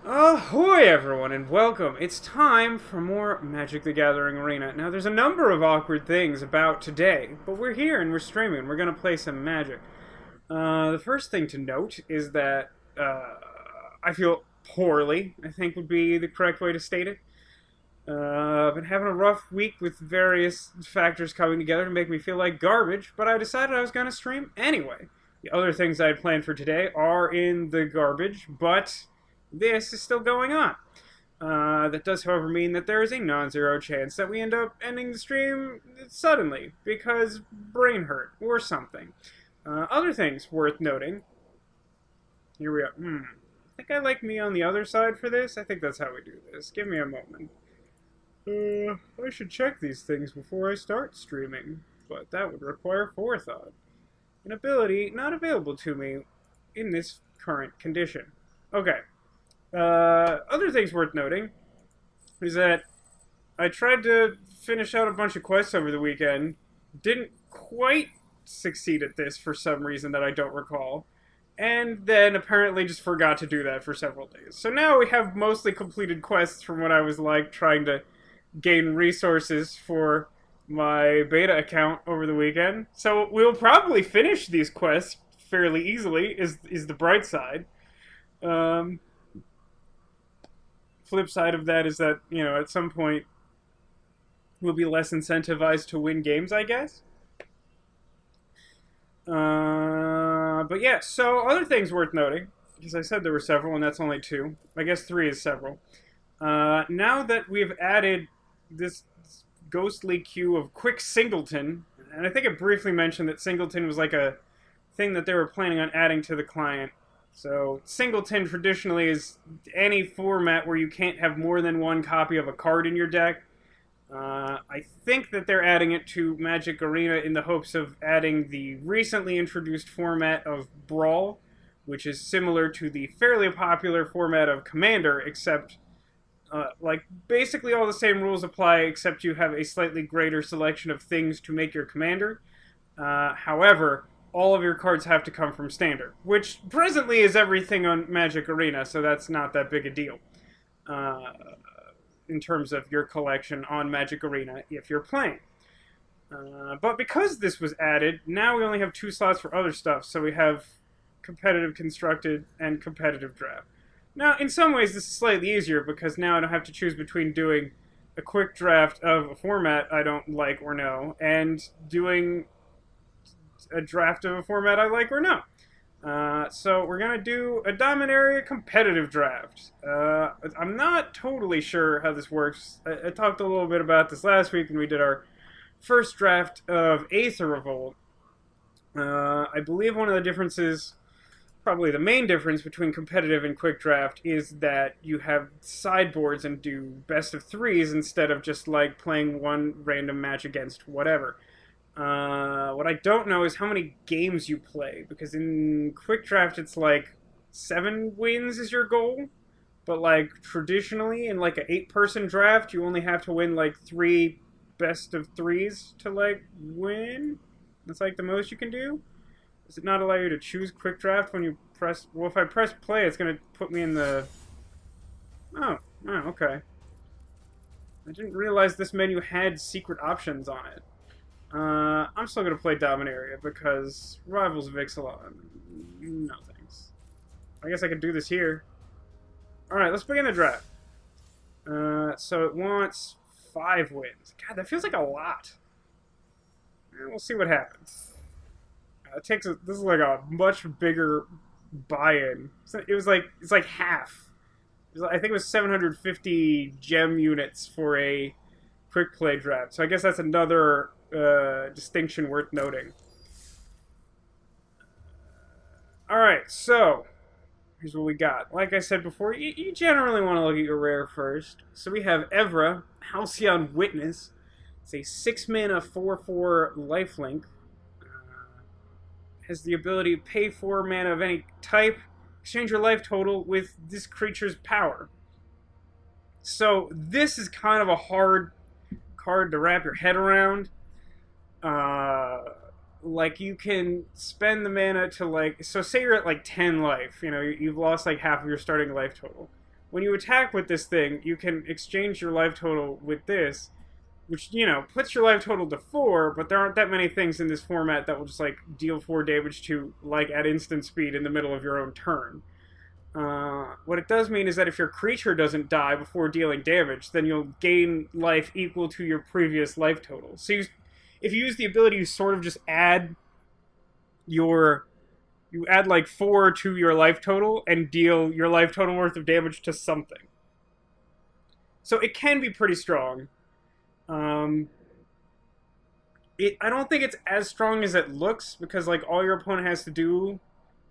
Ahoy everyone and welcome. It's time for more Magic the Gathering Arena. Now there's a number of awkward things about today, but we're here and we're streaming. We're going to play some Magic. The first thing to note is that I feel poorly, I think would be the correct way to state it. I've been having a rough week with various factors coming together to make me feel like garbage, but I decided I was going to stream anyway. The other things I had planned for today are in the garbage, but this is still going on. That does, however, mean that there is a non-zero chance that we end up ending the stream suddenly, because brain hurt, or something. Other things worth noting. Here we are. I think I like me on the other side for this. I think that's how we do this. Give me a moment. I should check these things before I start streaming, but that would require forethought. An ability not available to me in this current condition. Okay. Other things worth noting is that I tried to finish out a bunch of quests over the weekend. Didn't quite succeed at this for some reason that I don't recall. And then apparently just forgot to do that for several days. So now we have mostly completed quests from when I was like trying to gain resources for my beta account over the weekend. So we'll probably finish these quests fairly easily, is the bright side. Flip side of that is that, you know, at some point we'll be less incentivized to win games, I guess. But yeah, so other things worth noting, because I said there were several, and that's only two. I guess three is several. Now that we've added this ghostly queue of Quick Singleton, and I think I briefly mentioned that Singleton was like a thing that they were planning on adding to the client. So, Singleton traditionally is any format where you can't have more than one copy of a card in your deck. I think that they're adding it to Magic Arena in the hopes of adding the recently introduced format of Brawl, which is similar to the fairly popular format of Commander, except, like, basically all the same rules apply, except you have a slightly greater selection of things to make your Commander. However, all of your cards have to come from Standard, which presently is everything on Magic Arena, so that's not that big a deal in terms of your collection on Magic Arena if you're playing. But because this was added, now we only have 2 slots for other stuff, so we have Competitive Constructed and Competitive Draft. Now, in some ways, this is slightly easier, because now I don't have to choose between doing a quick draft of a format I don't like or know, and doing a draft of a format I like or no. So we're going to do a Dominaria competitive draft. I'm not totally sure how this works. I talked a little bit about this last week when we did our first draft of Aether Revolt. I believe one of the differences, probably the main difference between competitive and quick draft, is that you have sideboards and do best of 3s instead of just like playing one random match against whatever. What I don't know is how many games you play, because in Quick Draft it's like 7 wins is your goal, but like traditionally in like an 8-person draft you only have to win like 3 best of 3s to like win. That's like the most you can do. Does it not allow you to choose Quick Draft when you press... Well, if I press play it's going to put me in the... Oh, okay. I didn't realize this menu had secret options on it. I'm still going to play Dominaria, because Rivals of Ixalan. No thanks. I guess I could do this here. Alright, let's begin the draft. So it wants 5 wins. God, that feels like a lot. We'll see what happens. This is like a much bigger buy-in. It's like half. I think it was 750 gem units for a quick play draft. So I guess that's another distinction worth noting. Alright, so here's what we got. Like I said before, you generally want to look at your rare first. So we have Evra, Halcyon Witness. It's a 6-mana 4/4 lifelink. Has the ability to pay 4 mana of any type, exchange your life total with this creature's power. So this is kind of a hard card to wrap your head around. Like, you can spend the mana to, like... So say you're at, like, 10 life. You know, you've lost, like, half of your starting life total. when you attack with this thing, you can exchange your life total with this, which, you know, puts your life total to 4, but there aren't that many things in this format that will just, like, deal 4 damage to, like, at instant speed in the middle of your own turn. What it does mean is that if your creature doesn't die before dealing damage, then you'll gain life equal to your previous life total. So if you use the ability, you sort of just add you add like 4 to your life total and deal your life total worth of damage to something. So it can be pretty strong. I don't think it's as strong as it looks, because like all your opponent has to do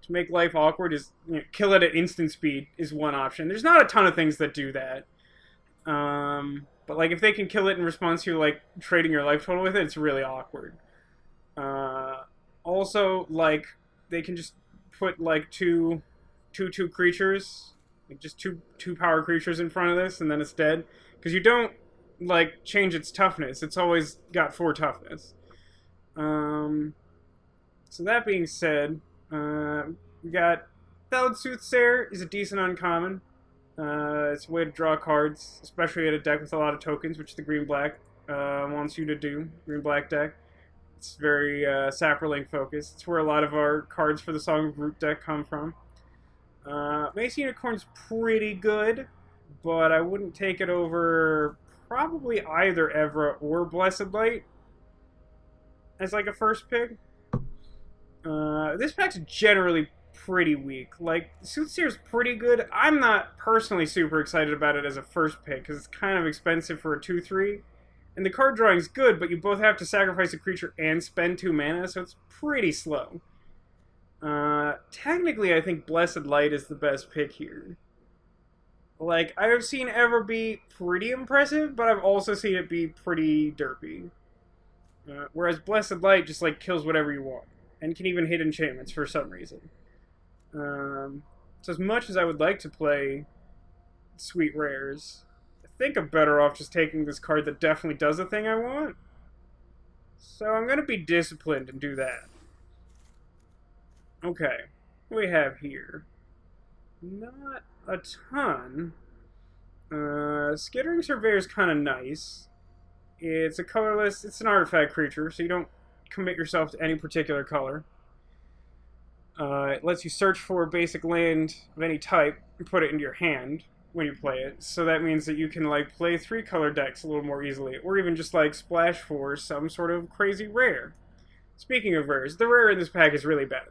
to make life awkward is, you know, kill it at instant speed is one option. There's not a ton of things that do that. But like if they can kill it in response to like trading your life total with it, it's really awkward. Also, like they can just put like two creatures, like just two power creatures in front of this, and then it's dead, because you don't like change its toughness. It's always got 4 toughness. So that being said, we got Valid Soothsayer is a decent uncommon. It's a way to draw cards, especially at a deck with a lot of tokens, which the green-black wants you to do. Green-black deck. It's very Saproling focused. It's where a lot of our cards for the Song of Root deck come from. Mace Unicorn's pretty good, but I wouldn't take it over probably either Evra or Blessed Light as like a first pick. This pack's generally pretty weak. Like, Soothsayer's pretty good. I'm not personally super excited about it as a first pick, because it's kind of expensive for a 2/3. And the card drawing's good, but you both have to sacrifice a creature and spend 2 mana, so it's pretty slow. Technically, I think Blessed Light is the best pick here. Like, I've seen Evra be pretty impressive, but I've also seen it be pretty derpy. Whereas Blessed Light just, like, kills whatever you want, and can even hit enchantments for some reason. So as much as I would like to play Sweet Rares, I think I'm better off just taking this card that definitely does the thing I want. So I'm going to be disciplined and do that. Okay, what do we have here? Not a ton. Skittering Surveyor is kind of nice. It's a colorless, it's an artifact creature, so you don't commit yourself to any particular color. It lets you search for a basic land of any type and put it into your hand when you play it. So that means that you can like play 3 color decks a little more easily, or even just like splash for some sort of crazy rare. Speaking of rares, the rare in this pack is really bad.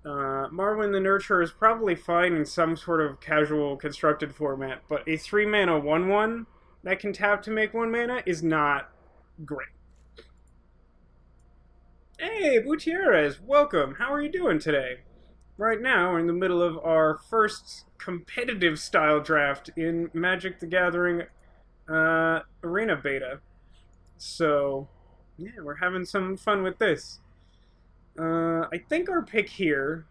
Marwyn the Nurturer is probably fine in some sort of casual constructed format, but a 3 mana 1/1 that can tap to make 1 mana is not great. Hey, Gutierrez, welcome. How are you doing today? Right now, we're in the middle of our first competitive style draft in Magic the Gathering Arena Beta. So, yeah, we're having some fun with this. I think our pick here,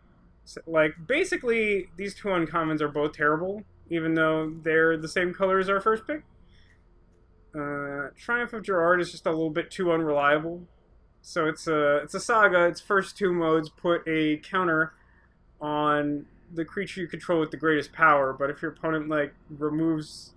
like, basically, these 2 uncommons are both terrible, even though they're the same color as our first pick. Triumph of Gerard is just a little bit too unreliable. So it's a saga. Its first 2 modes put a counter on the creature you control with the greatest power, but if your opponent like removes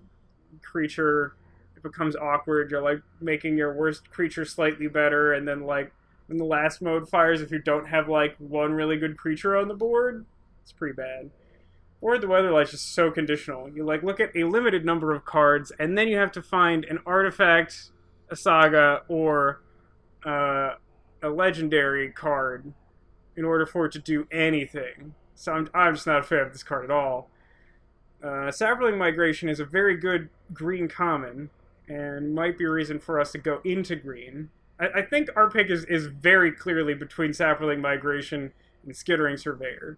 creature, it becomes awkward. You're like making your worst creature slightly better, and then like when the last mode fires, if you don't have like 1 really good creature on the board, it's pretty bad. Or the Weatherlight's just so conditional. You like look at a limited number of cards, and then you have to find an artifact, a saga, or a legendary card in order for it to do anything. So I'm just not a fan of this card at all. Saproling Migration is a very good green common, and might be a reason for us to go into green. I think our pick is very clearly between Saproling Migration and Skittering Surveyor.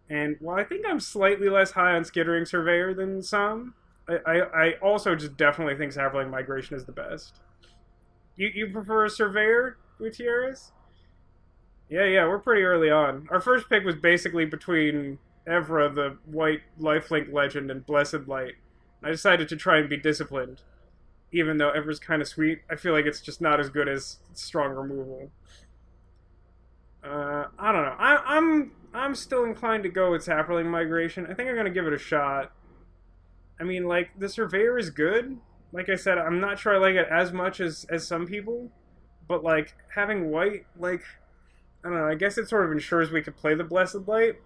And while I think I'm slightly less high on Skittering Surveyor than some, I also just definitely think Saproling Migration is the best. You prefer a Surveyor, Gutierrez? Yeah, we're pretty early on. Our first pick was basically between Evra, the white lifelink legend, and Blessed Light. I decided to try and be disciplined. Even though Evra's kind of sweet, I feel like it's just not as good as strong removal. I don't know. I'm still inclined to go with Saproling Migration. I think I'm going to give it a shot. I mean, like, the Surveyor is good. Like I said, I'm not sure I like it as much as some people. But, like, having white, like, I don't know, I guess it sort of ensures we could play the Blessed Light.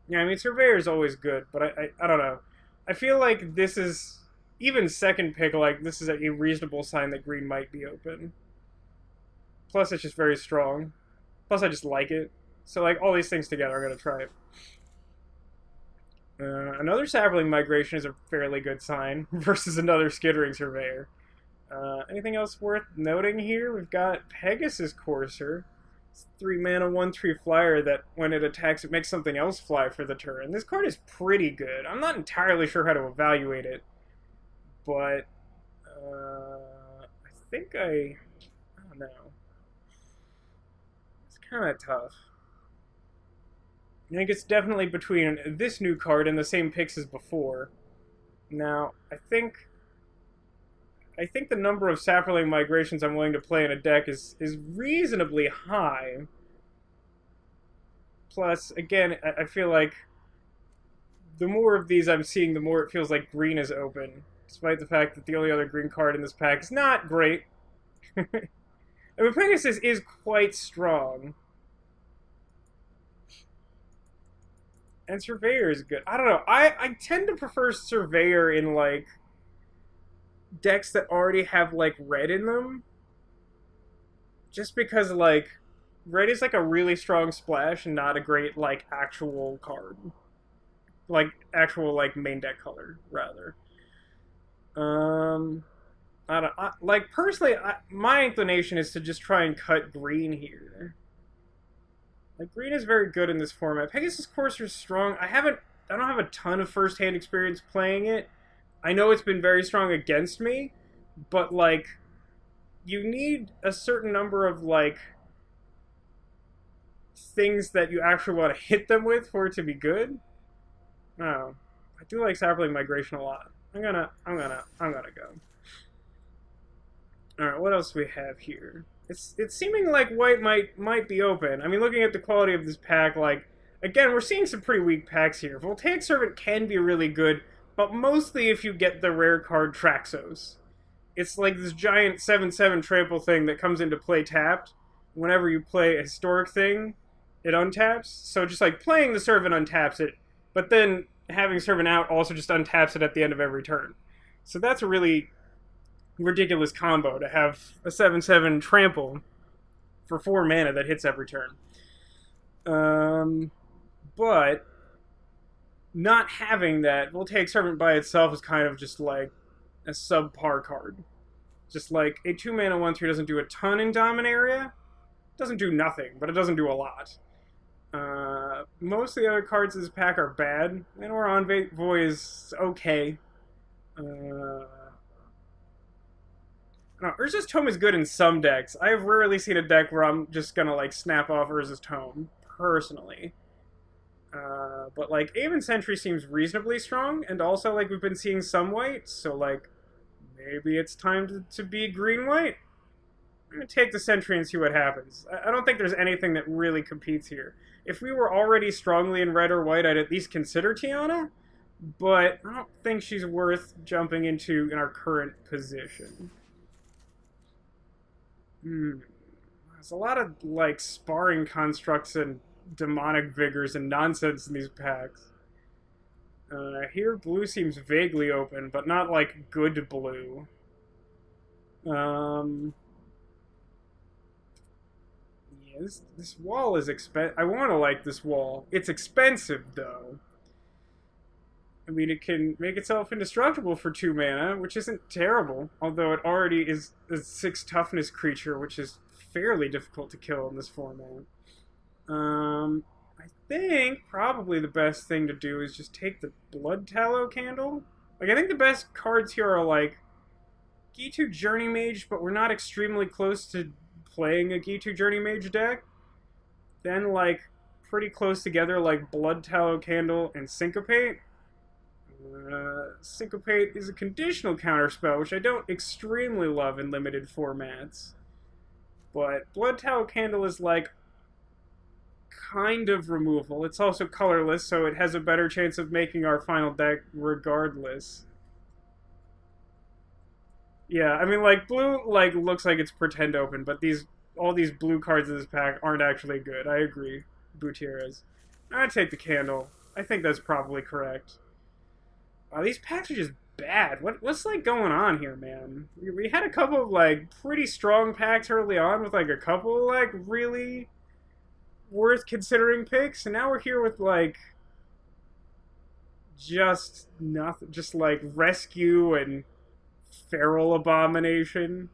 Yeah, I mean, Surveyor is always good, but I don't know. I feel like this is, even second pick, like, this is a reasonable sign that green might be open. Plus, it's just very strong. Plus, I just like it. So, like, all these things together, I'm going to try it. Another Sapling Migration is a fairly good sign versus another Skittering Surveyor. Anything else worth noting here? We've got Pegasus Courser. It's 3 mana, 1/3 flyer that when it attacks, it makes something else fly for the turn. This card is pretty good. I'm not entirely sure how to evaluate it, but I think I don't know. It's kind of tough. I think it's definitely between this new card and the same picks as before. Now, I think the number of Sapling Migrations I'm willing to play in a deck is reasonably high. Plus, again, I feel like the more of these I'm seeing, the more it feels like green is open, despite the fact that the only other green card in this pack is not great. I mean, Pegasus is quite strong. And Surveyor is good. I don't know. I tend to prefer Surveyor in, like, decks that already have, like, red in them. Just because, like, red is, like, a really strong splash and not a great, like, actual card. Like, actual, like, main deck color, rather. I don't... like, personally, my inclination is to just try and cut green here. Like, green is very good in this format. Pegasus Courser is strong. I don't have a ton of first-hand experience playing it. I know it's been very strong against me, but, like, you need a certain number of, like, things that you actually want to hit them with for it to be good. I don't know. I do like Sapling Migration a lot. I'm gonna go. Alright, what else do we have here? It's seeming like white might be open. I mean, looking at the quality of this pack, like, again, we're seeing some pretty weak packs here. Voltaic Servant can be really good, but mostly if you get the rare card Traxos. It's like this giant 7/7 trample thing that comes into play tapped. Whenever you play a historic thing, it untaps. So just like playing the Servant untaps it, but then having Servant out also just untaps it at the end of every turn. So that's a really ridiculous combo to have a 7/7 trample for 4 mana that hits every turn. But not having that, Voltaic Servant by itself is kind of just like a subpar card. Just like a 2 mana 1/3 doesn't do a ton in Dominaria. It doesn't do nothing, but it doesn't do a lot. Most of the other cards in this pack are bad, and Envoy is okay. No, Urza's Tome is good in some decks. I've rarely seen a deck where I'm just gonna, like, snap off Urza's Tome, personally. But, like, Aven Sentry seems reasonably strong, and also, like, we've been seeing some white, so, like, maybe it's time to be green-white? I'm gonna take the Sentry and see what happens. I don't think there's anything that really competes here. If we were already strongly in red or white, I'd at least consider Tiana, but I don't think she's worth jumping into in our current position. There's a lot of, like, sparring constructs and demonic vigors and nonsense in these packs. Here, blue seems vaguely open, but not, like, good blue. Yeah, this wall is expensive. I want to like this wall. It's expensive, though. I mean, it can make itself indestructible for 2 mana, which isn't terrible, although it already is a 6 toughness creature, which is fairly difficult to kill in this format. I think probably the best thing to do is just take the Blood Tallow Candle. Like, I think the best cards here are, like, Gitu Journey Mage, but we're not extremely close to playing a Gitu Journey Mage deck. Then, like, pretty close together, like Blood Tallow Candle and Syncopate. Syncopate is a conditional counterspell, which I don't extremely love in limited formats. But Blood Tallow Candle is, like, kind of removal. It's also colorless, so it has a better chance of making our final deck regardless. Yeah, I mean, like, blue, like, looks like it's pretend open, but all these blue cards in this pack aren't actually good. I agree, Gutierrez. I'd take the candle. I think that's probably correct. These packs are just bad. What's, like, going on here, man? We had a couple of, like, pretty strong packs early on with, like, a couple, like, really worth considering picks, and now we're here with, like, just nothing. Just, like, Rescue and Feral Abomination,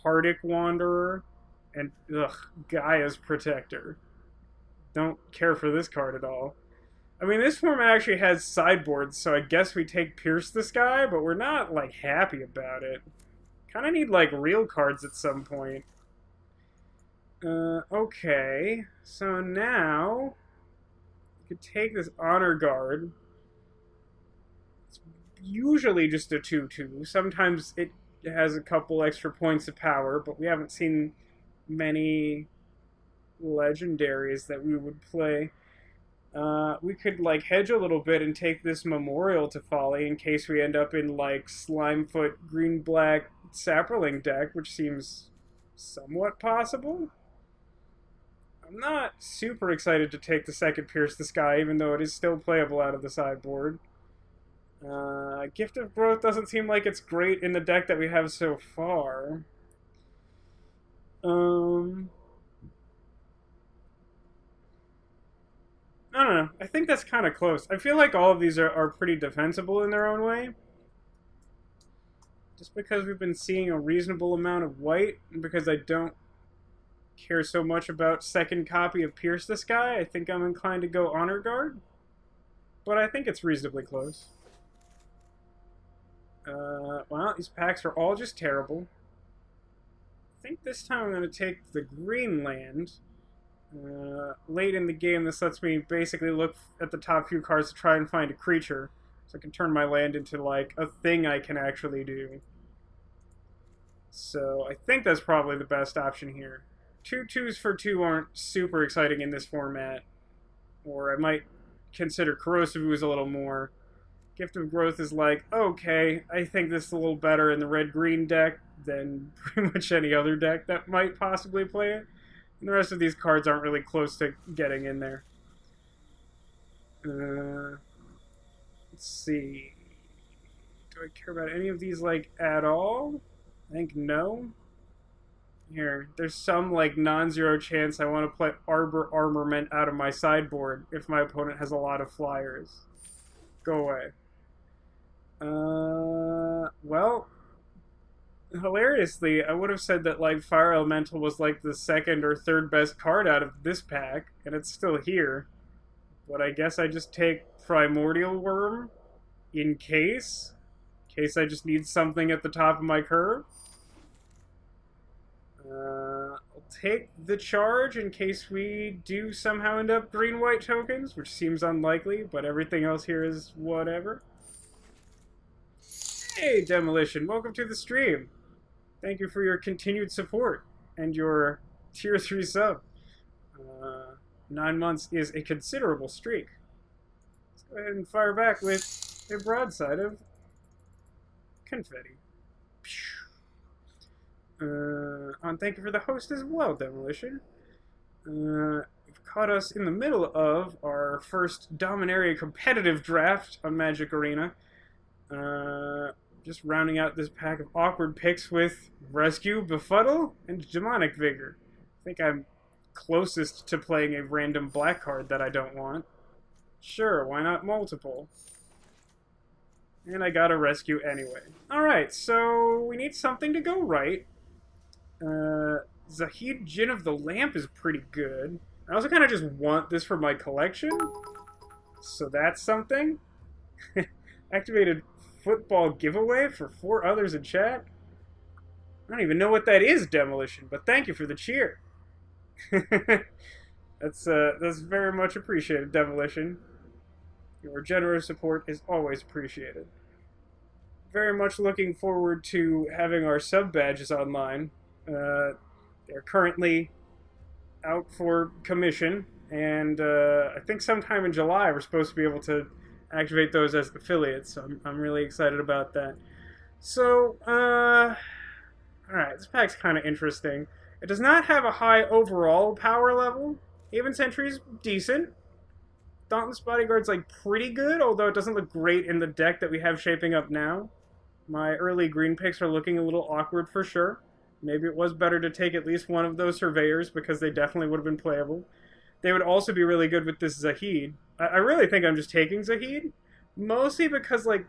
Partick Wanderer, and, Gaia's Protector. Don't care for this card at all. I mean, this format actually has sideboards, so I guess we take Pierce the Sky, but we're not, like, happy about it. Kind of need, like, real cards at some point. Okay. So now, you could take this Honor Guard. It's usually just a 2/2. Sometimes it has a couple extra points of power, but we haven't seen many legendaries that we would play. We could, like, hedge a little bit and take this Memorial to Folly in case we end up in, like, Slimefoot green-black Saproling deck, which seems somewhat possible. I'm not super excited to take the second Pierce the Sky, even though it is still playable out of the sideboard. Gift of Growth doesn't seem like it's great in the deck that we have so far. I don't know. I think that's kind of close. I feel like all of these are pretty defensible in their own way. Just because we've been seeing a reasonable amount of white, and because I don't care so much about second copy of Pierce the Sky, I think I'm inclined to go Honor Guard. But I think it's reasonably close. Well, these packs are all just terrible. I think this time I'm going to take the green land. Late in the game, this lets me basically look at the top few cards to try and find a creature, so I can turn my land into, like, a thing I can actually do. So I think that's probably the best option here. 2/2s for 2 aren't super exciting in this format, or I might consider Corrosive Ooze a little more. Gift of Growth is like, okay, I think this is a little better in the red-green deck than pretty much any other deck that might possibly play it. And the rest of these cards aren't really close to getting in there. Let's see. Do I care about any of these, like, at all? I think no. Here, there's some, like, non-zero chance I want to play Arbor Armament out of my sideboard if my opponent has a lot of flyers. Go away. Well, hilariously, I would have said that, like, Fire Elemental was, like, the second or third best card out of this pack, and it's still here. But I guess I just take Primordial Worm in case I just need something at the top of my curve. I'll take the charge in case we do somehow end up green-white tokens, which seems unlikely, but everything else here is whatever. Hey, Demolition, welcome to the stream. Thank you for your continued support and your tier 3 sub. 9 months is a considerable streak. Let's go ahead and fire back with a broadside of confetti. And thank you for the host as well, Demolition. You've caught us in the middle of our first Dominaria competitive draft on Magic Arena. Just rounding out this pack of awkward picks with Rescue, Befuddle, and Demonic Vigor. I think I'm closest to playing a random black card that I don't want. Sure, why not multiple? And I got a Rescue anyway. Alright, so we need something to go right. Zahid Jinn of the Lamp is pretty good. I also kind of just want this for my collection. So that's something. Activated football giveaway for 4 others in chat. I don't even know what that is, Demolition, but thank you for the cheer. That's very much appreciated, Demolition. Your generous support is always appreciated. Very much looking forward to having our sub badges online. They're currently out for commission, and I think sometime in July we're supposed to be able to activate those as affiliates. So I'm really excited about that. So, alright, this pack's kind of interesting. It does not have a high overall power level. Haven Sentry's decent. Dauntless Bodyguard's like pretty good, although it doesn't look great in the deck that we have shaping up now. My early green picks are looking a little awkward for sure. Maybe it was better to take at least one of those Surveyors because they definitely would have been playable. They would also be really good with this Zahid. I really think I'm just taking Zahid. Mostly because, like,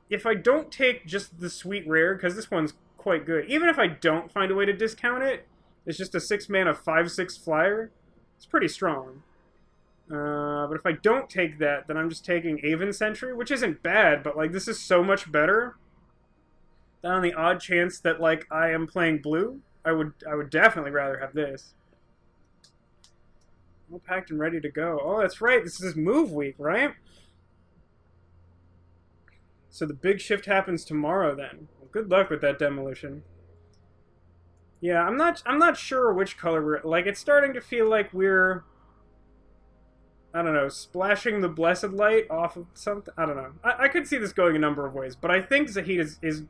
if I don't take just the Sweet Rare, because this one's quite good, even if I don't find a way to discount it, it's just a 6-mana 5/6 flyer. It's pretty strong. But if I don't take that, then I'm just taking Haven Sentry, which isn't bad, but like this is so much better that on the odd chance that like I am playing blue, I would definitely rather have this. All packed and ready to go. Oh, that's right. This is move week, right? So the big shift happens tomorrow then. Well, good luck with that demolition. Yeah, I'm not sure which color we're like. It's starting to feel like we're, I don't know, splashing the blessed light off of something. I don't know. I could see this going a number of ways, but I think Zahid is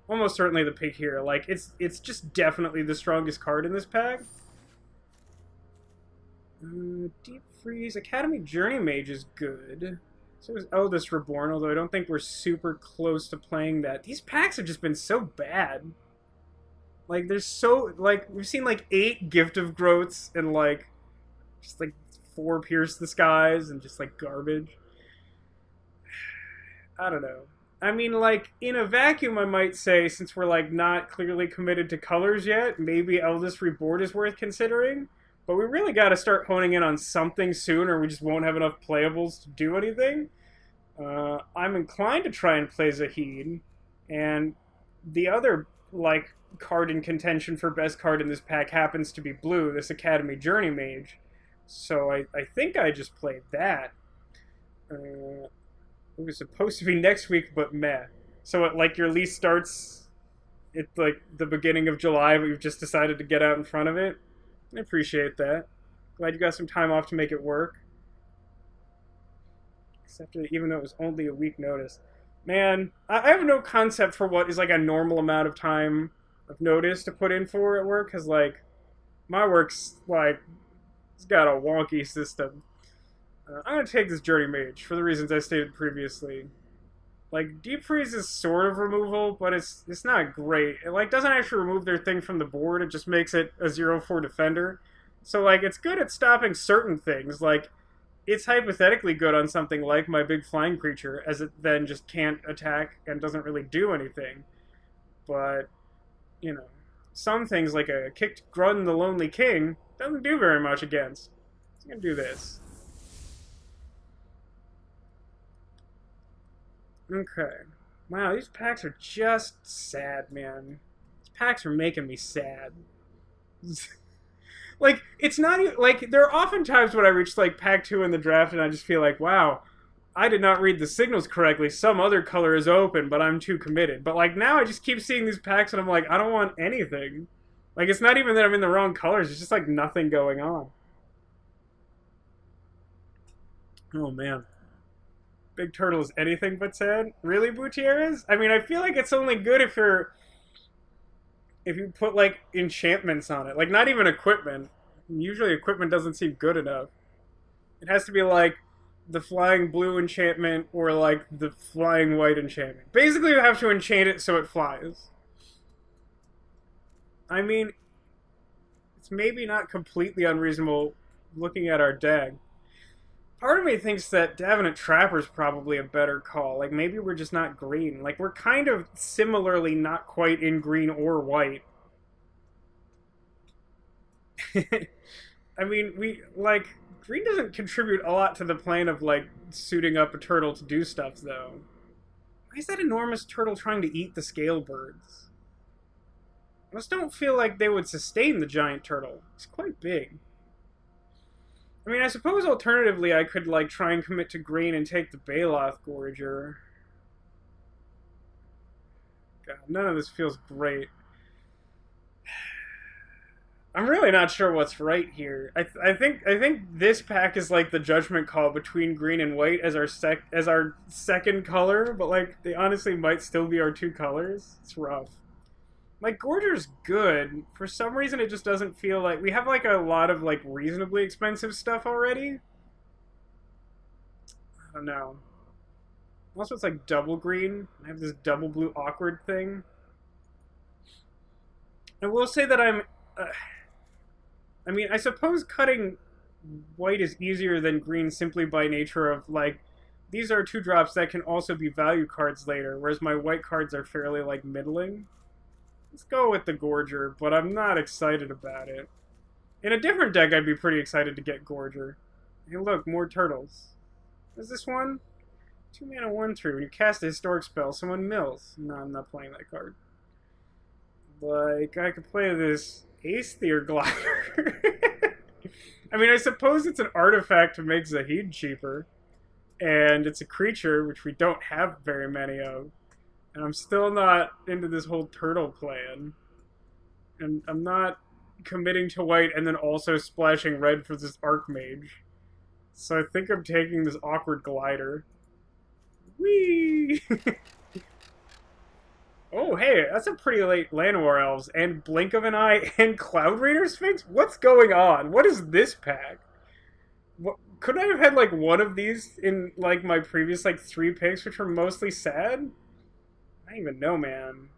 almost certainly the pick here. Like it's just definitely the strongest card in this pack. Deep Freeze. Academy Journey Mage is good. So is Eldest Reborn, although I don't think we're super close to playing that. These packs have just been so bad. Like, there's so, like, we've seen, like, 8 Gift of Growths and, like, just, like, 4 Pierce the Skies and just, like, garbage. I don't know. I mean, like, in a vacuum, I might say, since we're, like, not clearly committed to colors yet, maybe Eldest Reborn is worth considering. But we really got to start honing in on something soon, or we just won't have enough playables to do anything. I'm inclined to try and play Zahid, and the other like card in contention for best card in this pack happens to be blue, this Academy Journey Mage. So I think I just played that. It was supposed to be next week, but meh. So it, like your lease starts at like the beginning of July, but you've just decided to get out in front of it. I appreciate that. Glad you got some time off to make it work. Except even though it was only a week notice. Man, I have no concept for what is like a normal amount of time of notice to put in for at work, because like my work's like it's got a wonky system. I'm gonna take this Journey Mage for the reasons I stated previously. Like Deep Freeze is sort of removal, but it's not great. It like doesn't actually remove their thing from the board. It just makes it a 0/4 defender. So like it's good at stopping certain things. Like it's hypothetically good on something like my big flying creature, as it then just can't attack and doesn't really do anything. But you know, some things like a kicked Grun the Lonely King doesn't do very much against. It's gonna do this. Okay. Wow, these packs are just sad, man. These packs are making me sad. Like, it's not even, like, there are often times when I reach, like, pack 2 in the draft and I just feel like, wow, I did not read the signals correctly. Some other color is open, but I'm too committed. But, like, now I just keep seeing these packs and I'm like, I don't want anything. Like, it's not even that I'm in the wrong colors. It's just, like, nothing going on. Oh, man. Big Turtle is anything but sad? Really, Gutierrez? I mean, I feel like it's only good if you put, like, enchantments on it. Like, not even equipment. Usually equipment doesn't seem good enough. It has to be, like, the flying blue enchantment or, like, the flying white enchantment. Basically, you have to enchant it so it flies. I mean, it's maybe not completely unreasonable looking at our deck. Part of me thinks that Davenant Trapper's probably a better call. Like, maybe we're just not green. Like, we're kind of similarly not quite in green or white. I mean, green doesn't contribute a lot to the plan of, like, suiting up a turtle to do stuff, though. Why is that enormous turtle trying to eat the scale birds? I just don't feel like they would sustain the giant turtle. It's quite big. I mean, I suppose alternatively I could, like, try and commit to green and take the Baloth Gorger. God, none of this feels great. I'm really not sure what's right here. I think this pack is like the judgment call between green and white as our second color, but like they honestly might still be our two colors. It's rough. Like Gorger's good. For some reason it just doesn't feel like we have like a lot of like reasonably expensive stuff already. I don't know. Also it's like double green. I have this double blue awkward thing. I will say that I mean, I suppose cutting white is easier than green simply by nature of, like, these are two drops that can also be value cards later, whereas my white cards are fairly, like, middling. Let's go with the Gorger, but I'm not excited about it. In a different deck, I'd be pretty excited to get Gorger. Hey, look, more turtles. What's this one? 2 mana, 1/3. When you cast a historic spell, someone mills. No, I'm not playing that card. Like, I could play this Aether Glider. I mean, I suppose it's an artifact to make Zahid cheaper. And it's a creature, which we don't have very many of. And I'm still not into this whole turtle plan. And I'm not committing to white and then also splashing red for this Archmage. So I think I'm taking this awkward glider. Whee! Oh, hey, that's a pretty late Llanowar Elves, and Blink of an Eye, and Cloud Raider Sphinx? What's going on? What is this pack? What, couldn't I have had, like, one of these in, like, my previous, like, 3 picks, which were mostly sad? I don't even know, man.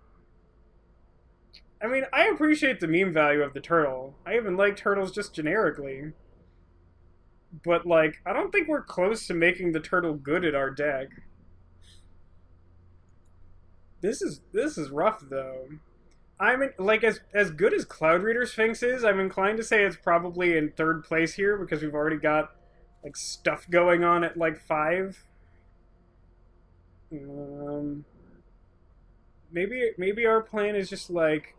I mean, I appreciate the meme value of the turtle. I even like turtles just generically. But, like, I don't think we're close to making the turtle good in our deck. This is rough though. I'm in, like as good as Cloud Reader Sphinx is, I'm inclined to say it's probably in 3rd place here because we've already got like stuff going on at like 5. Maybe our plan is just like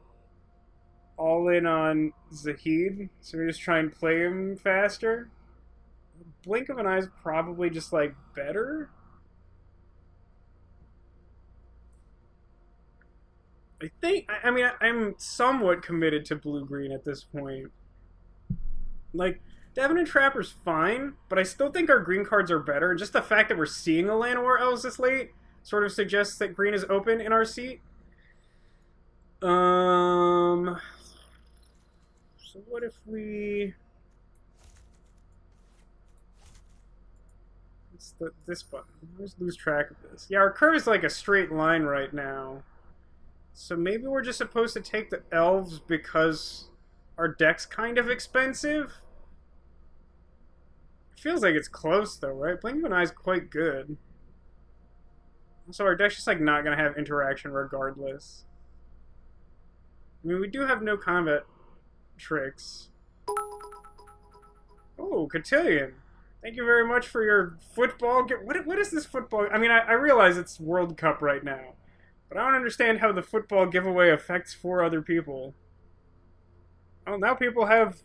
all in on Zahid, so we just try and play him faster. Blink of an Eye is probably just like better. I mean, I'm somewhat committed to blue-green at this point. Like, Devon and Trapper's fine, but I still think our green cards are better. Just the fact that we're seeing a Llanowar Elves this late sort of suggests that green is open in our seat. So what if we... It's this button. Let's lose track of this. Yeah, our curve is like a straight line right now. So maybe we're just supposed to take the elves because our deck's kind of expensive? It feels like it's close though, right? Blink of an Eye is quite good. So our deck's just like not going to have interaction regardless. I mean, we do have no combat tricks. Oh, Cotillion. Thank you very much for your football. What is this football? I mean, I realize it's World Cup right now. But I don't understand how the football giveaway affects 4 other people. Oh, now people have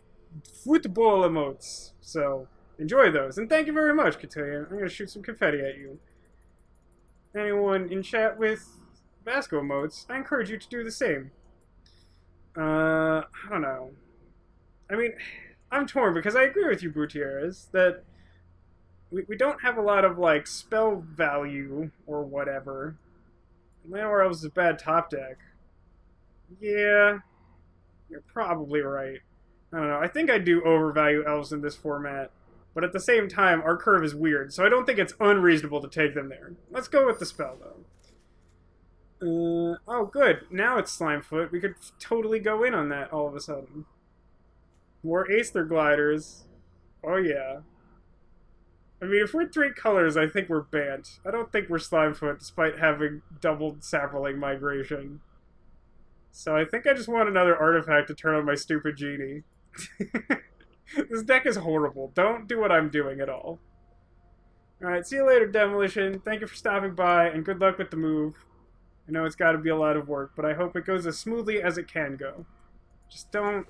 football emotes. So, enjoy those. And thank you very much, Cotillion. I'm going to shoot some confetti at you. Anyone in chat with Vasco emotes, I encourage you to do the same. I don't know. I mean, I'm torn because I agree with you, Gutierrez, that we don't have a lot of, like, spell value or whatever. Llanowar Elves is a bad top deck. Yeah, you're probably right. I don't know. I think I do overvalue Elves in this format. But at the same time, our curve is weird, so I don't think it's unreasonable to take them there. Let's go with the spell, though. Oh, good. Now it's Slimefoot. We could totally go in on that all of a sudden. More Aether Gliders. Oh, yeah. I mean, if we're 3 colors, I think we're banned. I don't think we're Slimefoot, despite having doubled Saproling Migration. So I think I just want another artifact to turn on my stupid genie. This deck is horrible. Don't do what I'm doing at all. Alright, see you later, Demolition. Thank you for stopping by, and good luck with the move. I know it's got to be a lot of work, but I hope it goes as smoothly as it can go. Just don't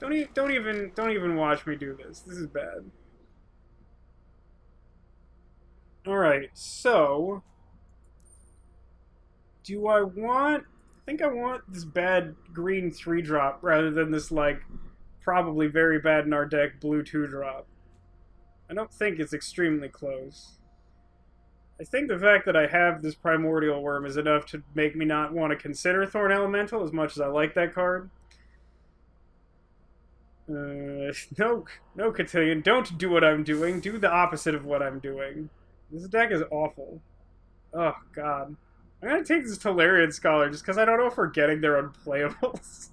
even watch me do this. This is bad. Alright, so... do I think I want this bad green 3-drop rather than this, like, probably very bad in our deck, blue 2-drop. I don't think it's extremely close. I think the fact that I have this Primordial Worm is enough to make me not want to consider Thorn Elemental as much as I like that card. No, Cotillion, don't do what I'm doing. Do the opposite of what I'm doing. This deck is awful. Oh, God. I'm gonna take this Tolarian Scholar just because I don't know if we're getting their unplayables.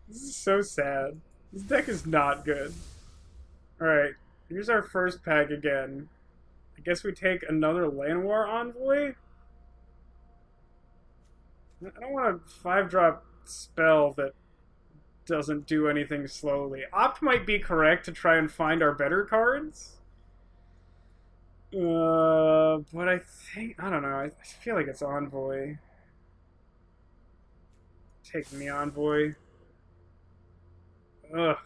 This is so sad. This deck is not good. Alright, here's our first pack again. I guess we take another Llanowar Envoy? I don't want a 5-drop spell that doesn't do anything slowly. Opt might be correct to try and find our better cards. But I think, I don't know, I feel like it's Envoy. Taking the Envoy. Ugh.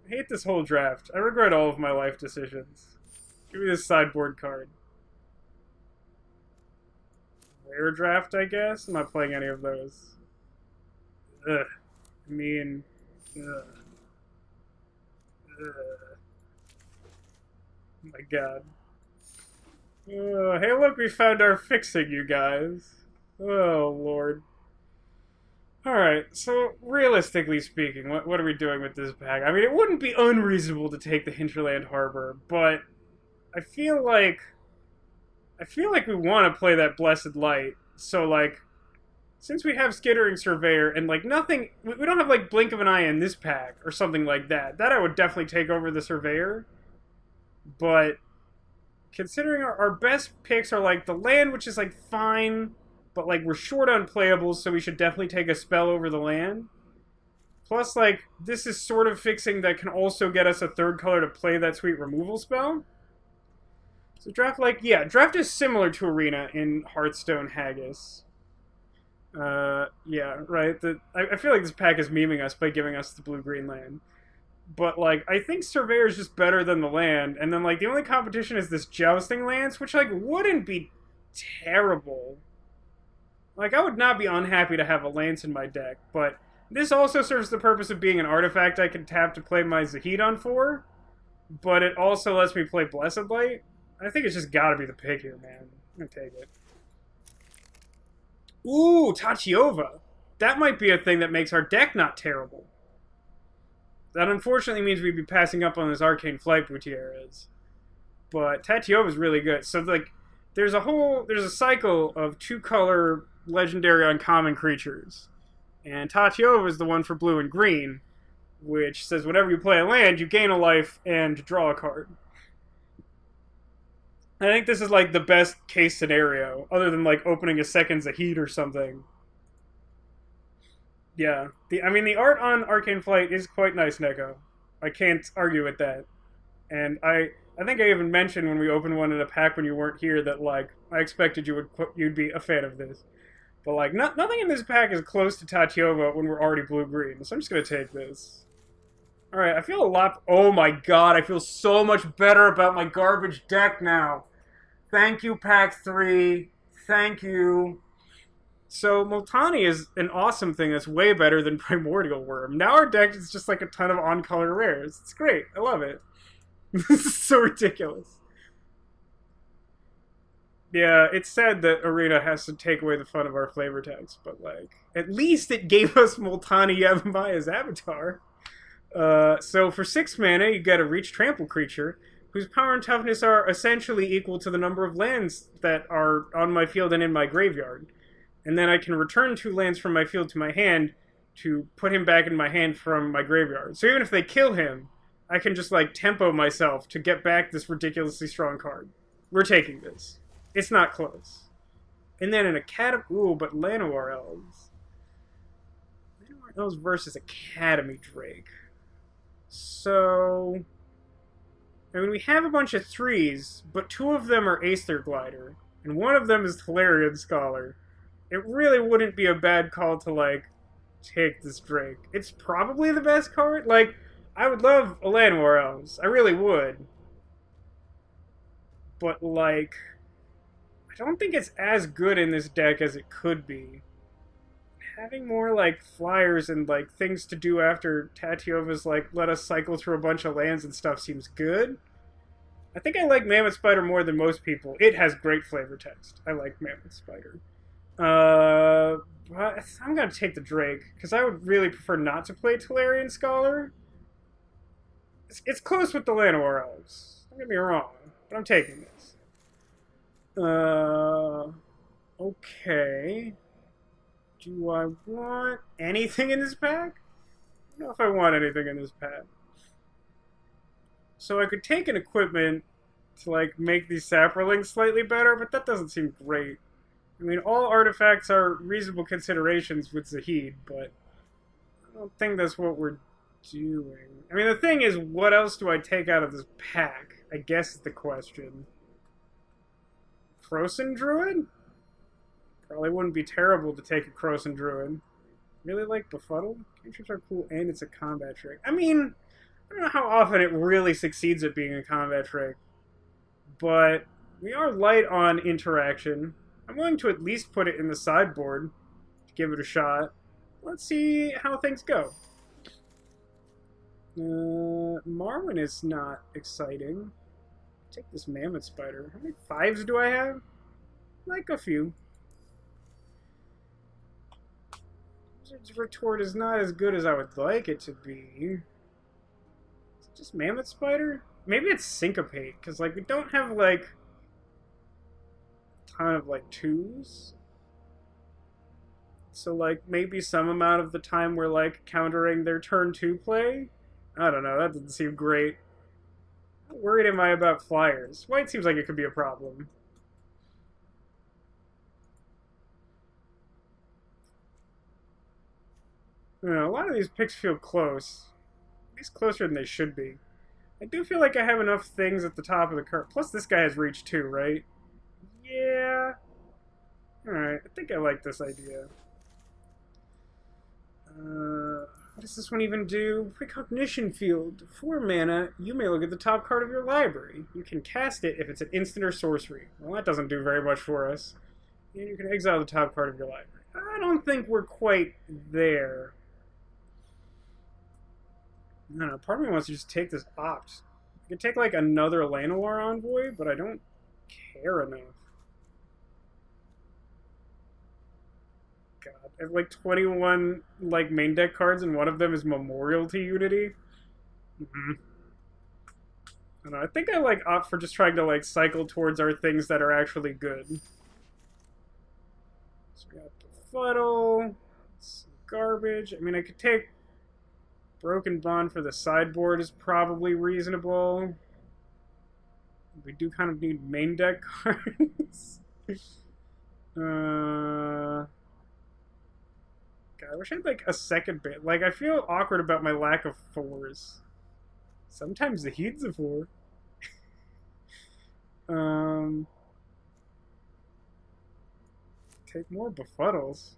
I hate this whole draft. I regret all of my life decisions. Give me this sideboard card. Rare draft, I guess? I'm not playing any of those. Ugh. I mean... Ugh. Ugh. Oh my god. Hey look, we found our fixing, you guys. Oh, Lord. Alright, so realistically speaking, what are we doing with this pack? I mean, it wouldn't be unreasonable to take the Hinterland Harbor, but I feel like we want to play that Blessed Light, so, like, since we have Skittering Surveyor and, like, nothing... We don't have, like, Blink of an Eye in this pack, or something like that. That I would definitely take over the Surveyor. But, considering our best picks are, like, the land, which is, like, fine, but, like, we're short on playables, so we should definitely take a spell over the land. Plus, like, this is sort of fixing that can also get us a third color to play that sweet removal spell. So draft, like, yeah, draft is similar to Arena in Hearthstone Haggis. Yeah, right. I feel like this pack is memeing us by giving us the blue-green land. But, like, I think Surveyor is just better than the land, and then, like, the only competition is this Jousting Lance, which, like, wouldn't be terrible. Like, I would not be unhappy to have a Lance in my deck, but this also serves the purpose of being an artifact I can tap to play my Zahidon for, but it also lets me play Blessed Light. I think it's just gotta be the pick here, man. I'm gonna take it. Ooh, Tachiova! That might be a thing that makes our deck not terrible. That unfortunately means we'd be passing up on this Arcane Flight Boutieres. But Tachiova is really good. So, like, there's a cycle of 2-color legendary uncommon creatures. And Tachiova is the one for blue and green, which says whenever you play a land, you gain a life and draw a card. I think this is, like, the best case scenario, other than, like, opening a second Zahid or something. Yeah. I mean, the art on Arcane Flight is quite nice, Neko. I can't argue with that. And I think I even mentioned when we opened one in a pack when you weren't here that, like, I expected you'd be a fan of this. But, like, nothing in this pack is close to Tachiova when we're already blue-green, so I'm just gonna take this. Alright, I feel a lot... Oh my god, I feel so much better about my garbage deck now. Thank you, Pack 3. Thank you. So, Multani is an awesome thing that's way better than Primordial Worm. Now our deck is just like a ton of on-color rares. It's great. I love it. This is so ridiculous. Yeah, it's sad that Arena has to take away the fun of our flavor text, but, like, at least it gave us Multani Yavimaya Avatar. So for 6 mana, you get a Reach Trample creature, whose power and toughness are essentially equal to the number of lands that are on my field and in my graveyard. And then I can return 2 lands from my field to my hand to put him back in my hand from my graveyard. So even if they kill him, I can just, like, tempo myself to get back this ridiculously strong card. We're taking this. It's not close. And then an Academy... Ooh, but Llanowar Elves. Llanowar Elves versus Academy Drake. So... I mean, we have a bunch of 3s, but 2 of them are Aether Glider, and 1 of them is Tolarian Scholar. It really wouldn't be a bad call to, like, take this Drake. It's probably the best card. Like, I would love a Llanowar Elves. I really would. But, like, I don't think it's as good in this deck as it could be. having more, like, flyers and, like, things to do after Tatiova's, like, let us cycle through a bunch of lands and stuff seems good. I think I like Mammoth Spider more than most people. It has great flavor text. I like Mammoth Spider. But I'm gonna take the Drake, because I would really prefer not to play Tolarian Scholar. It's close with the Llanowar Elves. Don't get me wrong, but I'm taking this. Okay. Do I want anything in this pack? I don't know if I want anything in this pack. So I could take an equipment to, like, make these saprolings slightly better, but that doesn't seem great. I mean, all artifacts are reasonable considerations with Zahid, but I don't think that's what we're doing. I mean, the thing is, what else do I take out of this pack? I guess is the question. Krosan Druid? Probably wouldn't be terrible to take a Krosan Druid. Really like Befuddle? Cantrips are cool, and it's a combat trick. I mean, I don't know how often it really succeeds at being a combat trick, but we are light on interaction. I'm willing to at least put it in the sideboard to give it a shot. Let's see how things go. Marwyn is not exciting. Take this Mammoth Spider. How many 5s do I have? Like a few. Wizard's Retort is not as good as I would like it to be. Is it just Mammoth Spider? Maybe it's Syncopate, because, like, we don't have, like, a ton of, like, 2s. So, like, maybe some amount of the time we're, like, countering their turn 2 play? I don't know, that doesn't seem great. How worried am I about flyers? White seems like it could be a problem. I don't know, a lot of these picks feel close. At least closer than they should be. I do feel like I have enough things at the top of the card. Plus this guy has reach too, right? Yeah. Alright, I think I like this idea. What does this one even do? Precognition Field. 4 mana, you may look at the top card of your library. You can cast it if it's an instant or sorcery. Well, that doesn't do very much for us. And you can exile the top card of your library. I don't think we're quite there. I don't know, part of me wants to just take this Opt. I could take, like, another Llanowar Envoy, but I don't care enough. God, I have, like, 21, like, main deck cards, and one of them is Memorial to Unity. I don't know, I think I, like, opt for just trying to, like, cycle towards our things that are actually good. So we got Befuddle, some garbage. I mean, I could take Broken Bond for the sideboard is probably reasonable. We do kind of need main deck cards. God, I wish I had, like, a second bit. Like, I feel awkward about my lack of 4s. Sometimes the Heat's a 4. Take more Befuddles.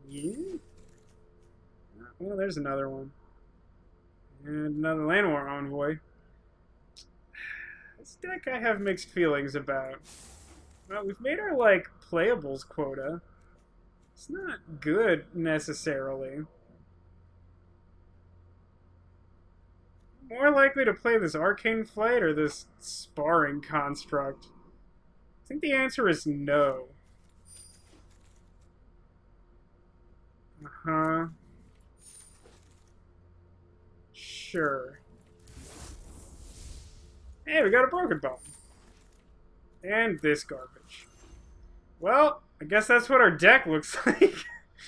Yeah? Well, there's another one. And another Llanowar Envoy. This deck I have mixed feelings about. Well, we've made our, like, playables quota. It's not good, necessarily. More likely to play this Arcane Flight or this Sparring Construct? I think the answer is no. Uh-huh. Sure. Hey, we got a Broken Bone. And this garbage. Well, I guess that's what our deck looks like.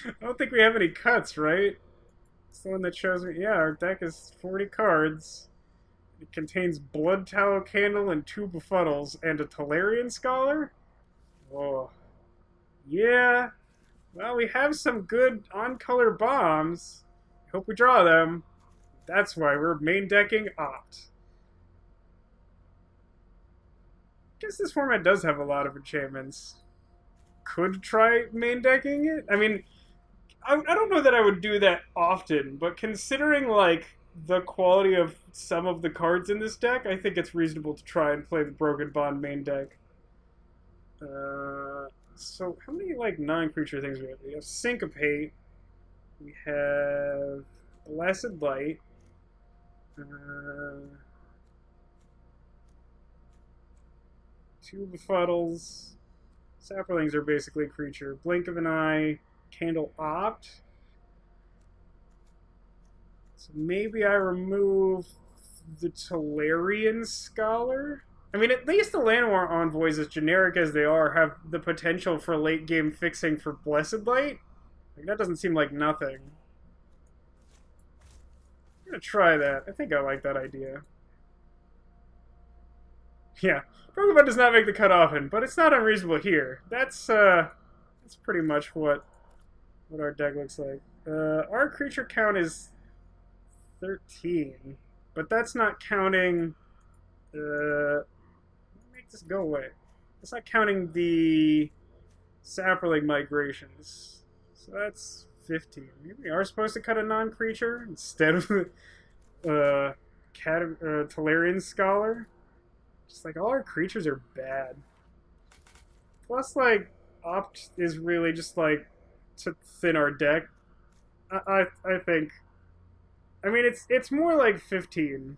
I don't think we have any cuts, right? It's the one that shows me. Yeah, our deck is 40 cards. It contains Blood Tallow Candle and 2 Befuddles and a Tolarian Scholar? Oh. Yeah. Well, we have some good on-color bombs. Hope we draw them. That's why we're main decking Opt. I guess this format does have a lot of enchantments. Could try main decking it? I mean, I don't know that I would do that often, but considering, like, the quality of some of the cards in this deck, I think it's reasonable to try and play the Broken Bond main deck. So, how many, like, non-creature things we have? We have Syncopate. We have Blessed Light. Two Befuddles. Saplings are basically a creature. Blink of an Eye. Candle Opt. So maybe I remove the Tolarian Scholar? I mean, at least the Llanowar Envoys, as generic as they are, have the potential for late game fixing for Blessed Light. Like, that doesn't seem like nothing. I'm gonna try that. I think I like that idea. Yeah, Pokemon does not make the cut often, but it's not unreasonable here. That's pretty much what our deck looks like. Our creature count is 13, but that's not counting. Make this go away. That's not counting the Saproling migrations. So that's 15. Maybe we are supposed to cut a non-creature instead of Tolarian Scholar. Just like all our creatures are bad. Plus, like, Opt is really just like to thin our deck. I think. I mean, it's more like 15.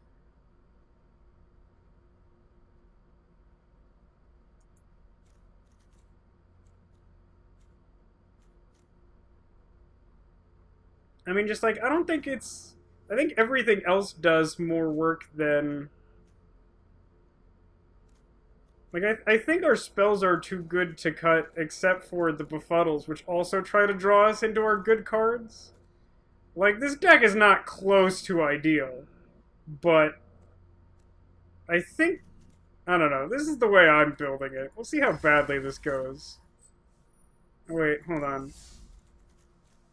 I mean, just like, I don't think it's... I think everything else does more work than... Like, I think our spells are too good to cut, except for the Befuddles, which also try to draw us into our good cards. Like, this deck is not close to ideal, but I think... I don't know. This is the way I'm building it. We'll see how badly this goes. Oh, wait, hold on.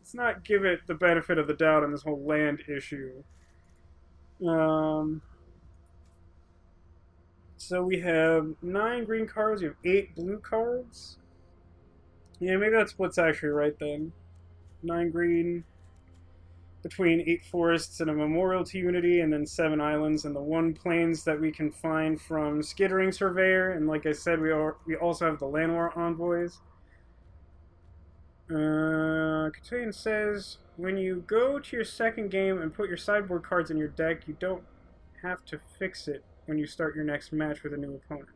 Let's not give it the benefit of the doubt on this whole land issue. So we have 9 green cards, we have 8 blue cards. Yeah, maybe that split's actually right then. 9 green between 8 forests and a memorial to unity, and then 7 islands and the 1 plains that we can find from Skittering Surveyor. And like I said, we also have the Llanowar Envoys. Cotillion says, when you go to your second game and put your sideboard cards in your deck, you don't have to fix it when you start your next match with a new opponent.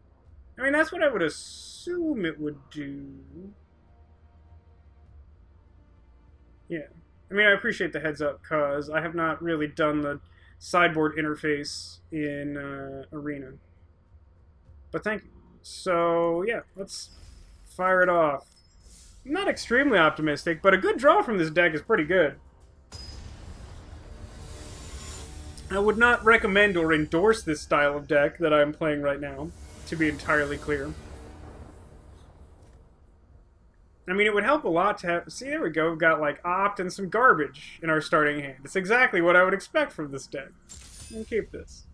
I mean, that's what I would assume it would do. Yeah. I mean, I appreciate the heads up, because I have not really done the sideboard interface in Arena. But thank you. So, yeah, let's fire it off. I'm not extremely optimistic, but a good draw from this deck is pretty good. I would not recommend or endorse this style of deck that I'm playing right now, to be entirely clear. I mean, it would help a lot to have... See, there we go. We've got, like, Opt and some garbage in our starting hand. It's exactly what I would expect from this deck. I'll keep this.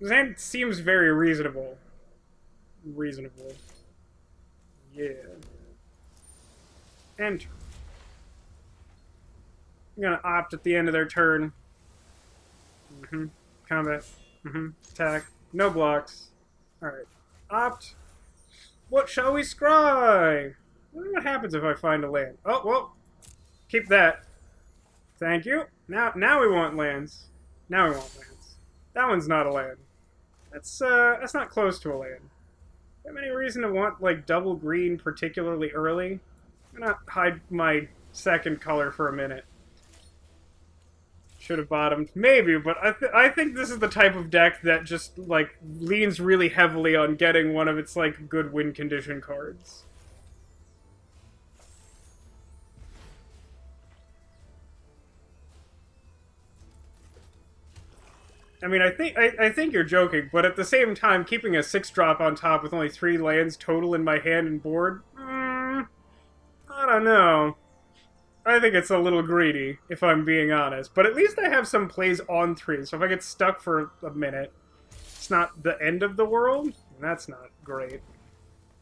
This hand seems very reasonable. Reasonable. Yeah. Enter. I'm gonna Opt at the end of their turn. Combat. Attack. No blocks. Alright. Opt. What shall we scry? I wonder what happens if I find a land. Oh, well. Keep that. Thank you. Now we want lands. Now we want lands. That one's not a land. That's not close to a land. Have any reason to want, like, double green particularly early? I'm gonna hide my second color for a minute. Should have bottomed. Maybe, but I think this is the type of deck that just, like, leans really heavily on getting one of its, like, good win condition cards. I mean, I think you're joking, but at the same time, keeping a 6-drop on top with only 3 lands total in my hand and board, I don't know. I think it's a little greedy, if I'm being honest. But at least I have some plays on 3, so if I get stuck for a minute, it's not the end of the world. And that's not great.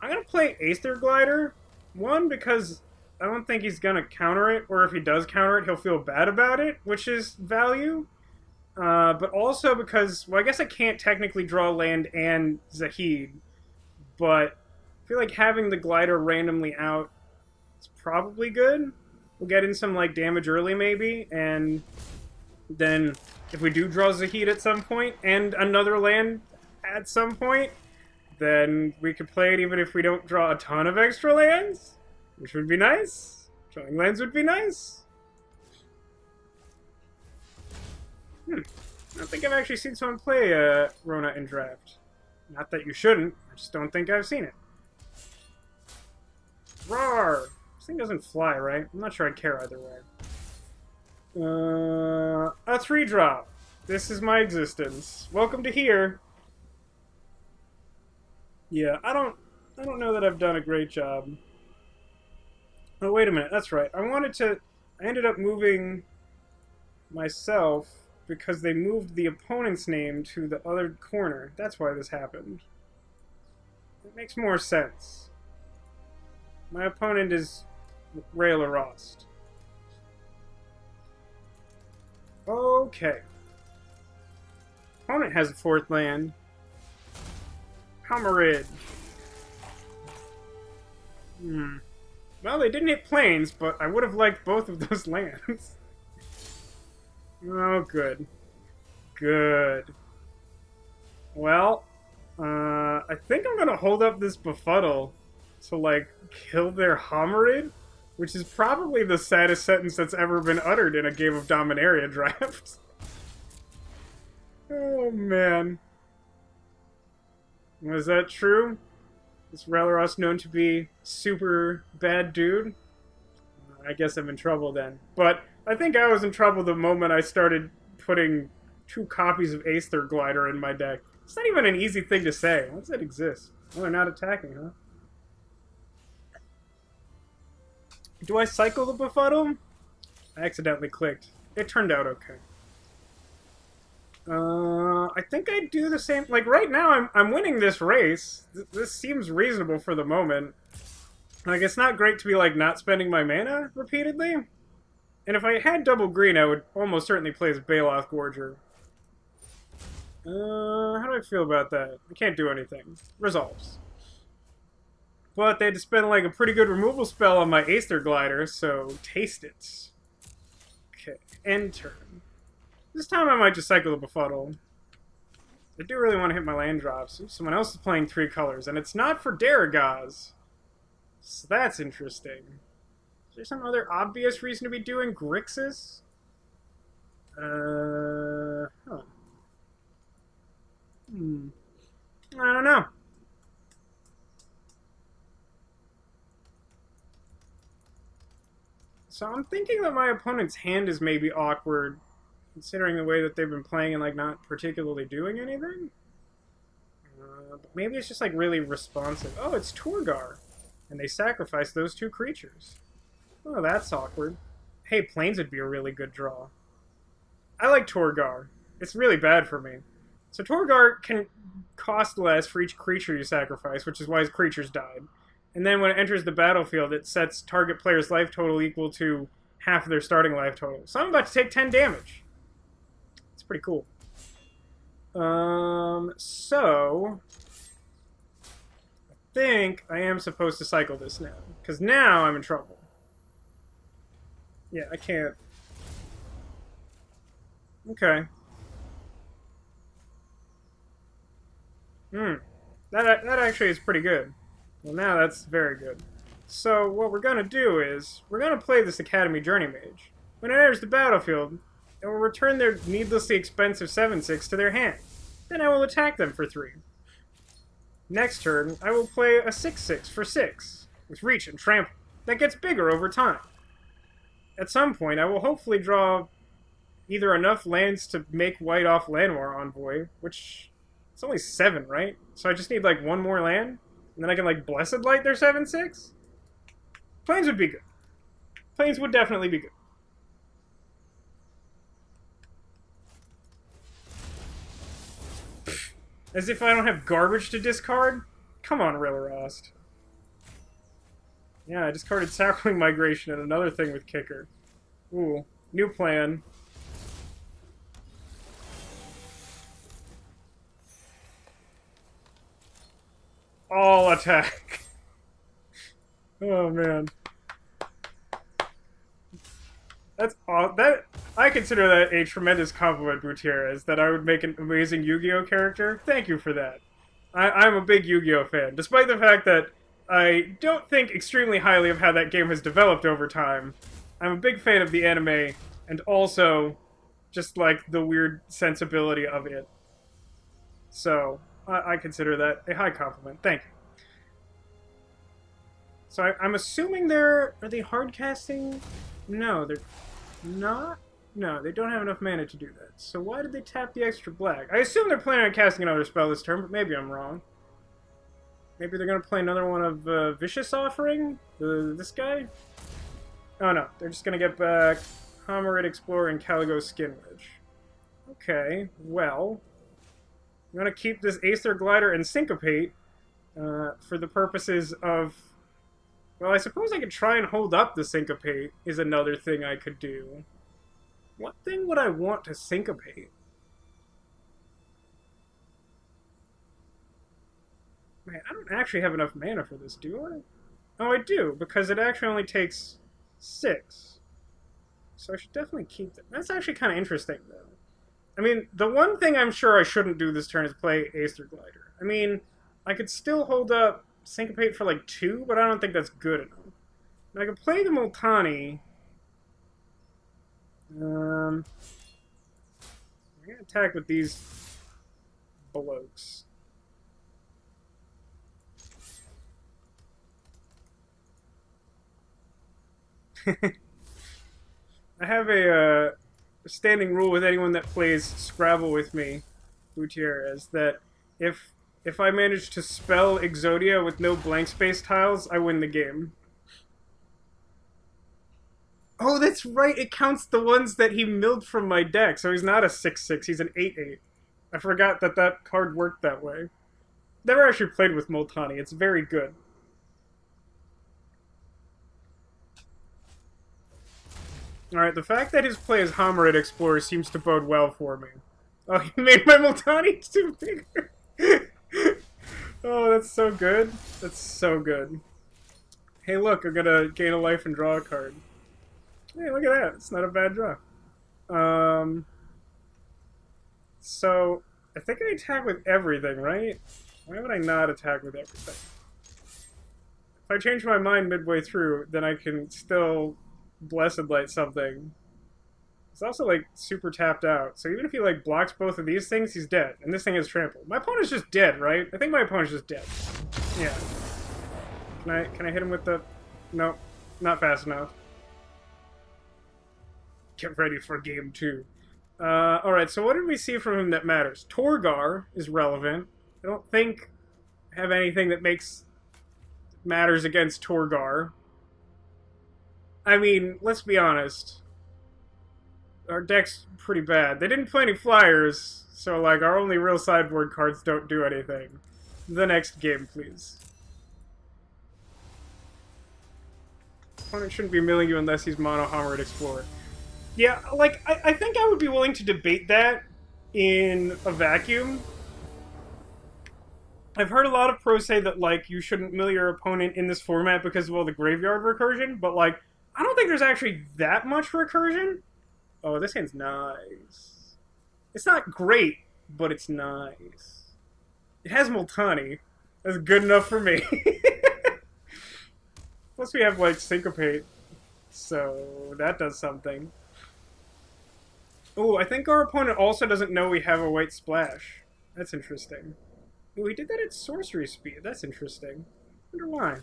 I'm going to play Aether Glider. One, because I don't think he's going to counter it, or if he does counter it, he'll feel bad about it, which is value. But also because, well, I guess I can't technically draw land and Zahid, but feel like having the glider randomly out is probably good. We'll get in some like damage early maybe, and then if we do draw Zahid at some point and another land at some point, then we could play it even if we don't draw a ton of extra lands, which would be nice. Drawing lands would be nice. I don't think I've actually seen someone play Rona in draft. Not that you shouldn't, I just don't think I've seen it. Roar! This thing doesn't fly, right? I'm not sure I'd care either way. A 3-drop. This is my existence. Welcome to here. Yeah, I don't know that I've done a great job. Oh, wait a minute. That's right. I ended up moving myself because they moved the opponent's name to the other corner. That's why this happened. It makes more sense. My opponent is Rayla Rost. Okay. Opponent has a 4th land. Hammerid. Well, they didn't hit plains, but I would have liked both of those lands. Oh, good. Good. Well, I think I'm gonna hold up this Befuddle to, like, kill their Hammerid, which is probably the saddest sentence that's ever been uttered in a game of Dominaria draft. Oh, man. Was that true? Is Rayla known to be super bad dude? I guess I'm in trouble then. But I think I was in trouble the moment I started putting 2 copies of Aether Glider in my deck. It's not even an easy thing to say. Why does that exist? Oh, they're not attacking, huh? Do I cycle the Befuddle? I accidentally clicked. It turned out okay. I think I'd do the same. Like, right now, I'm winning this race. This seems reasonable for the moment. Like, it's not great to be, like, not spending my mana repeatedly. And if I had double green, I would almost certainly play as Baloth Gorger. How do I feel about that? I can't do anything. Resolves. But they had to spend, like, a pretty good removal spell on my Aether Glider, so taste it. Okay, end turn. This time I might just cycle the Befuddle. I do really want to hit my land drops. Someone else is playing 3 colors, and it's not for Daragaz. So that's interesting. Is there some other obvious reason to be doing Grixis? Huh. I don't know. So I'm thinking that my opponent's hand is maybe awkward, considering the way that they've been playing and, like, not particularly doing anything. But maybe it's just, like, really responsive. Oh, it's Torgar. And they sacrifice those 2 creatures. Oh, that's awkward. Hey, Plains would be a really good draw. I like Torgar. It's really bad for me. So Torgar can cost less for each creature you sacrifice, which is why his creatures died. And then when it enters the battlefield, it sets target player's life total equal to half of their starting life total. So I'm about to take 10 damage. It's pretty cool. So I think I am supposed to cycle this now, because now I'm in trouble. Yeah, I can't. Okay. That actually is pretty good. Well, now that's very good. So what we're going to do is, we're going to play this Academy Journey Mage. When it enters the battlefield, it will return their needlessly expensive 7/6 to their hand. Then I will attack them for 3. Next turn, I will play a 6/6 for 6, with Reach and Trample, that gets bigger over time. At some point, I will hopefully draw either enough lands to make white off Llanowar Envoy, which, it's only 7, right? So I just need, like, 1 more land? And then I can, like, Blessed Light their 7/6? Plains would be good. Plains would definitely be good. As if I don't have garbage to discard? Come on, Rayla. Yeah, I discarded Sapling Migration and another thing with Kicker. Ooh, new plan. All attack. Oh man, that's all. That I consider that a tremendous compliment, Gutierrez. That I would make an amazing Yu-Gi-Oh character. Thank you for that. I'm a big Yu-Gi-Oh fan, despite the fact that I don't think extremely highly of how that game has developed over time. I'm a big fan of the anime, and also just like the weird sensibility of it. So I consider that a high compliment. Thank you. So I'm assuming are they hard casting? No, they're not. No, they don't have enough mana to do that. So why did they tap the extra black? I assume they're planning on casting another spell this turn, but maybe I'm wrong. Maybe they're going to play another one of Vicious Offering? This guy? Oh no, they're just going to get back Homerid Explorer and Caligo Skinwitch. Okay, well, I'm going to keep this Aether Glider and Syncopate for the purposes of... Well, I suppose I could try and hold up the Syncopate is another thing I could do. What thing would I want to Syncopate? Man, I don't actually have enough mana for this, do I? Oh, I do, because it actually only takes 6. So I should definitely keep that. That's actually kind of interesting, though. I mean, the one thing I'm sure I shouldn't do this turn is play Aether Glider. I mean, I could still hold up Syncopate for like 2, but I don't think that's good enough. And I could play the Multani. I'm gonna attack with these blokes. I have a standing rule with anyone that plays Scrabble with me, Gutierrez, that if I manage to spell Exodia with no blank space tiles, I win the game. Oh, that's right, it counts the ones that he milled from my deck, so he's not a 6/6, he's an 8/8. I forgot that that card worked that way. Never actually played with Multani, it's very good. Alright, the fact that his play is Homerid Explorer seems to bode well for me. Oh, he made my Multani too bigger! Oh, that's so good. That's so good. Hey look, I'm gonna gain a life and draw a card. Hey, look at that. It's not a bad draw. So, I think I attack with everything, right? Why would I not attack with everything? If I change my mind midway through, then I can still Blessed Light something. It's also, like, super tapped out. So even if he, like, blocks both of these things, he's dead. And this thing is trampled. My opponent's just dead, right? I think my opponent's just dead. Yeah. Can I hit him with the... Nope. Not fast enough. Get ready for game 2. Alright, so what did we see from him that matters? Torgar is relevant. I don't think I have anything that matters against Torgar. I mean, let's be honest. Our deck's pretty bad. They didn't play any flyers, so like our only real sideboard cards don't do anything. The next game, please. Opponent shouldn't be milling you unless he's mono Homerid Explorer. Yeah, like, I think I would be willing to debate that in a vacuum. I've heard a lot of pros say that, like, you shouldn't mill your opponent in this format because of all the graveyard recursion, but, like, I don't think there's actually that much recursion. Oh, this hand's nice. It's not great, but it's nice. It has Multani. That's good enough for me. Plus we have, like, Syncopate. So, that does something. Oh, I think our opponent also doesn't know we have a white splash. That's interesting. Oh, he did that at sorcery speed. That's interesting. I wonder why.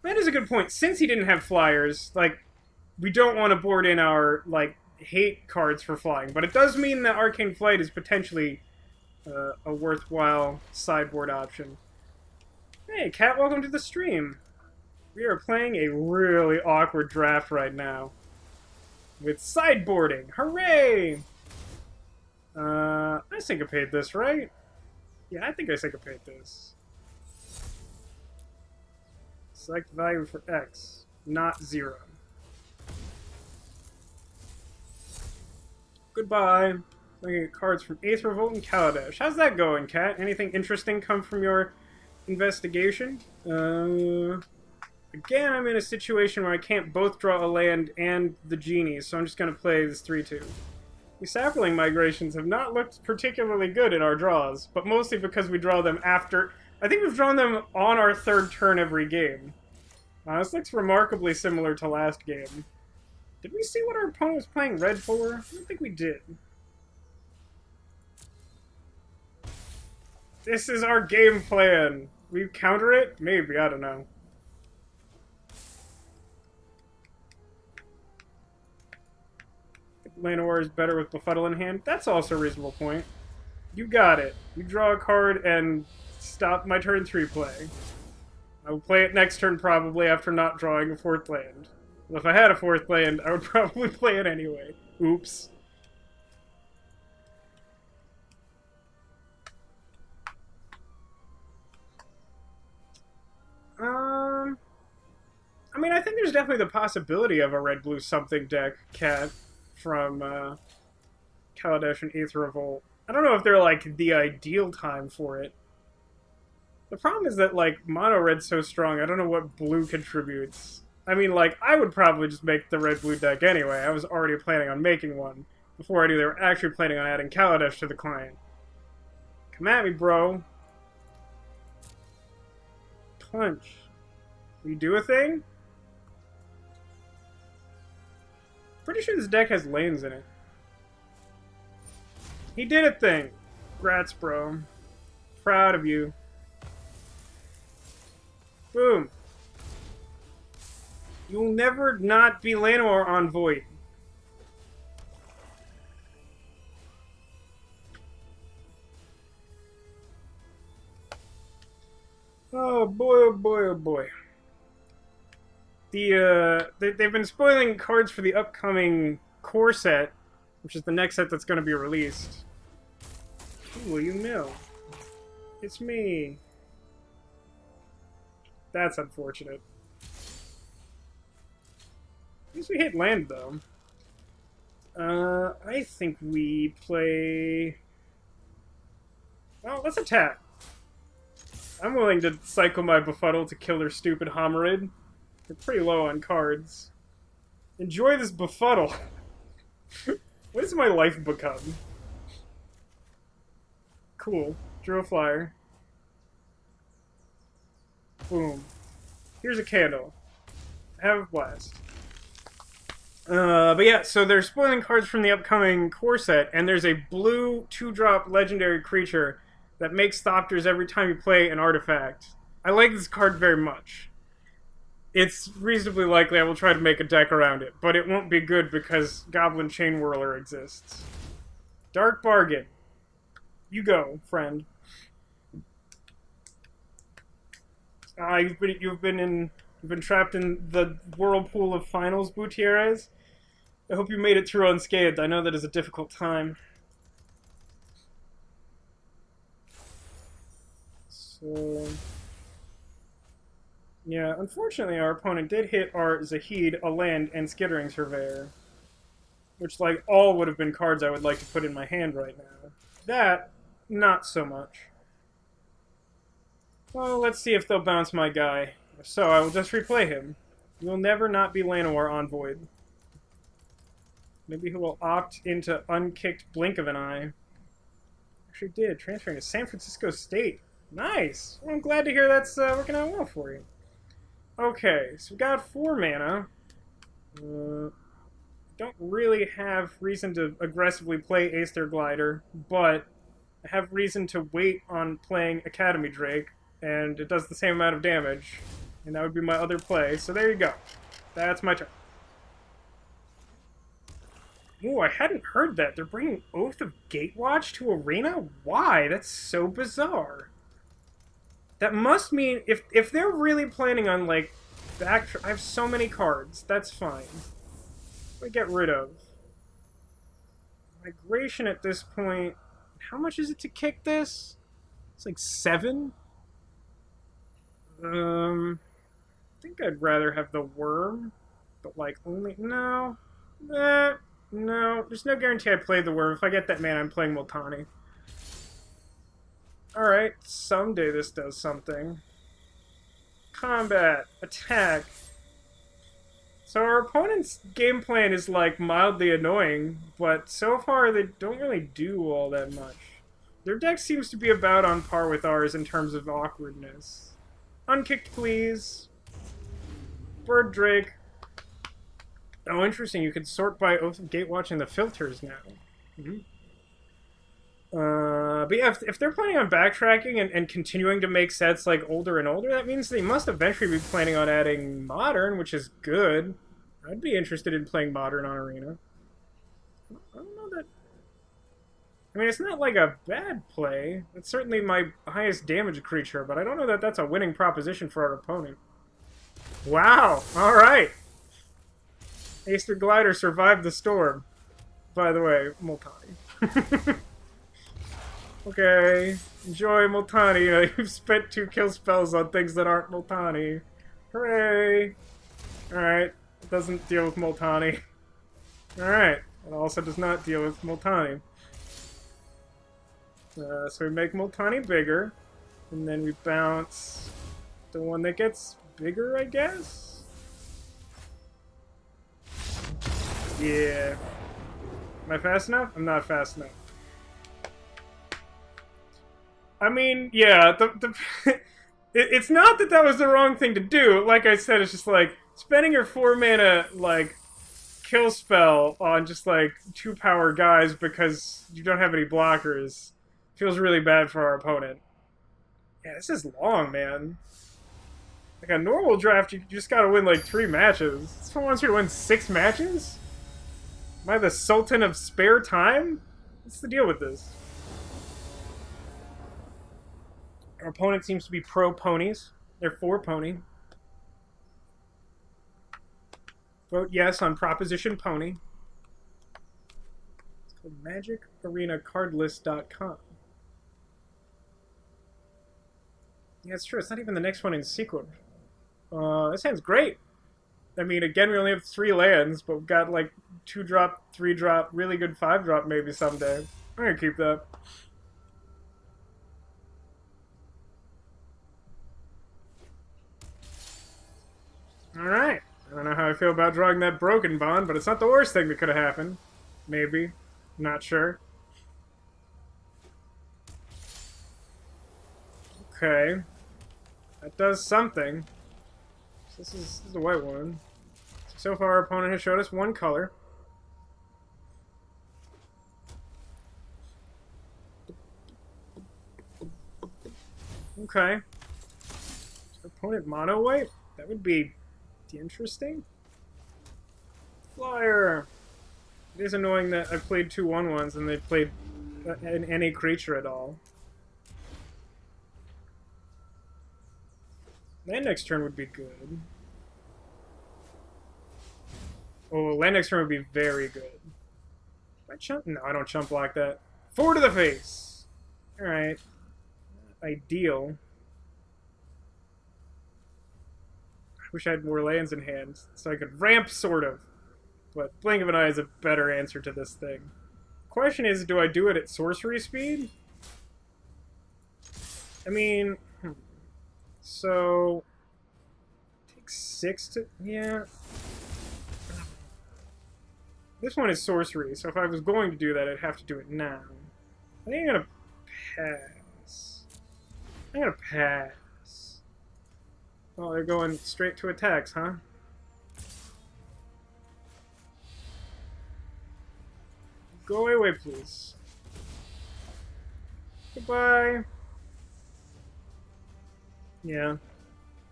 That is a good point. Since he didn't have flyers, like, we don't want to board in our, like, hate cards for flying. But it does mean that Arcane Flight is potentially a worthwhile sideboard option. Hey, Kat, welcome to the stream. We are playing a really awkward draft right now. With sideboarding. Hooray! I syncopate this, right? Yeah, I think I syncopate this. Select value for X, not 0. Goodbye. Looking at cards from Aether Revolt and Kaladesh. How's that going, Kat? Anything interesting come from your investigation? Again, I'm in a situation where I can't both draw a land and the genie, so I'm just going to play this 3-2. These sapling migrations have not looked particularly good in our draws, but mostly because we draw them after... I think we've drawn them on our third turn every game. This looks remarkably similar to last game. Did we see what our opponent was playing red for? I don't think we did. This is our game plan. We counter it? Maybe, I don't know. Llanowar is better with Befuddle in hand. That's also a reasonable point. You got it. You draw a card and stop my turn 3 play. I will play it next turn probably after not drawing a 4th land. Well, if I had a 4th land, I would probably play it anyway. Oops. I mean, I think there's definitely the possibility of a red-blue something deck, Cat, from Kaladesh and Aether Revolt. I don't know if they're, like, the ideal time for it. The problem is that, like, mono-red's so strong, I don't know what blue contributes. I mean, like, I would probably just make the red-blue deck anyway. I was already planning on making one before I knew they were actually planning on adding Kaladesh to the client. Come at me, bro. Punch. Will you do a thing? Pretty sure this deck has lanes in it. He did a thing. Grats, bro. Proud of you. Boom. You'll never not be Llanowar on Void. Oh boy, oh boy, oh boy. They've been spoiling cards for the upcoming core set, which is the next set that's going to be released. Who will you mill? It's me. That's unfortunate. At least we hit land, though. I think we play... Well, let's attack. I'm willing to cycle my Befuddle to kill their stupid Homerid. They're pretty low on cards. Enjoy this Befuddle. What does my life become? Cool. Drew a flyer. Boom. Here's a candle. Have a blast. But yeah, so they're spoiling cards from the upcoming core set, and there's a blue 2-drop legendary creature that makes Thopters every time you play an artifact. I like this card very much. It's reasonably likely I will try to make a deck around it, but it won't be good because Goblin Chain Whirler exists. Dark Bargain. You go, friend. You've been trapped in the whirlpool of finals, Gutierrez. I hope you made it through unscathed. I know that is a difficult time. So, yeah, unfortunately our opponent did hit our Zahid, a land, and Skittering Surveyor. Which, like, all would have been cards I would like to put in my hand right now. That, not so much. Well, let's see if they'll bounce my guy. If so, I will just replay him. You'll never not be Llanowar on Void. Maybe he will opt into unkicked blink of an eye. Actually did, transferring to San Francisco State. Nice! Well, I'm glad to hear that's working out well for you. Okay, so we got 4 mana. Don't really have reason to aggressively play Aether Glider, but I have reason to wait on playing Academy Drake, and it does the same amount of damage, and that would be my other play, so there you go. That's my turn. Ooh, I hadn't heard that. They're bringing Oath of Gatewatch to Arena? Why? That's so bizarre. That must mean, if they're really planning on, like, I have so many cards. That's fine. What do I get rid of? Migration at this point. How much is it to kick this? It's like 7? I think I'd rather have the Worm. But, like, only... No. No. There's no guarantee I play the Worm. If I get that mana, I'm playing Multani. Alright, someday this does something. combat, attack. So our opponent's game plan is like mildly annoying, but so far they don't really do all that much. Their deck seems to be about on par with ours in terms of awkwardness. Unkicked, please. Bird Drake. Oh, interesting. You could sort by Oath of Gatewatch and the filters now. Mm-hmm. But yeah, if they're planning on backtracking and continuing to make sets like older and older, that means they must eventually be planning on adding Modern, which is good. I'd be interested in playing Modern on Arena. I don't know that... I mean, it's not like a bad play. It's certainly my highest damage creature, but I don't know that that's a winning proposition for our opponent. Wow! Alright! Acer Glider survived the storm. By the way, Multani. Okay, enjoy Multani. You've spent 2 kill spells on things that aren't Multani. Hooray! Alright, it doesn't deal with Multani. Alright, it also does not deal with Multani. So we make Multani bigger, and then we bounce the one that gets bigger, I guess? Yeah. Am I fast enough? I'm not fast enough. I mean, yeah, it's not that was the wrong thing to do. Like I said, it's just like spending your 4 mana, like, kill spell on just like 2 power guys because you don't have any blockers feels really bad for our opponent. Yeah, this is long, man. Like a normal draft, you just gotta win like 3 matches. This one wants you to win 6 matches? Am I the Sultan of spare time? What's the deal with this? Our opponent seems to be pro ponies. They're for pony. Vote yes on Proposition Pony. It's called MagicArenaCardList.com. Yeah, it's true. It's not even the next one in sequence. This hand's great. I mean, again, we only have 3 lands, but we've got like 2-drop, 3-drop, really good 5-drop maybe someday. I'm gonna keep that. Alright. I don't know how I feel about drawing that Broken Bond, but it's not the worst thing that could have happened. Maybe. Not sure. Okay. That does something. This is a white one. So far, our opponent has showed us 1 color. Okay. Is our opponent mono white? That would be interesting. Flyer. It is annoying that I played 2 1/1s and they played any creature at all. Land next turn would be good. Oh, land next turn would be very good. Do I chump? No, I don't chump like that. 4 to the face! Alright. Ideal. I wish I had more lands in hand, so I could ramp, sort of. But Blink of an Eye is a better answer to this thing. The question is, do I do it at sorcery speed? I mean... So... Takes 6 to... Yeah... This one is sorcery, so if I was going to do that, I'd have to do it now. I think I'm gonna pass. I'm gonna pass. Oh, they're going straight to attacks, huh? Go away, please. Goodbye. Yeah.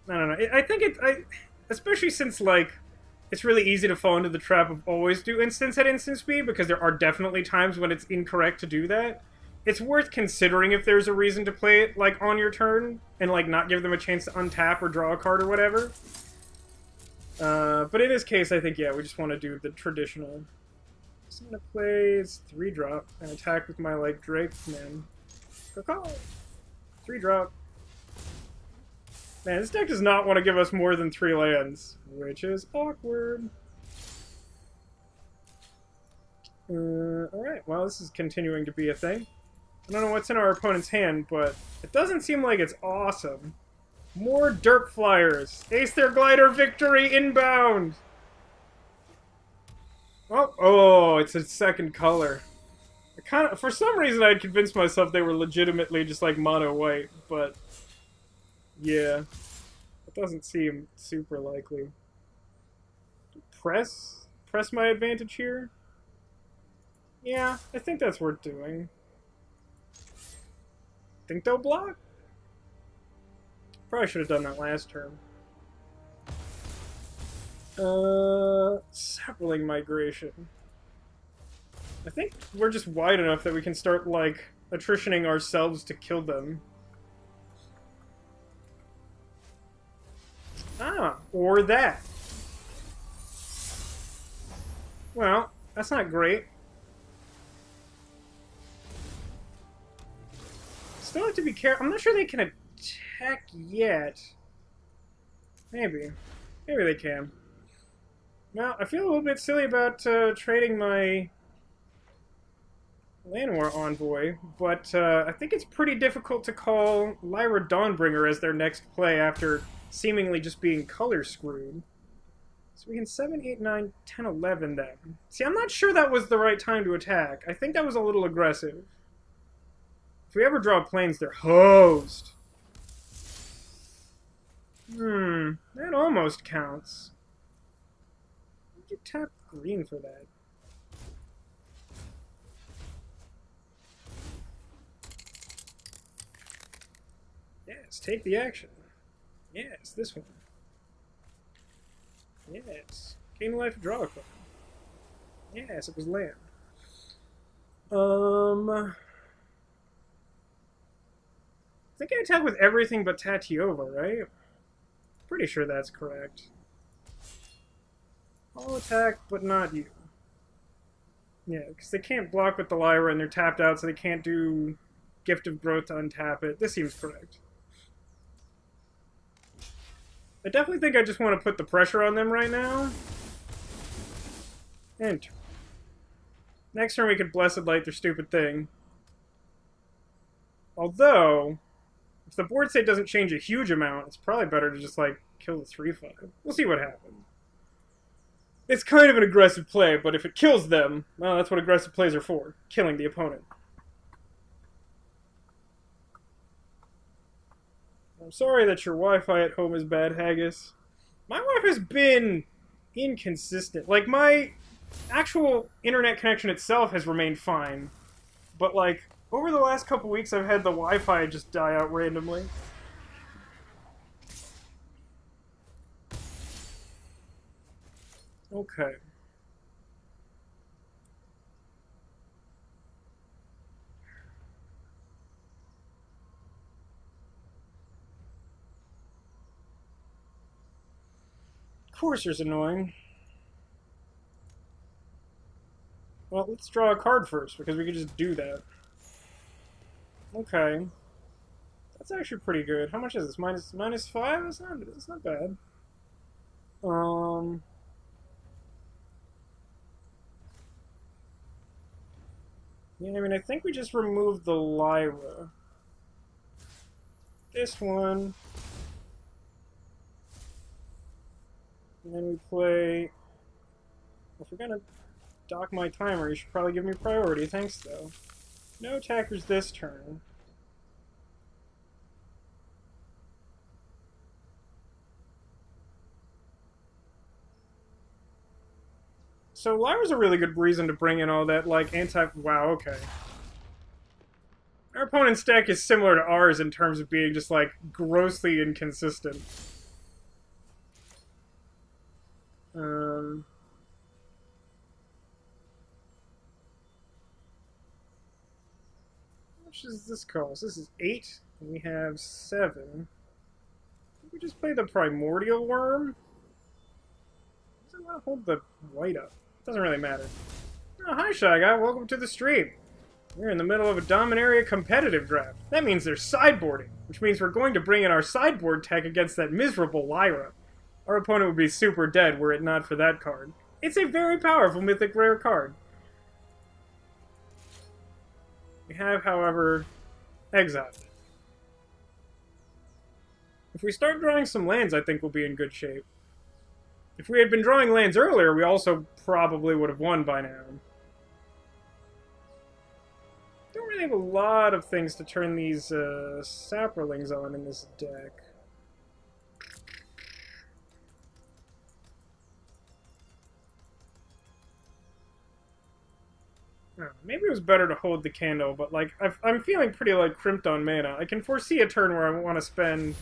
I don't know. I think especially since, like, it's really easy to fall into the trap of always do instants at instant speed, because there are definitely times when it's incorrect to do that. It's worth considering if there's a reason to play it, like, on your turn, and, like, not give them a chance to untap or draw a card or whatever. But in this case, I think, yeah, we just want to do the traditional. So I'm gonna play 3-drop and attack with my, like, Drake, man. 3-drop. Man, this deck does not want to give us more than 3 lands, which is awkward. Alright, well, this is continuing to be a thing. I don't know what's in our opponent's hand, but it doesn't seem like it's awesome. More Derp Flyers. Ace their glider victory inbound. Oh, it's a second color. For some reason, I'd convinced myself they were legitimately just like mono white, but yeah, it doesn't seem super likely. Press my advantage here. Yeah, I think that's worth doing. Think they'll block? Probably should have done that last turn. Sapling migration. I think we're just wide enough that we can start, like, attritioning ourselves to kill them. Ah, or that. Well, that's not great. Still have to be careful. I'm not sure they can attack yet. Maybe. Maybe they can. Now, I feel a little bit silly about trading my Llanowar envoy, but I think it's pretty difficult to call Lyra Dawnbringer as their next play after seemingly just being color screwed. So we can 7, 8, 9, 10, 11 then. See, I'm not sure that was the right time to attack. I think that was a little aggressive. If we ever draw planes, they're hosed. That almost counts. Why'd you tap green for that? Yes, take the action. Yes, this one. Yes. Gain life, draw a card. Yes, it was land. I think I attack with everything but Tatiova, right? Pretty sure that's correct. I'll attack, but not you. Yeah, because they can't block with the Lyra and they're tapped out, so they can't do Gift of Growth to untap it. This seems correct. I definitely think I just want to put the pressure on them right now. Enter. Next turn we could Blessed Light their stupid thing. Although, if the board state doesn't change a huge amount, it's probably better to just, like, kill the 3/5. We'll see what happens. It's kind of an aggressive play, but if it kills them, well, that's what aggressive plays are for. Killing the opponent. I'm sorry that your Wi-Fi at home is bad, Haggis. My Wi-Fi has been inconsistent. Like, my actual internet connection itself has remained fine. But, like, over the last couple weeks, I've had the Wi-Fi just die out randomly. Okay. Courser's annoying. Well, let's draw a card first, because we can just do that. Okay. That's actually pretty good. How much is this? Minus 5? That's not bad. Yeah, I mean, I think we just removed the Lyra. This one. And then we play... If we're gonna dock my timer, you should probably give me priority. Thanks, though. No attackers this turn. So Lyra's a really good reason to bring in all that, like, Wow, okay. Our opponent's deck is similar to ours in terms of being just, like, grossly inconsistent. How much does this cost? This is 8, and we have 7. We just play the Primordial Worm? Does it want to hold the white up? Doesn't really matter. Oh, hi, Shy Guy. Welcome to the stream. We're in the middle of a Dominaria competitive draft. That means there's sideboarding, which means we're going to bring in our sideboard tech against that miserable Lyra. Our opponent would be super dead were it not for that card. It's a very powerful mythic rare card. We have, however, exiled it. If we start drawing some lands, I think we'll be in good shape. If we had been drawing lands earlier, we also probably would have won by now. Don't really have a lot of things to turn these saprolings on in this deck. Maybe it was better to hold the candle, but like I'm feeling pretty like crimped on mana. I can foresee a turn where I want to spend.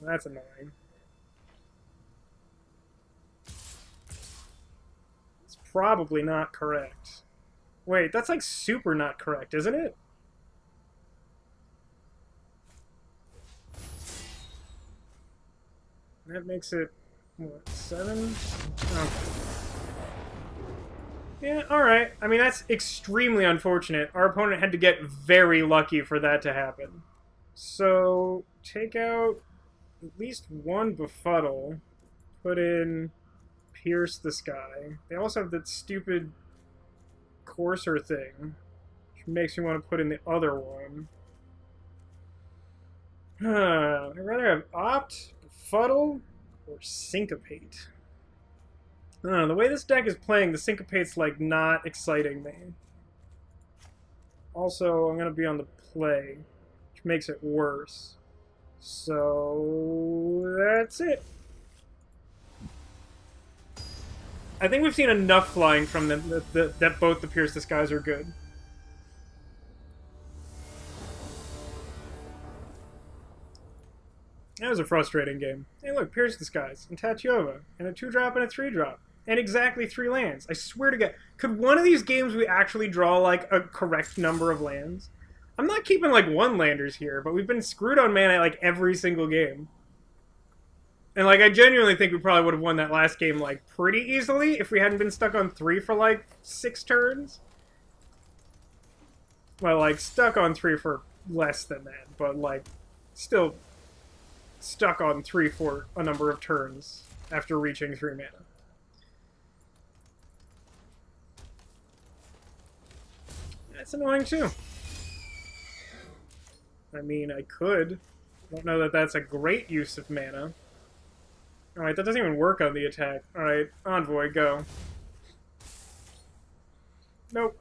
That's annoying. It's probably not correct. Wait, that's like super not correct, isn't it? That makes it what, 7? Okay. Yeah, alright. I mean, that's extremely unfortunate. Our opponent had to get very lucky for that to happen. So, take out at least one Befuddle. Put in Pierce the Sky. They also have that stupid Courser thing, which makes me want to put in the other one. I'd rather have Opt, Befuddle, or Syncopate. I don't know, the way this deck is playing, the Syncopate's, like, not exciting me. Also, I'm going to be on the play, which makes it worse. So, that's it. I think we've seen enough flying from them that both the Pierce the Skies are good. That was a frustrating game. Hey look, Pierce the Skies, and Tatyova, and a 2-drop and a 3-drop. And exactly 3 lands. I swear to God. Could one of these games we actually draw, like, a correct number of lands? I'm not keeping, like, 1-landers here, but we've been screwed on mana, like, every single game. And, like, I genuinely think we probably would have won that last game, like, pretty easily if we hadn't been stuck on 3 for, like, 6 turns. Well, like, stuck on 3 for less than that, but, like, still stuck on 3 for a number of turns after reaching 3 mana. That's annoying, too. I mean, I could. Don't know that that's a great use of mana. Alright, that doesn't even work on the attack. Alright, Envoy, go. Nope.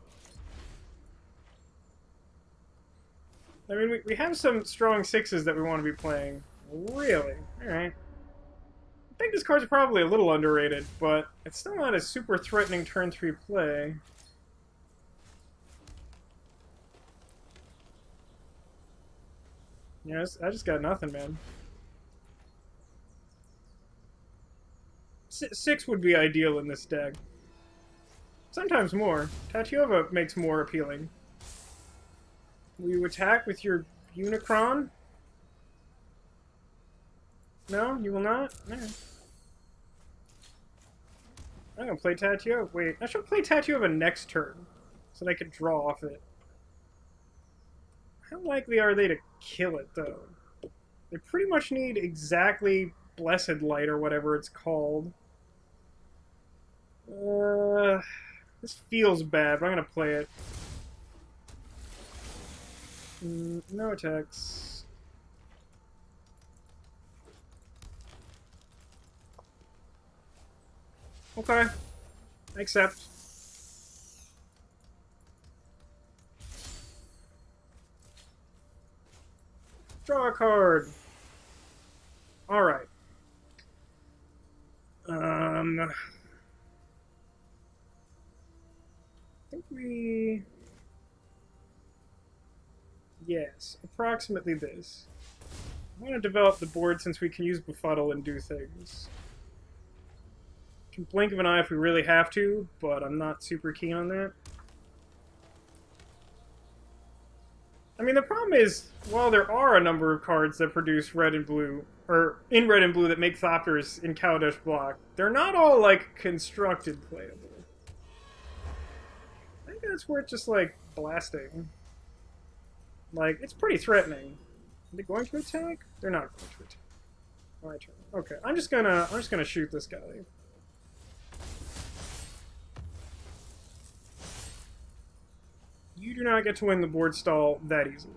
I mean, we have some strong 6s that we want to be playing. Really? Alright. I think this card's probably a little underrated, but it's still not a super threatening turn 3 play. Yeah, I just got nothing, man. 6 would be ideal in this deck. Sometimes more. Tatyova makes more appealing. Will you attack with your Unicron? No? You will not? No. I'm gonna play Tatyova. Wait, I should play Tatyova next turn, so that I can draw off it. How likely are they to kill it, though? They pretty much need exactly Blessed Light, or whatever it's called. This feels bad, but I'm gonna play it. No attacks. Okay. I accept. Draw a card. Alright. I think we... Yes, approximately this. I want to develop the board since we can use Befuddle and do things. Can blink of an eye if we really have to, but I'm not super keen on that. I mean, the problem is, while there are a number of cards that produce red and blue, or in red and blue that make Thopters in Kaladesh block, they're not all, like, constructed playable. I think that's worth just, like, blasting. Like, it's pretty threatening. Are they going to attack? They're not going to attack. My turn. Okay, I'm just gonna shoot this guy. You do not get to win the board stall that easily.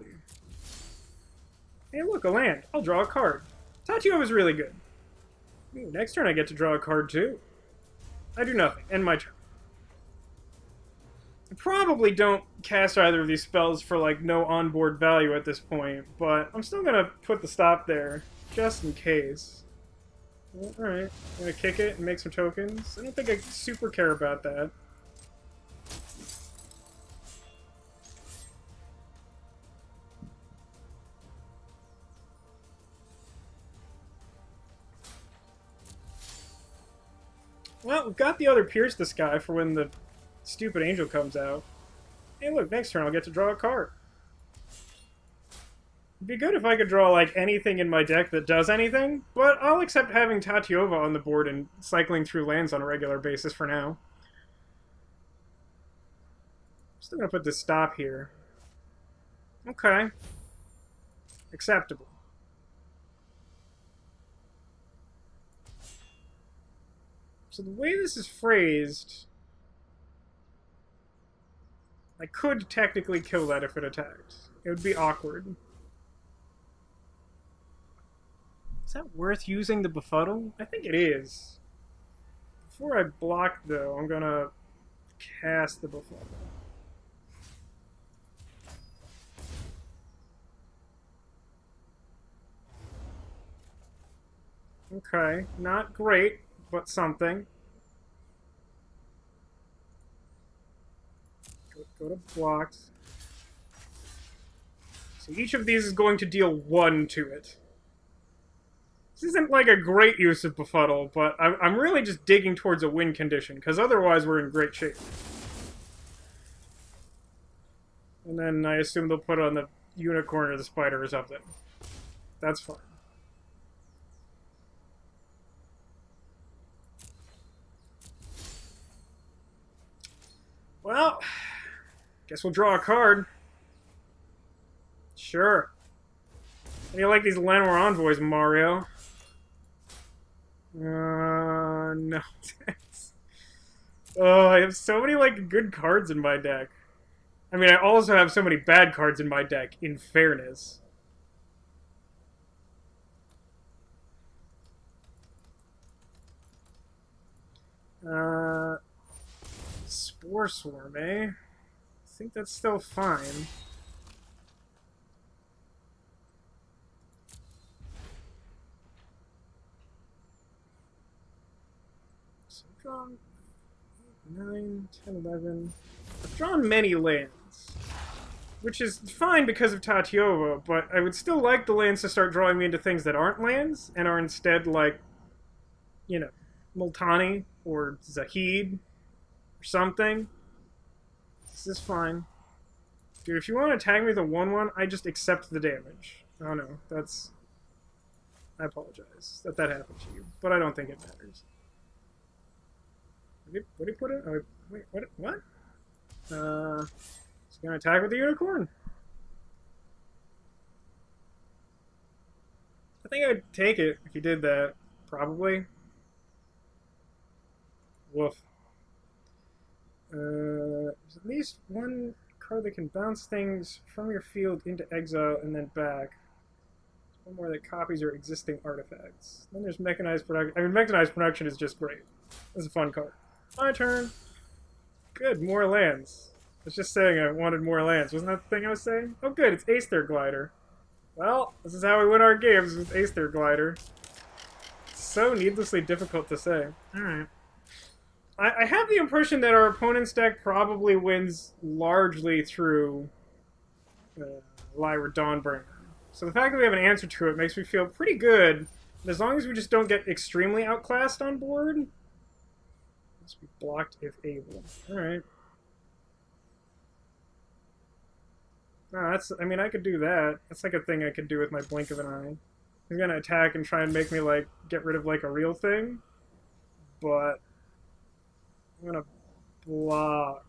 Hey, look, a land. I'll draw a card. Tatio was really good. Ooh, next turn I get to draw a card too. I do nothing. End my turn. I probably don't cast either of these spells for, like, no onboard value at this point, but I'm still gonna put the stop there, just in case. Alright, I'm gonna kick it and make some tokens. I don't think I super care about that. Well, we've got the other Pierce the Sky for when the stupid angel comes out. Hey look, next turn I'll get to draw a card. It'd be good if I could draw, like, anything in my deck that does anything, but I'll accept having Tatiova on the board and cycling through lands on a regular basis for now. Still gonna put this stop here. Okay. Acceptable. So the way this is phrased, I could technically kill that if it attacked. It would be awkward. Is that worth using the Befuddle? I think it is. Before I block, though, I'm gonna cast the Befuddle. Okay, not great, but something. Go to blocked. So each of these is going to deal 1 to it. This isn't like a great use of Befuddle, but I'm really just digging towards a win condition, because otherwise we're in great shape. And then I assume they'll put on the unicorn or the spider or something. That's fine. Well, guess we'll draw a card. Sure. How do you like these Llanowar Envoys, Mario? No thanks. Oh, I have so many, like, good cards in my deck. I mean, I also have so many bad cards in my deck, in fairness. Spore Swarm, eh? I think that's still fine. So I've drawn 9, 10, 11. I've drawn many lands, which is fine because of Tatiova, but I would still like the lands to start drawing me into things that aren't lands and are instead, like, you know, Multani or Zahid or something. This is fine. Dude, if you want to attack me with a 1/1, I just accept the damage. Oh no, that's... I apologize that happened to you, but I don't think it matters. What did he put in? Oh, wait, what? He's gonna attack with the unicorn. I think I'd take it if he did that. Probably. Woof. There's at least one card that can bounce things from your field into exile and then back. One more that copies your existing artifacts. Then there's Mechanized Production. I mean, Mechanized Production is just great. It's a fun card. My turn. Good, more lands. I was just saying I wanted more lands. Wasn't that the thing I was saying? Oh good, it's Aether Glider. Well, this is how we win our games with Aether Glider. It's so needlessly difficult to say. Alright. I have the impression that our opponent's deck probably wins largely through Lyra Dawnbringer. So the fact that we have an answer to it makes me feel pretty good. As long as we just don't get extremely outclassed on board. Must be blocked if able. Alright. No, that's... I mean, I could do that. That's like a thing I could do with my blink of an eye. He's gonna attack and try and make me, like, get rid of, like, a real thing. But... I'm gonna block.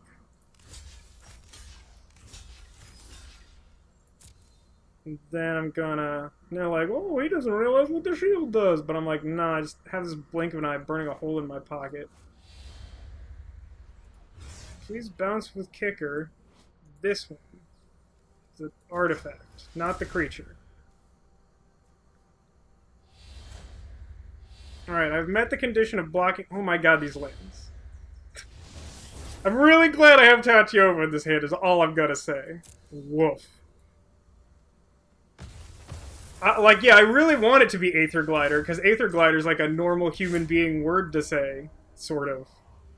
And then I'm gonna... And they're like, oh, he doesn't realize what the shield does. But I'm like, nah, I just have this blink of an eye burning a hole in my pocket. Please bounce with kicker. This one. The artifact, not the creature. Alright, I've met the condition of blocking... Oh my god, these lands. I'm really glad I have Tachiyova in this hand, is all I'm gonna say. Woof. Yeah, I really want it to be Aether Glider, because Aether Glider is like a normal human being word to say, sort of.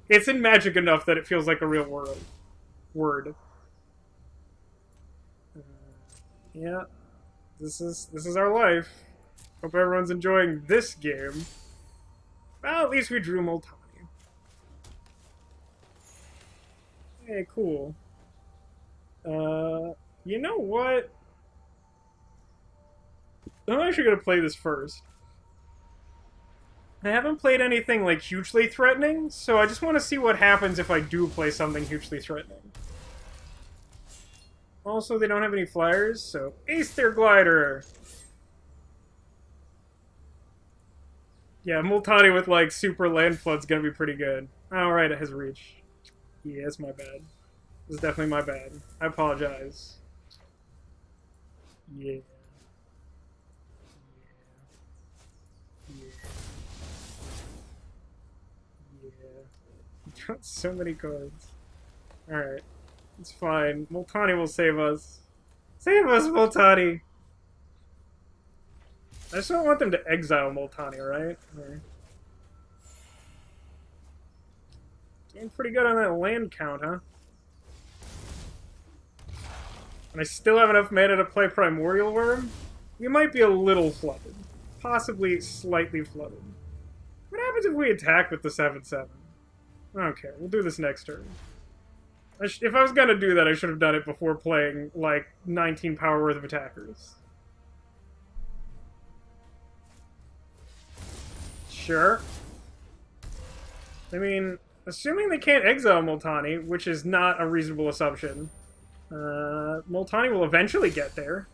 It's in Magic enough that it feels like a real word. Yeah, this is our life. Hope everyone's enjoying this game. Well, at least we drew Multani. Hey, cool. You know what? I'm actually gonna play this first. I haven't played anything, like, hugely threatening, so I just want to see what happens if I do play something hugely threatening. Also, they don't have any flyers, so Aether Glider! Yeah, Multani with, like, super land flood's gonna be pretty good. Alright, it has reach. Yeah, it's my bad. This is definitely my bad. I apologize. Yeah. Got so many cards. Alright. It's fine. Multani will save us. Save us, Multani! I just don't want them to exile Multani, right? Doing pretty good on that land count, huh? And I still have enough mana to play Primordial Worm? We might be a little flooded. Possibly slightly flooded. What happens if we attack with the 7/7? Okay, we'll do this next turn. If I was gonna do that, I should have done it before playing, like, 19 power worth of attackers. Sure. I mean, assuming they can't exile Multani, which is not a reasonable assumption, Multani will eventually get there.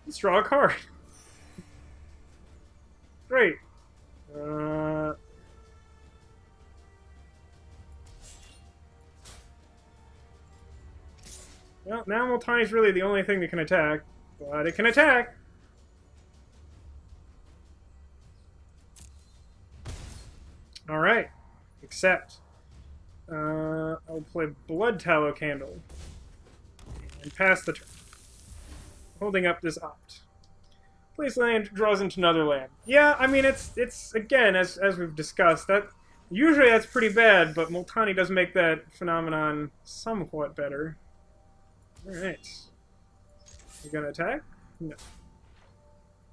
Let's draw a card. Great. Well, now Multani's really the only thing that can attack, but it can attack! Alright. Accept. I'll play Blood Tallow Candle. And pass the turn. Holding up this opt. Place land draws into another land. Yeah, I mean, it's again, as we've discussed, that usually that's pretty bad, but Multani does make that phenomenon somewhat better. Alright. You gonna attack? No.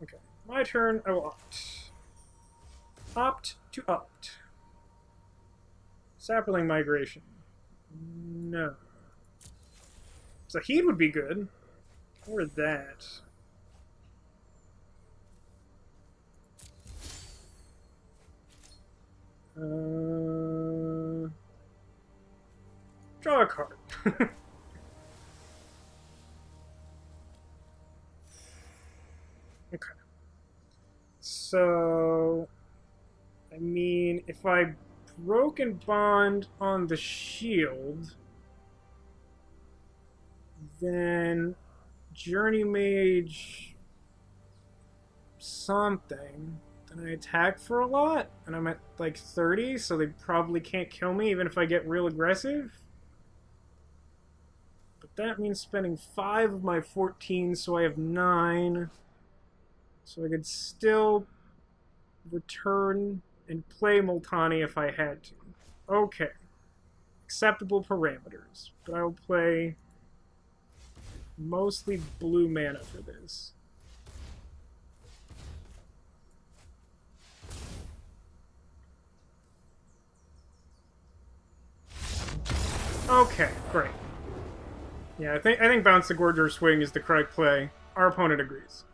Okay. My turn, I will opt. Opt to opt. Sapperling Migration. No. Zahid would be good. Or that. Draw a card. Okay. So, I mean, if I Broken Bond on the shield, then Journey Mage something. Then I attack for a lot, and I'm at like 30, so they probably can't kill me even if I get real aggressive. But that means spending 5 of my 14, so I have 9. So I could still return and play Multani if I had to. Okay. Acceptable parameters. But I will play mostly blue mana for this. Okay, great. Yeah, I think Bounce the Gorge or Swing is the correct play. Our opponent agrees.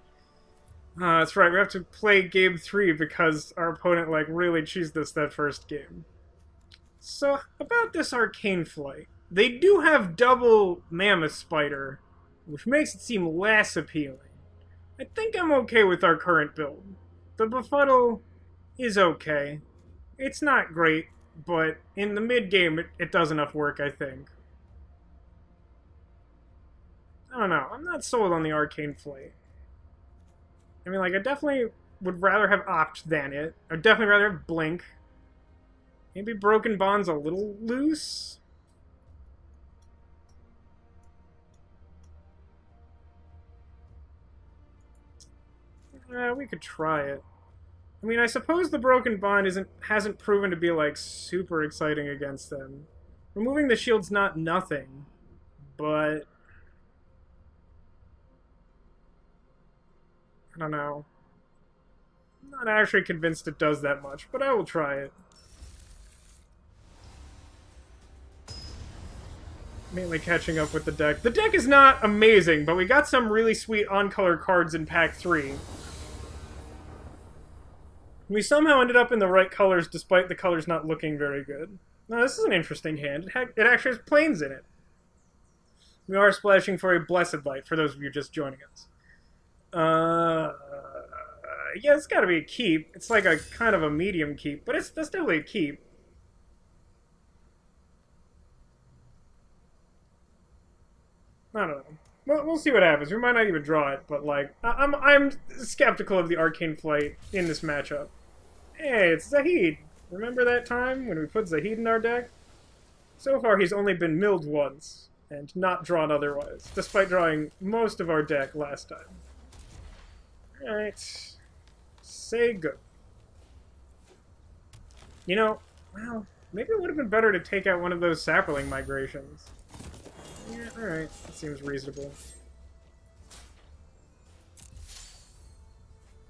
That's right, we have to play game 3 because our opponent, like, really cheesed us that first game. So, about this Arcane Flight. They do have double Mammoth Spider, which makes it seem less appealing. I think I'm okay with our current build. The Befuddle is okay. It's not great, but in the mid-game, it does enough work, I think. I don't know, I'm not sold on the Arcane Flight. I mean, like, I definitely would rather have Opt than it. I'd definitely rather have Blink. Maybe Broken Bond's a little loose? We could try it. I mean, I suppose the Broken Bond hasn't proven to be, like, super exciting against them. Removing the shield's not nothing, but... I don't know. I'm not actually convinced it does that much, but I will try it. Mainly catching up with the deck. The deck is not amazing, but we got some really sweet on-color cards in Pack 3. We somehow ended up in the right colors despite the colors not looking very good. Now, this is an interesting hand. It actually has planes in it. We are splashing for a Blessed Light, for those of you just joining us. Yeah, it's gotta be a keep. It's like a kind of a medium keep, but that's definitely a keep. I don't know. We'll see what happens. We might not even draw it, but like, I'm skeptical of the Arcane Flight in this matchup. Hey, it's Zahid. Remember that time when we put Zahid in our deck? So far, he's only been milled once, and not drawn otherwise, despite drawing most of our deck last time. Alright. Say good. You know, well, maybe it would have been better to take out one of those Sapperling migrations. Yeah, alright. That seems reasonable.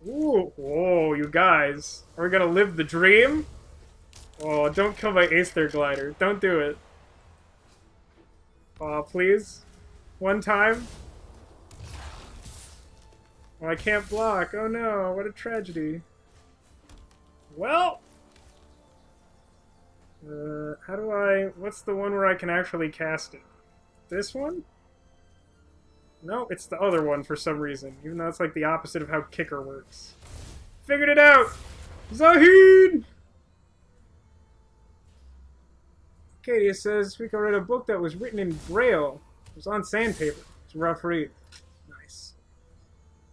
Ooh, whoa, you guys. Are we gonna live the dream? Oh, don't kill my Aether Glider. Don't do it. Aw, please. One time. Oh, I can't block. Oh no, what a tragedy. Well... how do I... What's the one where I can actually cast it? This one? No, it's the other one for some reason, even though it's like the opposite of how Kicker works. Figured it out! Zahid! Katia says we could write a book that was written in Braille. It was on sandpaper. It's a rough read. Nice.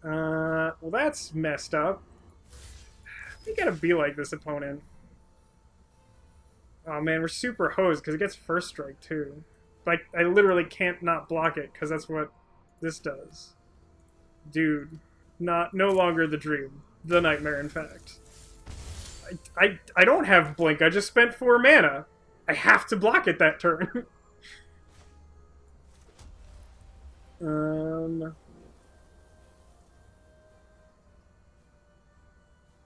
Well that's messed up. You gotta be like this opponent. Oh man, we're super hosed because it gets first strike too. Like, I literally can't not block it because that's what this does. Dude, no longer the dream. The nightmare, in fact. I don't have Blink, I just spent 4 mana. I have to block it that turn.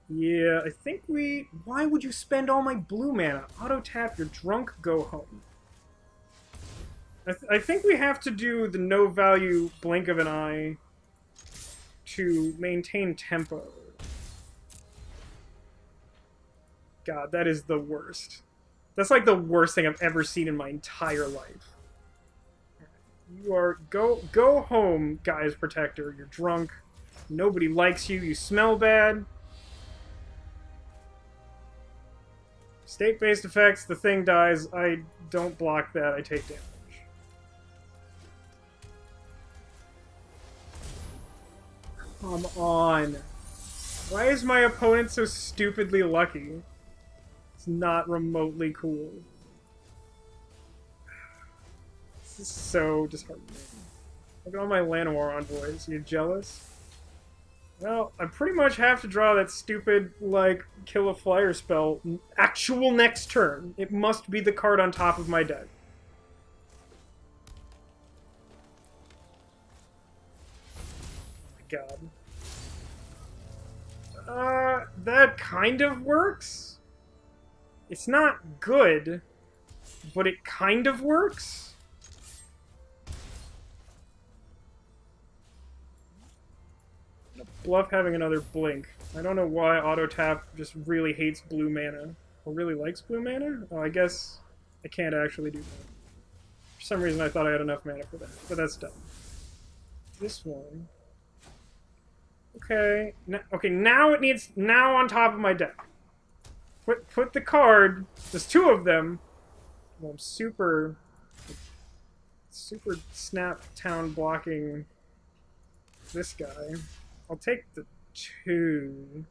Yeah, I think we... Why would you spend all my blue mana? Auto-tap, you're drunk, go home. I think we have to do the no-value blink of an eye to maintain tempo. God, that is the worst. That's like the worst thing I've ever seen in my entire life. You are... Go home, Gaia's Protector. You're drunk. Nobody likes you. You smell bad. State-based effects, the thing dies. I don't block that. I take damage. Come on. Why is my opponent so stupidly lucky? It's not remotely cool. This is so disheartening. Look at all my Llanowar envoys. You jealous? Well, I pretty much have to draw that stupid, like, kill a flyer spell actual next turn. It must be the card on top of my deck. God. That kind of works? It's not good, but it kind of works? Bluff having another blink. I don't know why Auto-Tap just really hates blue mana. Or really likes blue mana? Oh, I guess I can't actually do that. For some reason I thought I had enough mana for that, but that's dumb. This one... Okay, now it needs... Now on top of my deck. Put the card... There's 2 of them. Well, I'm super snap town blocking this guy. I'll take the 2.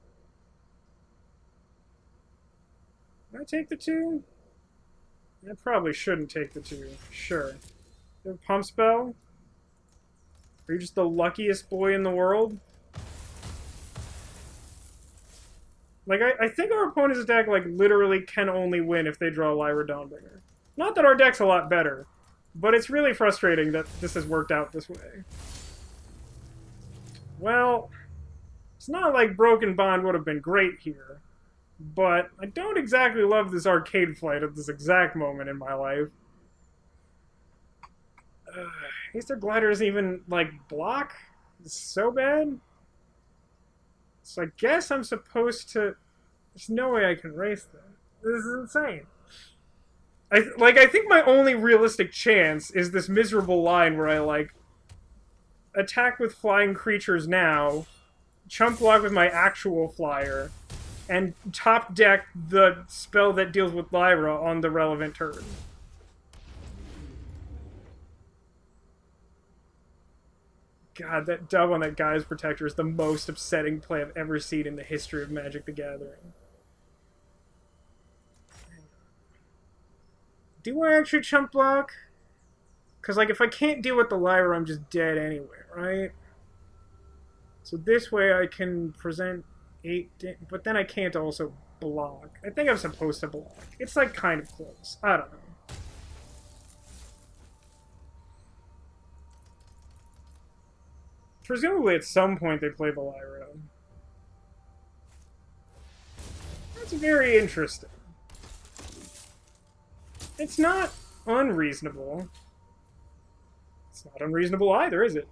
Can I take the 2? I probably shouldn't take the 2. Sure. You have a pump spell? Are you just the luckiest boy in the world? Like, I think our opponent's deck, like, literally can only win if they draw Lyra Dawnbringer. Not that our deck's a lot better, but it's really frustrating that this has worked out this way. Well, it's not like Broken Bond would have been great here, but I don't exactly love this Arcade Flight at this exact moment in my life. Aether Glider isn't even, like, block? It's so bad? So I guess I'm supposed to... There's no way I can race that. This is insane. I think my only realistic chance is this miserable line where I, like, attack with flying creatures now, chump block with my actual flyer, and top deck the spell that deals with Lyra on the relevant turn. God, that dub on that Gaia's Protector is the most upsetting play I've ever seen in the history of Magic the Gathering. Do I actually chump block? Because, like, if I can't deal with the Lyra, I'm just dead anyway, right? So this way I can present 8... But then I can't also block. I think I'm supposed to block. It's, like, kind of close. I don't know. Presumably at some point they play the Lyra. That's very interesting. It's not unreasonable. It's not unreasonable either, is it?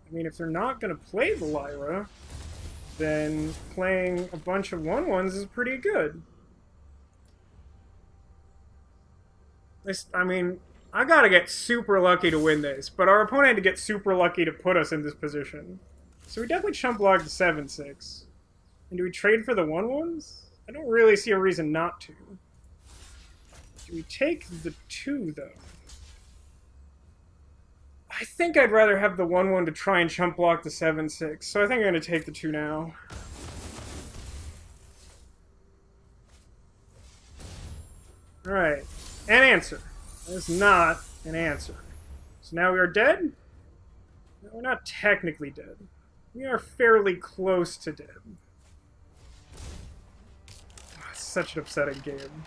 I mean, if they're not going to play the Lyra, then playing a bunch of 1/1s is pretty good. I mean... I gotta get super lucky to win this, but our opponent had to get super lucky to put us in this position. So we definitely chump block the 7/6. And do we trade for the 1/1s? I don't really see a reason not to. Do we take the 2, though? I think I'd rather have the 1/1 to try and chump block the 7/6, so I think I'm gonna take the 2 now. Alright, an answer. That is not an answer. So now we are dead? No, we're not technically dead. We are fairly close to dead. Oh, it's such an upsetting game.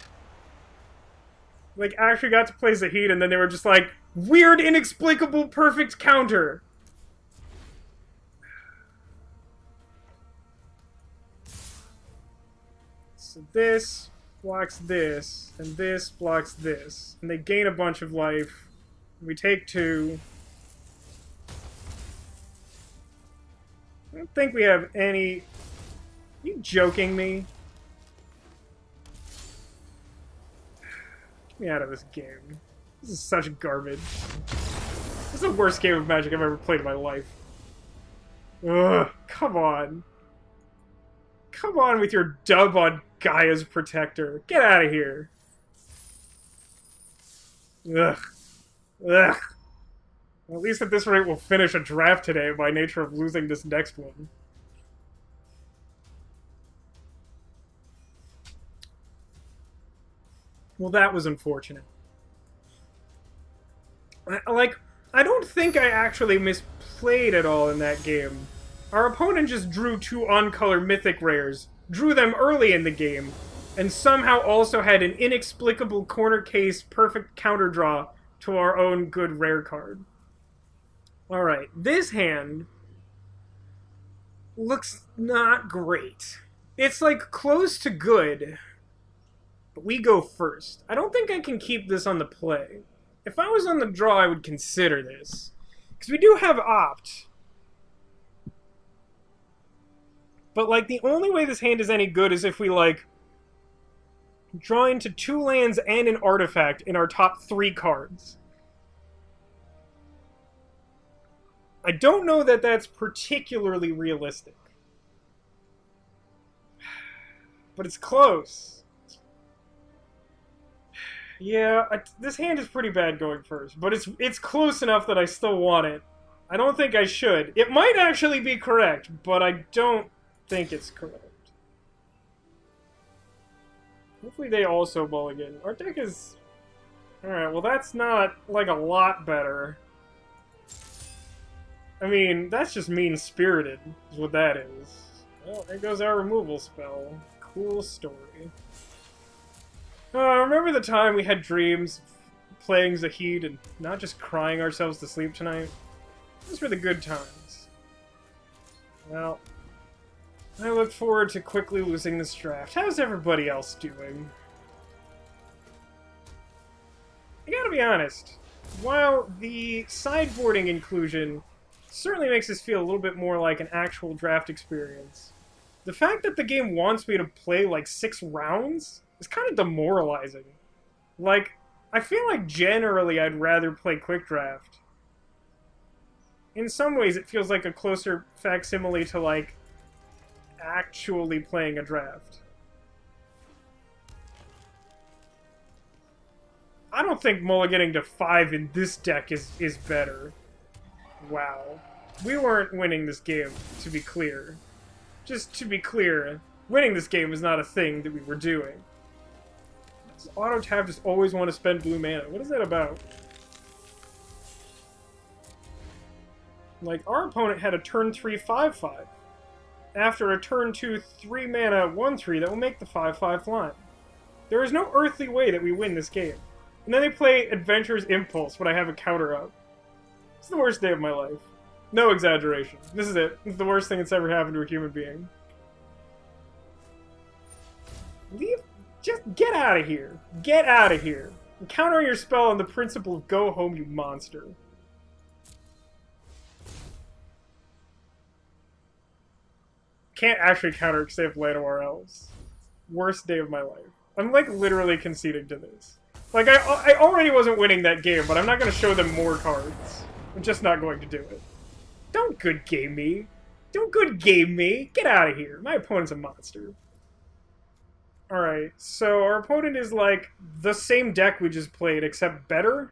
Like, actually got to play Zahid, and then they were just like, weird, inexplicable, perfect counter! So this... blocks this, and this blocks this. And they gain a bunch of life. We take 2. I don't think we have any... Are you joking me? Get me out of this game. This is such garbage. This is the worst game of Magic I've ever played in my life. Ugh, come on. Come on with your dub on Gaia's Protector. Get out of here. Ugh. Ugh. Well, at least at this rate we'll finish a draft today by nature of losing this next one. Well, that was unfortunate. I don't think I actually misplayed at all in that game. Our opponent just drew 2 on-color mythic rares, drew them early in the game, and somehow also had an inexplicable corner case perfect counter draw to our own good rare card. Alright, this hand looks not great. It's like close to good, but we go first. I don't think I can keep this on the play. If I was on the draw, I would consider this. Because we do have Opt. But, like, the only way this hand is any good is if we, like, draw into 2 lands and an artifact in our top 3 cards. I don't know that that's particularly realistic. But it's close. Yeah, this hand is pretty bad going first, but it's close enough that I still want it. I don't think I should. It might actually be correct, but I don't think it's correct. Hopefully they also mulligan. Our deck is... Alright, well that's not, like, a lot better. I mean, that's just mean-spirited, is what that is. Well, there goes our removal spell. Cool story. Remember the time we had dreams playing Zahid and not just crying ourselves to sleep tonight? Those were the good times. Well, I look forward to quickly losing this draft. How's everybody else doing? I gotta be honest, while the sideboarding inclusion certainly makes this feel a little bit more like an actual draft experience, the fact that the game wants me to play like 6 rounds is kind of demoralizing. Like, I feel like generally I'd rather play quick draft. In some ways it feels like a closer facsimile to like actually playing a draft. I don't think mulliganing to 5 in this deck is better. Wow. We weren't winning this game, to be clear. Just to be clear, winning this game was not a thing that we were doing. Does auto-tap just always want to spend blue mana? What is that about? Like, our opponent had a turn 3 5/5. After a turn 2 3 mana 1/3 that will make the 5/5 fly. There is no earthly way that we win this game. And then they play Adventurer's Impulse when I have a counter up. It's the worst day of my life. No exaggeration. This is it. It's the worst thing that's ever happened to a human being. Leave. Just get out of here. Get out of here. I'm countering your spell on the principle of go home, you monster. Can't actually counter because they have Llanowar Elves. Worst day of my life. I'm like literally conceding to this. Like, I already wasn't winning that game, but I'm not going to show them more cards. I'm just not going to do it. Don't good game me. Don't good game me. Get out of here. My opponent's a monster. Alright, so our opponent is like the same deck we just played, except better.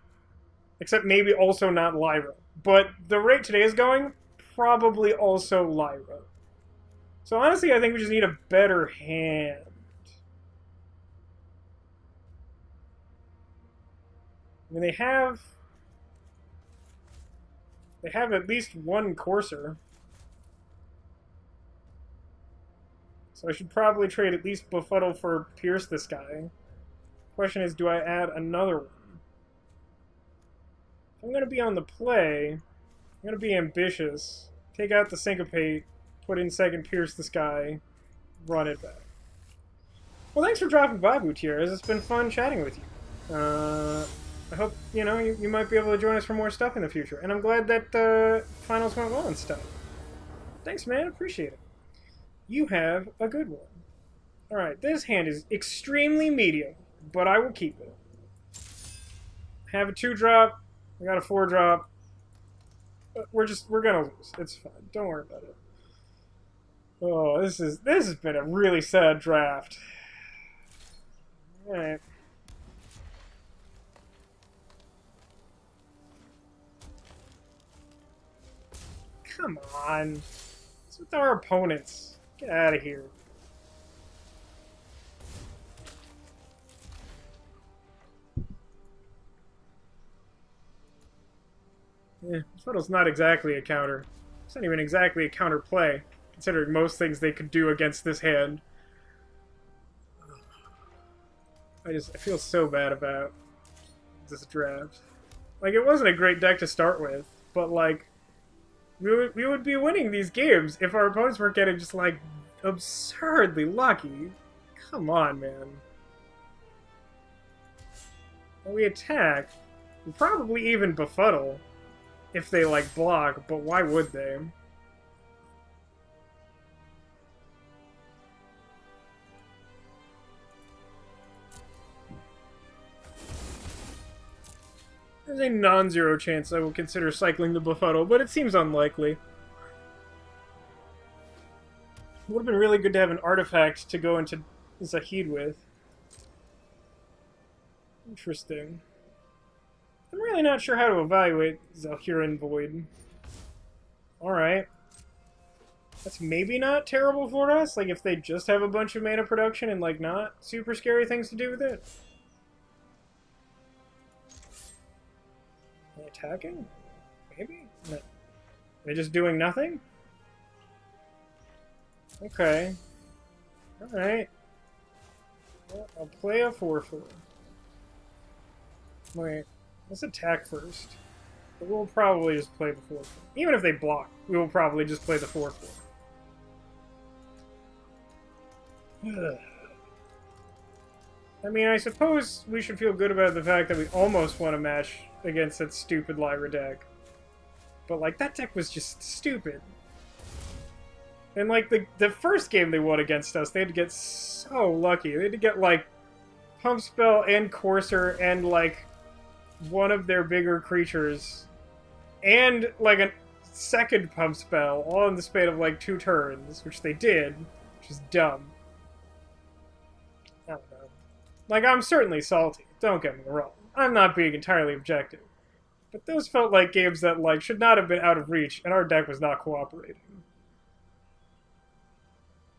Except maybe also not Lyra. But the rate today is going, probably also Lyra. So honestly, I think we just need a better hand. I mean, they have at least one Courser. So I should probably trade at least Befuddle for Pierce this guy. Question is, do I add another one? If I'm going to be on the play, I'm going to be ambitious. Take out the Syncopate, put in second Pierce this guy, run it back. Well, thanks for dropping by, Gutierrez. It's been fun chatting with you. I hope, you know, you might be able to join us for more stuff in the future. And I'm glad that finals went well and stuff. Thanks, man. Appreciate it. You have a good one. Alright, this hand is extremely medium, but I will keep it. I have a 2-drop. I got a 4-drop. We're gonna lose. It's fine. Don't worry about it. Oh, this has been a really sad draft. Alright. Come on. What's with our opponents? Get out of here. Fuddle's not exactly a counter. It's not even exactly a counter play, considering most things they could do against this hand. I feel so bad about this draft. Like, it wasn't a great deck to start with, but like, we would be winning these games if our opponents weren't getting just, like, absurdly lucky. Come on, man. When we attack, we probably even befuddle if they, like, block, but why would they? There's a non-zero chance I will consider cycling the befuddle, but it seems unlikely. It would have been really good to have an artifact to go into Zahid with. Interesting. I'm really not sure how to evaluate Zalhurin Void. Alright. That's maybe not terrible for us, like if they just have a bunch of mana production and like not super scary things to do with it. Are they attacking? Maybe? No. Are they just doing nothing? Okay. Alright. Well, I'll play a 4/4. Wait, let's attack first. But we'll probably just play the 4/4. Even if they block, we will probably just play the 4/4. I mean, I suppose we should feel good about the fact that we almost won a match against that stupid Lyra deck. But, like, that deck was just stupid. And, like, the first game they won against us, they had to get so lucky. They had to get, like, Pump Spell and Courser and, like, one of their bigger creatures. And, like, a second Pump Spell, all in the span of, like, 2 turns, which they did, which is dumb. I don't know. Like, I'm certainly salty, don't get me wrong. I'm not being entirely objective. But those felt like games that, like, should not have been out of reach, and our deck was not cooperating.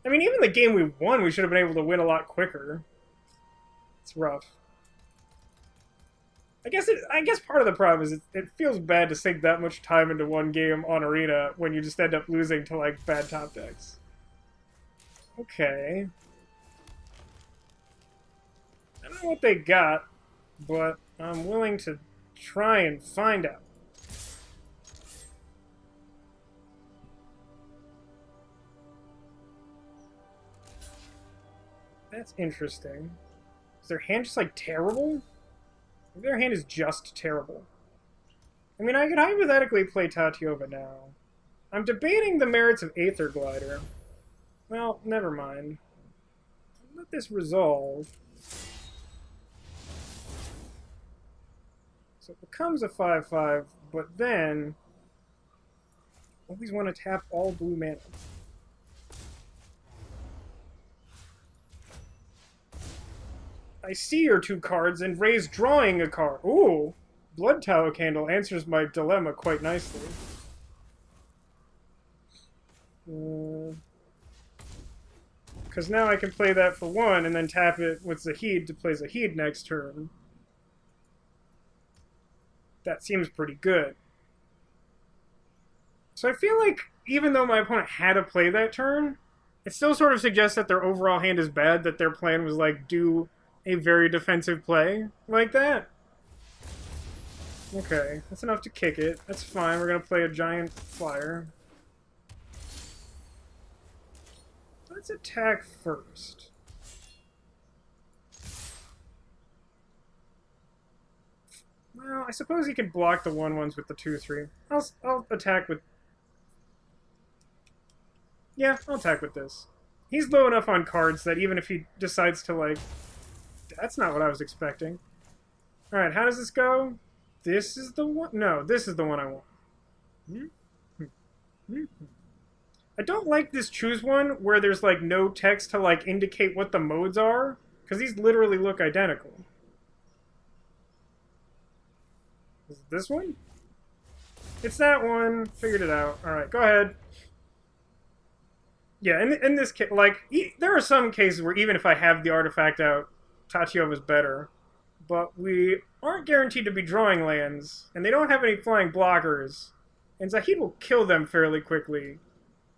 I mean, even the game we won, we should have been able to win a lot quicker. It's rough. I guess part of the problem is it feels bad to sink that much time into one game on Arena when you just end up losing to, like, bad top decks. Okay. I don't know what they got, but I'm willing to try and find out. That's interesting. Is their hand just, like, terrible? Maybe their hand is just terrible. I mean, I could hypothetically play Tatiova now. I'm debating the merits of Aether Glider. Well, never mind. Let this resolve. So it becomes a 5/5, but then always want to tap all blue mana. I see your 2 cards and raise drawing a card. Ooh! Blood Tallow Candle answers my dilemma quite nicely. Because now I can play that for 1 and then tap it with Zahid to play Zahid next turn. That seems pretty good. So I feel like, even though my opponent had to play that turn, it still sort of suggests that their overall hand is bad, that their plan was, like, do a very defensive play like that. Okay, that's enough to kick it. That's fine, we're gonna play a giant flyer. Let's attack first. Well, I suppose he could block the 1/1s with the 2/3. I'll attack with... Yeah, I'll attack with this. He's low enough on cards that even if he decides to, like... That's not what I was expecting. Alright, how does this go? This is the one... No, this is the one I want. I don't like this choose one where there's, like, no text to, like, indicate what the modes are. Because these literally look identical. Is it this one? It's that one. Figured it out. Alright, go ahead. Yeah, in this case, like, there are some cases where even if I have the artifact out, Tatiova's better. But we aren't guaranteed to be drawing lands, and they don't have any flying blockers. And Zahid will kill them fairly quickly.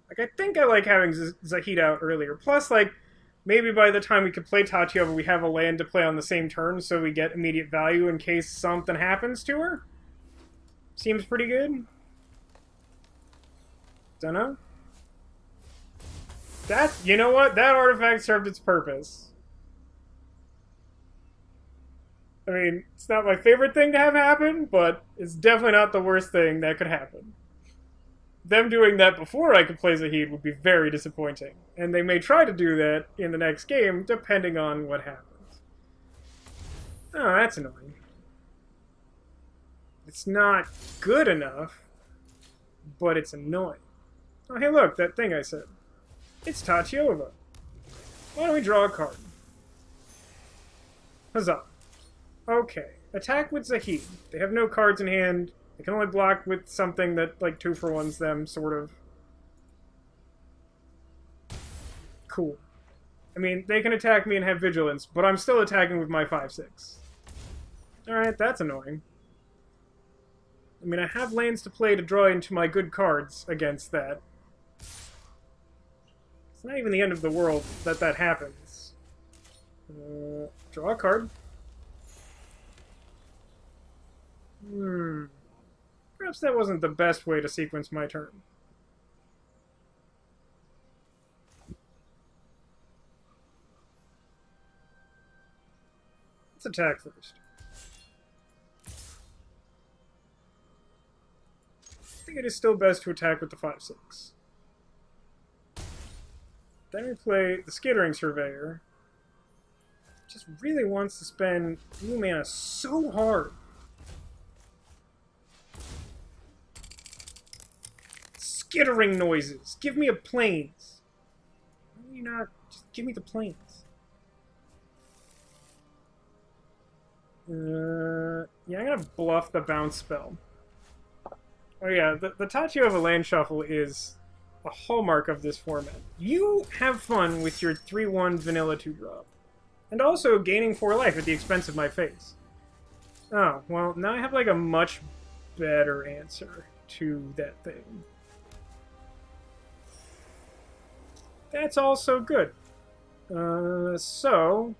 Like, I think I like having Zahid out earlier. Plus, like, maybe by the time we could play Tatiova, we have a land to play on the same turn, so we get immediate value in case something happens to her. Seems pretty good. Dunno. That, you know what? That artifact served its purpose. I mean, it's not my favorite thing to have happen, but it's definitely not the worst thing that could happen. Them doing that before I could play Zahid would be very disappointing. And they may try to do that in the next game, depending on what happens. Oh, that's annoying. It's not good enough, but it's annoying. Oh, hey look, that thing I said. It's Tatiova. Why don't we draw a card? Huzzah. Okay. Attack with Zahid. They have no cards in hand. They can only block with something that, like, 2-for-1s them, sort of. Cool. I mean, they can attack me and have vigilance, but I'm still attacking with my 5/6. Alright, that's annoying. I mean, I have lands to play to draw into my good cards against that. It's not even the end of the world that that happens. Draw a card. Perhaps that wasn't the best way to sequence my turn. Let's attack first. I think it is still best to attack with the 5/6. Then we play the Skittering Surveyor. Just really wants to spend blue mana so hard. Skittering noises! Give me a plains! Why do you not just give me the plains? Yeah, I'm gonna bluff the bounce spell. Oh yeah, the Tachi of a land shuffle is a hallmark of this format. You have fun with your 3/1 vanilla 2-drop. And also gaining 4 life at the expense of my face. Oh, well, now I have like a much better answer to that thing. That's also good. So...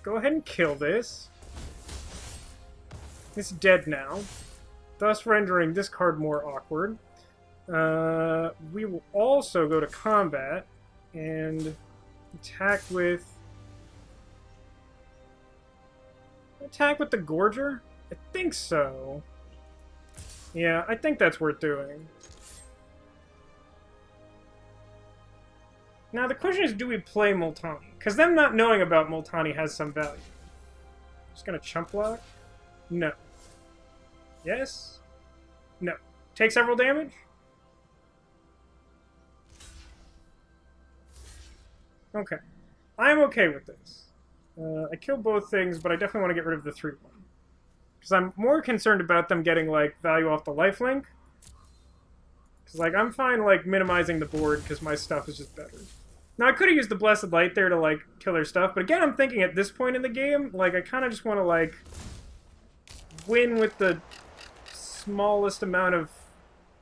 go ahead and kill this. It's dead now, thus rendering this card more awkward. We will also go to combat and attack with... attack with the Gorger? I think so. Yeah, I think that's worth doing. Now the question is, do we play Multani? Because them not knowing about Multani has some value. Just gonna chump block? No. Yes? No. Take several damage? Okay. I'm okay with this. I kill both things, but I definitely want to get rid of the 3/1. Because I'm more concerned about them getting, like, value off the lifelink. Because, like, I'm fine, like, minimizing the board because my stuff is just better. Now, I could have used the Blessed Light there to, like, kill their stuff, but again, I'm thinking at this point in the game, like, I kind of just want to, like, win with the smallest amount of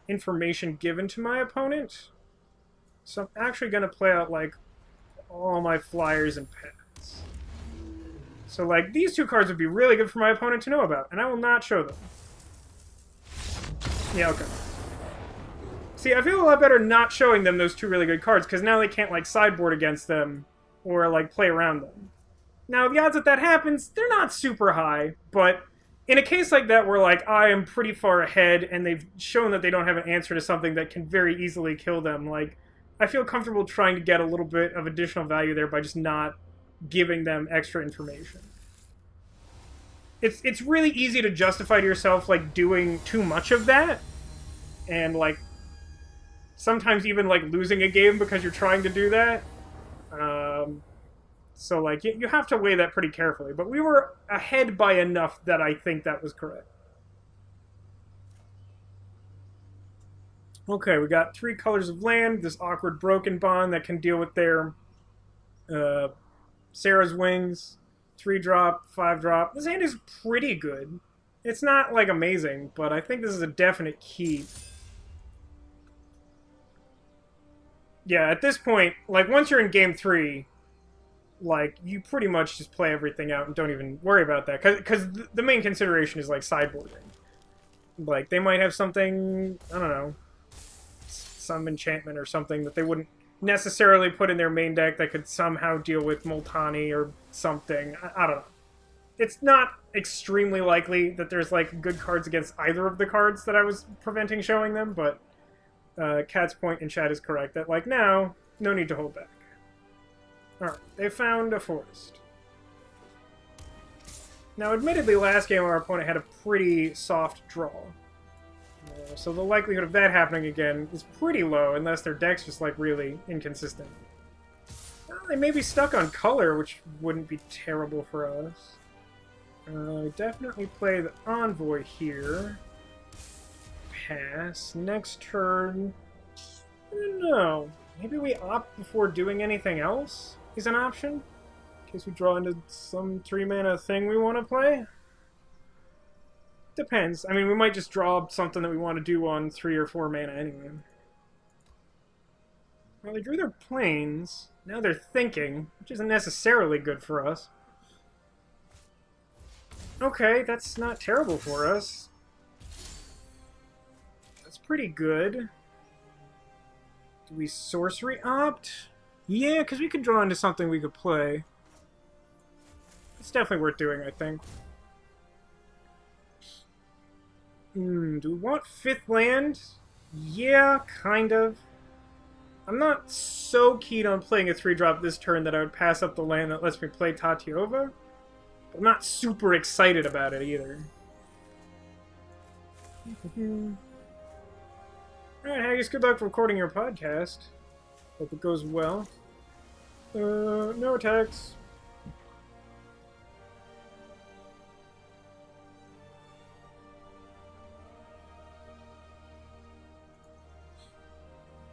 information given to my opponent. So I'm actually going to play out, like, all my flyers and paths. So, like, these 2 cards would be really good for my opponent to know about, and I will not show them. Yeah, okay. See, I feel a lot better not showing them those 2 really good cards, because now they can't, like, sideboard against them, or, like, play around them. Now, the odds that that happens, they're not super high, but in a case like that where, like, I am pretty far ahead, and they've shown that they don't have an answer to something that can very easily kill them, like, I feel comfortable trying to get a little bit of additional value there by just not giving them extra information. It's really easy to justify to yourself, like, doing too much of that, and, like, sometimes even, like, losing a game because you're trying to do that. So, like, you have to weigh that pretty carefully. But we were ahead by enough that I think that was correct. Okay, we got 3 colors of land, this awkward Broken Bond that can deal with their Sarah's Wings, 3-drop, 5-drop. This hand is pretty good. It's not, like, amazing, but I think this is a definite keep. Yeah, at this point, like, once you're in game 3, like, you pretty much just play everything out and don't even worry about that. Because the main consideration is, like, sideboarding. Like, they might have something, I don't know, some enchantment or something that they wouldn't necessarily put in their main deck that could somehow deal with Multani or something. I don't know. It's not extremely likely that there's, like, good cards against either of the cards that I was preventing showing them, but Cat's point in chat is correct that, like, now, no need to hold back. Alright, they found a forest. Now, admittedly, last game our opponent had a pretty soft draw. So the likelihood of that happening again is pretty low, unless their deck's just, like, really inconsistent. They may be stuck on color, which wouldn't be terrible for us. Definitely play the Envoy here. Pass. Next turn... I don't know. Maybe we opt before doing anything else is an option? In case we draw into some 3-mana thing we want to play? Depends. I mean, we might just draw something that we want to do on 3 or 4 mana anyway. Well, they drew their planes. Now they're thinking, which isn't necessarily good for us. Okay, that's not terrible for us. That's pretty good. Do we sorcery opt? Yeah, because we could draw into something we could play. It's definitely worth doing, I think. Do we want 5th land? Yeah, kind of. I'm not so keen on playing a 3-drop this turn that I would pass up the land that lets me play Tatiova. But I'm not super excited about it either. Alright, Haggis, good luck for recording your podcast. Hope it goes well. No attacks.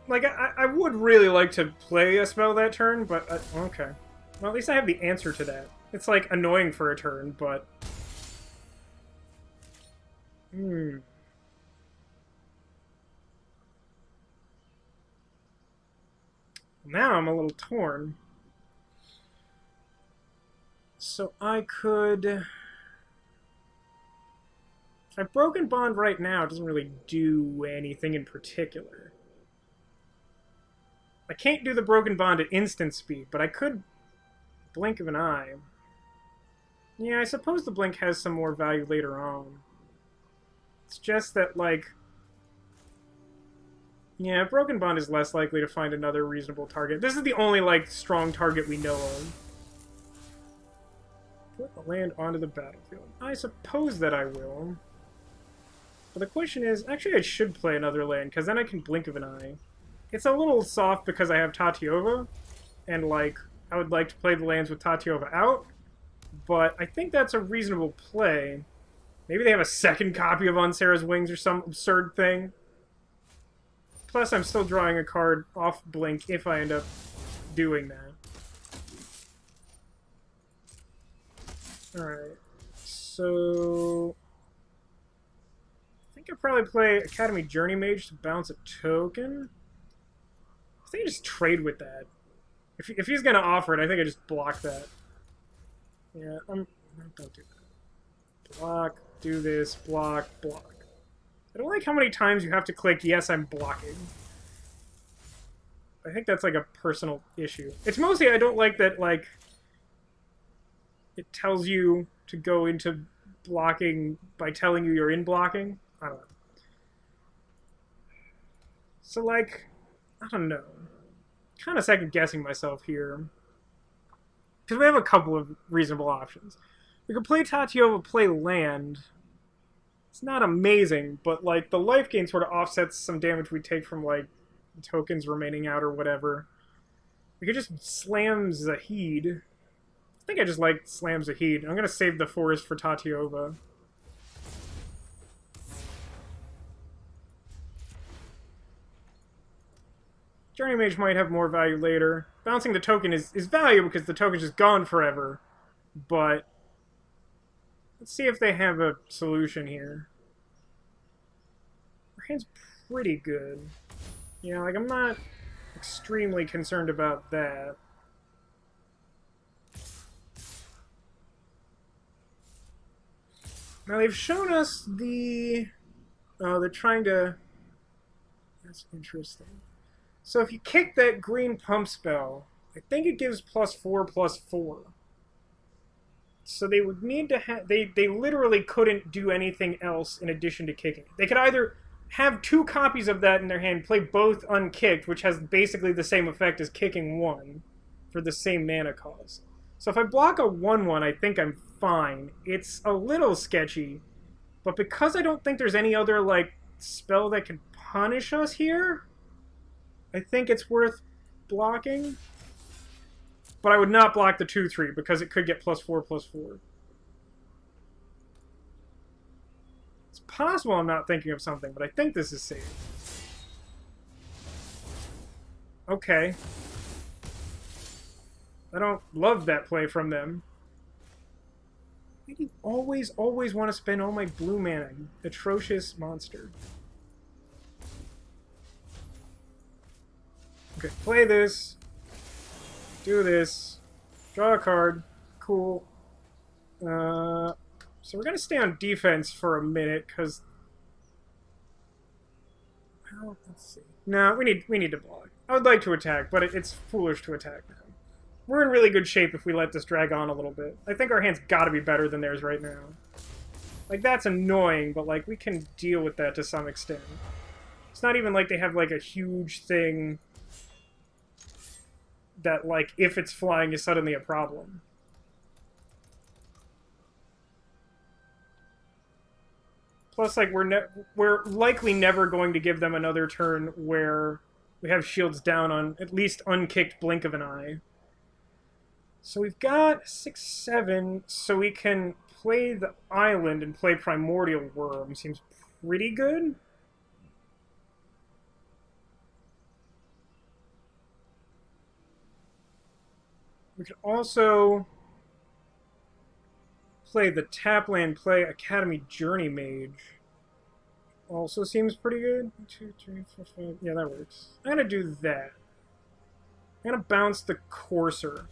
Like, I would really like to play a spell that turn, but... okay. Well, at least I have the answer to that. It's, like, annoying for a turn, but... Now I'm a little torn. So I could... If I Broken Bond right now, it doesn't really do anything in particular. I can't do the Broken Bond at instant speed, but I could blink of an eye. Yeah, I suppose the blink has some more value later on. It's just that, like... Yeah, Broken Bond is less likely to find another reasonable target. This is the only, like, strong target we know of. Put the land onto the battlefield. I suppose that I will. But the question is, actually I should play another land, because then I can blink of an eye. It's a little soft because I have Tatiova, and, like, I would like to play the lands with Tatiova out, but I think that's a reasonable play. Maybe they have a second copy of Ansara's Wings or some absurd thing. Plus, I'm still drawing a card off blink if I end up doing that. Alright, so... I think I'll probably play Academy Journey Mage to bounce a token. I think I just trade with that. If he's gonna offer it, I think I just block that. Yeah, don't do that. Block, do this, block, block. I don't like how many times you have to click, yes, I'm blocking. I think that's like a personal issue. It's mostly I don't like that, like, it tells you to go into blocking by telling you you're in blocking. I don't know. So, like, I don't know. Kind of second-guessing myself here. Because we have a couple of reasonable options. We could play Tatiova, play land. It's not amazing, but, like, the life gain sort of offsets some damage we take from, like, tokens remaining out or whatever. We could just slam Zahid. I think I just like slam Zahid. I'm going to save the forest for Tatiova. Journey Mage might have more value later. Bouncing the token is valuable because the token's just gone forever. But let's see if they have a solution here. Our hand's pretty good. Yeah, like, I'm not extremely concerned about that. Now, they've shown us the... Oh, they're trying to... That's interesting. So if you kick that green pump spell, I think it gives +4/+4. So they would need to have... They literally couldn't do anything else in addition to kicking. They could either have 2 copies of that in their hand, play both unkicked, which has basically the same effect as kicking 1 for the same mana cost. So if I block a 1/1, I think I'm fine. It's a little sketchy, but because I don't think there's any other, like, spell that could punish us here, I think it's worth blocking. But I would not block the 2/3 because it could get +4/+4. It's possible I'm not thinking of something, but I think this is safe. Okay. I don't love that play from them. Why do you always want to spend all my blue mana, you atrocious monster? Okay, play this. Do this. Draw a card. Cool. So we're going to stay on defense for a minute, because... Well, let's see. No, we need to block. I would like to attack, but it's foolish to attack now. We're in really good shape if we let this drag on a little bit. I think our hand's gotta be better than theirs right now. Like, that's annoying, but, like, we can deal with that to some extent. It's not even like they have, like, a huge thing that, like, if it's flying is suddenly a problem. Plus, like, we're likely never going to give them another turn where we have shields down on at least unkicked blink of an eye. So we've got 6/7, so we can play the island and play Primordial Worm. Seems pretty good. We could also play the tap land, play Academy Journey Mage. Also seems pretty good. 1, 2, 3, 4, 5. Yeah, that works. I'm gonna do that. I'm gonna bounce the Courser.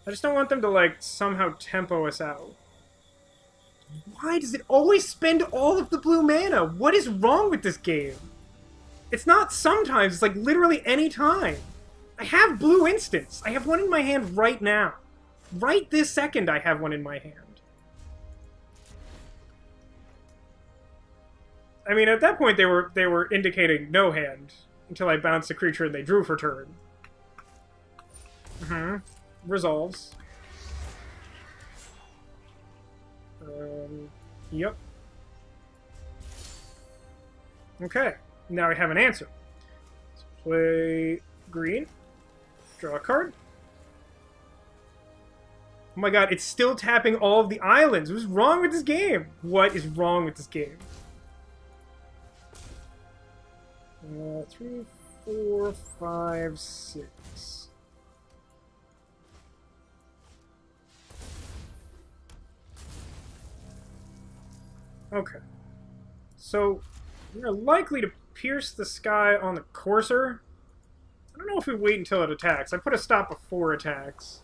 I just don't want them to, like, somehow tempo us out. Why does it always spend all of the blue mana? What is wrong with this game? It's not sometimes, it's like literally any time. I have blue instants. I have one in my hand right now. Right this second I have one in my hand. I mean, at that point they were indicating no hand until I bounced the creature and they drew for turn. Resolves. Yep. Okay, now we have an answer. Let's play green. Draw a card. Oh my god, it's still tapping all of the islands. What's wrong with this game? What is wrong with this game? 3, 4, 5, 6. Okay. So, we're likely to pierce the sky on the Courser. I don't know if we wait until it attacks. I put a stop before attacks.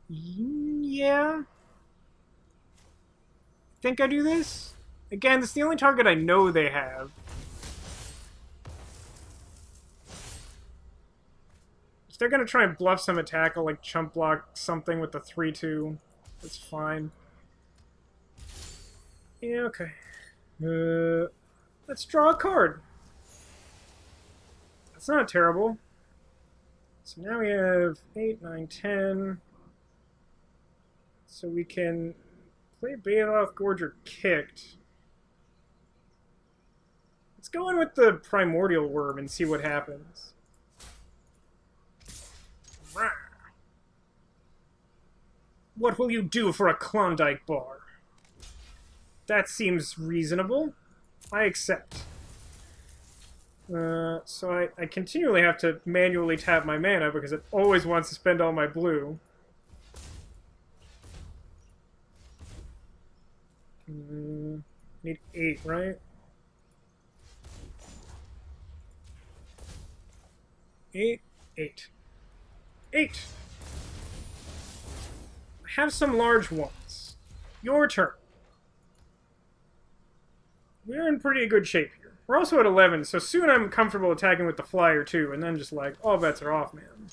Yeah. Think I do this? Again, this is the only target I know they have. If they're gonna try and bluff some attack, I'll, like, chump block something with the 3/2. That's fine. Yeah, okay. Let's draw a card. That's not terrible. So now we have 8, 9, 10. So we can play Bailoff, Gorger kicked. Let's go in with the Primordial Worm and see what happens. What will you do for a Klondike bar? That seems reasonable. I accept. So I continually have to manually tap my mana because it always wants to spend all my blue. Need 8, right? 8, 8. 8! I have some large ones. Your turn. We're in pretty good shape here. We're also at 11, so soon I'm comfortable attacking with the flyer too, and then just like, all bets are off, man.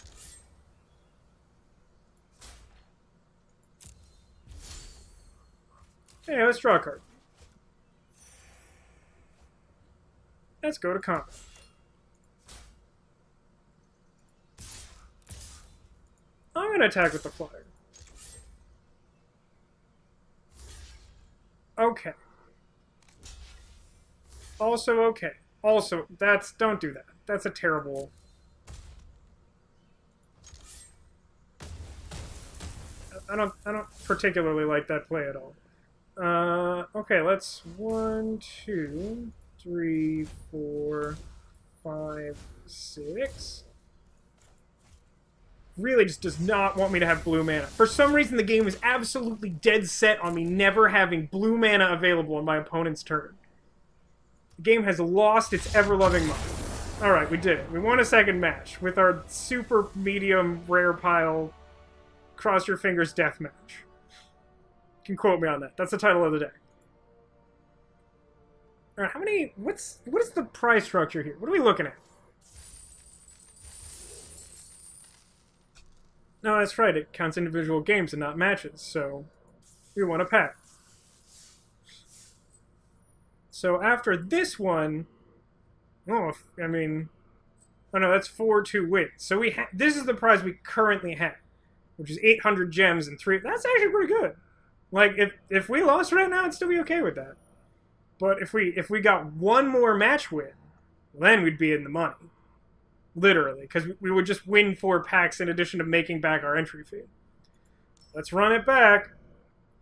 Hey, let's draw a card. Let's go to combat. I'm gonna attack with the flyer. Okay. Also okay. Also, don't do that. That's a terrible... I don't particularly like that play at all. Okay, let's 1, 2, 3, 4, 5, 6. Really just does not want me to have blue mana. For some reason, the game is absolutely dead set on me never having blue mana available on my opponent's turn. The game has lost its ever-loving mind. Alright, we did it. We won a second match with our super medium rare pile cross your fingers deathmatch. You can quote me on that. That's the title of the deck. Alright, how many... What is the prize structure here? What are we looking at? No, that's right. It counts individual games and not matches, so we won a pack. So after this one... Oh, I mean... Oh no, that's 4-2 wins. So this is the prize we currently have, which is 800 gems and 3... That's actually pretty good. Like, if we lost right now, I'd still be okay with that. But if we got one more match win, then we'd be in the money. Literally, because we would just win 4 packs in addition to making back our entry fee. Let's run it back.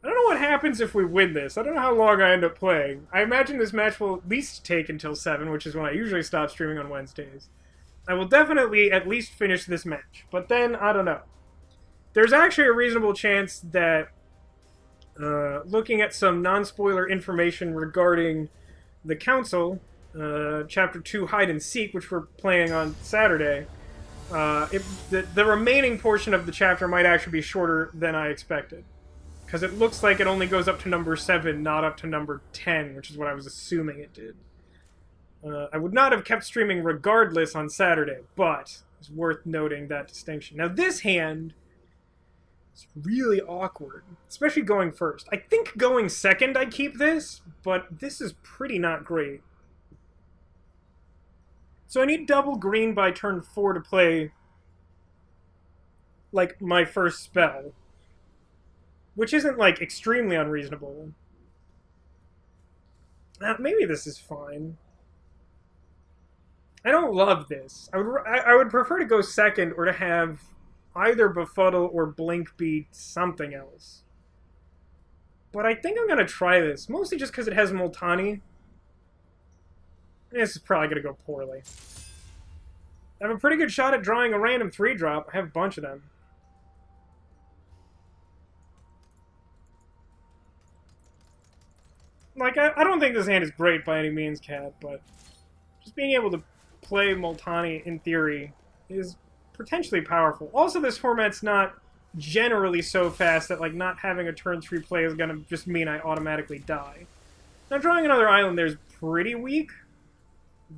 I don't know what happens if we win this. I don't know how long I end up playing. I imagine this match will at least take until 7, which is when I usually stop streaming on Wednesdays. I will definitely at least finish this match. But then, I don't know. There's actually a reasonable chance that looking at some non-spoiler information regarding the Council... Chapter 2, Hide and Seek, which we're playing on Saturday, the remaining portion of the chapter might actually be shorter than I expected. Because it looks like it only goes up to number 7, not up to number 10, which is what I was assuming it did. I would not have kept streaming regardless on Saturday, but it's worth noting that distinction. Now this hand is really awkward, especially going first. I think going second I keep this, but this is pretty not great. So I need double green by turn 4 to play, like, my first spell. Which isn't, like, extremely unreasonable. Maybe this is fine. I don't love this. I would prefer to go second or to have either Befuddle or Blink be something else. But I think I'm going to try this, mostly just because it has Multani. This is probably going to go poorly. I have a pretty good shot at drawing a random 3-drop. I have a bunch of them. Like, I don't think this hand is great by any means, Cat, but just being able to play Multani, in theory, is potentially powerful. Also, this format's not generally so fast that, like, not having a turn 3 play is going to just mean I automatically die. Now, drawing another island there is pretty weak.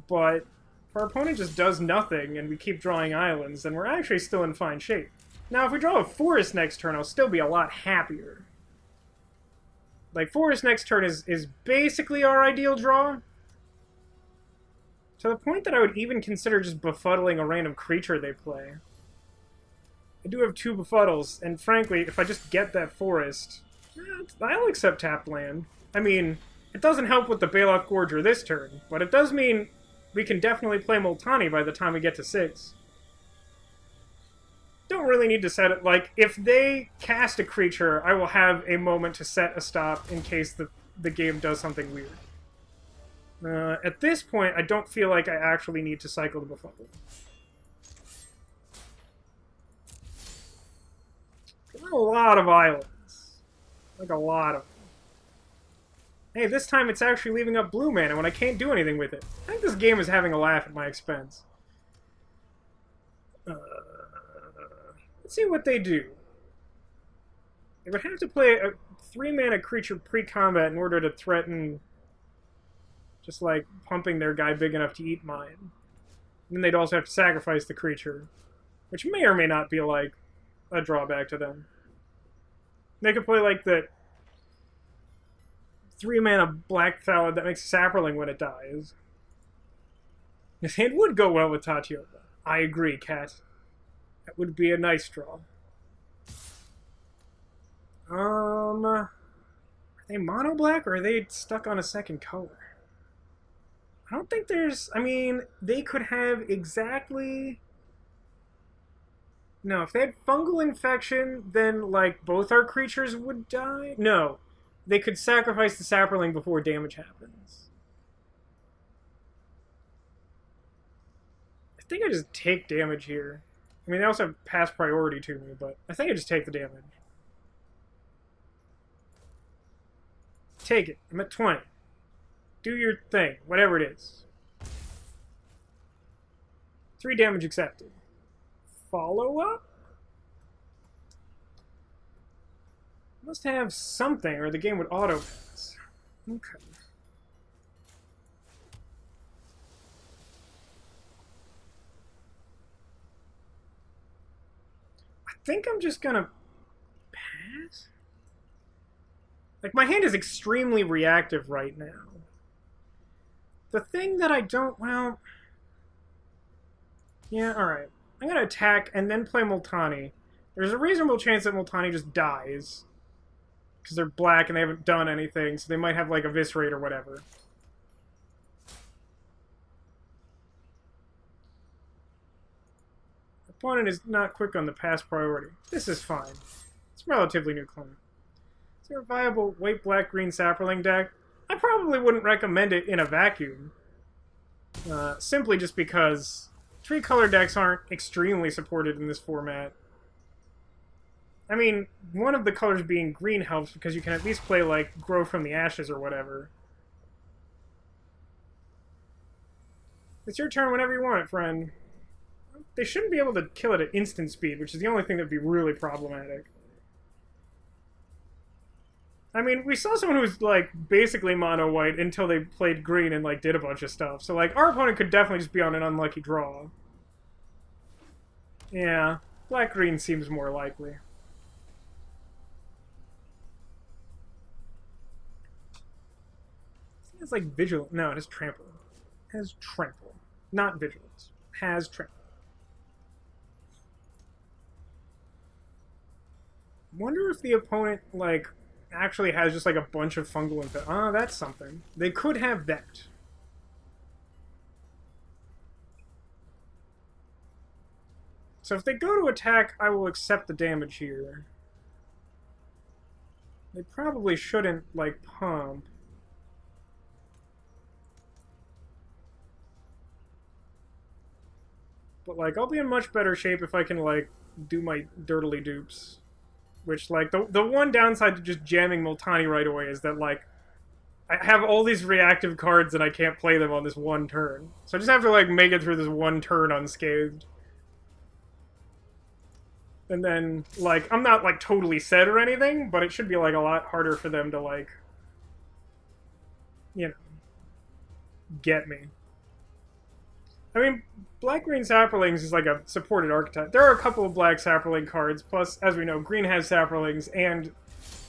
But if our opponent just does nothing and we keep drawing islands, then we're actually still in fine shape. Now, if we draw a forest next turn, I'll still be a lot happier. Like, forest next turn is basically our ideal draw. To the point that I would even consider just befuddling a random creature they play. I do have 2 befuddles, and frankly, if I just get that forest, I'll accept tapped land. I mean, it doesn't help with the Baloth Gorger this turn, but it does mean we can definitely play Multani by the time we get to 6. Don't really need to set it. Like, if they cast a creature, I will have a moment to set a stop in case the game does something weird. At this point, I don't feel like I actually need to cycle the Befuddle. A lot of islands. Like, a lot of them. Hey, this time it's actually leaving up blue mana when I can't do anything with it. I think this game is having a laugh at my expense. Let's see what they do. They would have to play a 3-mana creature pre-combat in order to threaten just, like, pumping their guy big enough to eat mine. And then they'd also have to sacrifice the creature, which may or may not be, like, a drawback to them. They could play, like, the 3-mana black Thallid that makes Saproling when it dies. This hand would go well with Tatiova. I agree, Cat. That would be a nice draw. Are they mono black or are they stuck on a second color? I don't think there's... I mean, they could have exactly... No, if they had fungal infection, then, like, both our creatures would die? No. They could sacrifice the sapperling before damage happens. I think I just take damage here. I mean, they also have pass priority to me, but I think I just take the damage. Take it. I'm at 20. Do your thing, whatever it is. 3 damage accepted. Follow up? Must have something, or the game would auto pass. Okay. I think I'm just gonna pass? Like, my hand is extremely reactive right now. The thing that I don't, well... Yeah, alright. I'm gonna attack and then play Multani. There's a reasonable chance that Multani just dies. Because they're black and they haven't done anything, so they might have, like, Eviscerate or whatever. Opponent is not quick on the pass priority. This is fine. It's a relatively new clone. Is there a viable white, black, green sapperling deck? I probably wouldn't recommend it in a vacuum. Simply just because 3-color decks aren't extremely supported in this format. I mean, one of the colors being green helps because you can at least play, like, Grow from the Ashes or whatever. It's your turn whenever you want it, friend. They shouldn't be able to kill it at instant speed, which is the only thing that would be really problematic. I mean, we saw someone who was, like, basically mono-white until they played green and, like, did a bunch of stuff. So, like, our opponent could definitely just be on an unlucky draw. Yeah, black-green seems more likely. It's like Vigilance. No, it has Trample. It has Trample. Not Vigilance. Has Trample. Wonder if the opponent, like, actually has just, like, a bunch of fungal infection. Oh, that's something. They could have that. So if they go to attack, I will accept the damage here. They probably shouldn't, like, pump. But, like, I'll be in much better shape if I can, like, do my dirtily dupes. Which, like, the one downside to just jamming Multani right away is that, like, I have all these reactive cards and I can't play them on this one turn. So I just have to, like, make it through this one turn unscathed. And then, like, I'm not, like, totally set or anything, but it should be, like, a lot harder for them to, like, you know, get me. I mean, black-green sapperlings is like a supported archetype. There are a couple of black sapperling cards, plus, as we know, green has sapperlings, and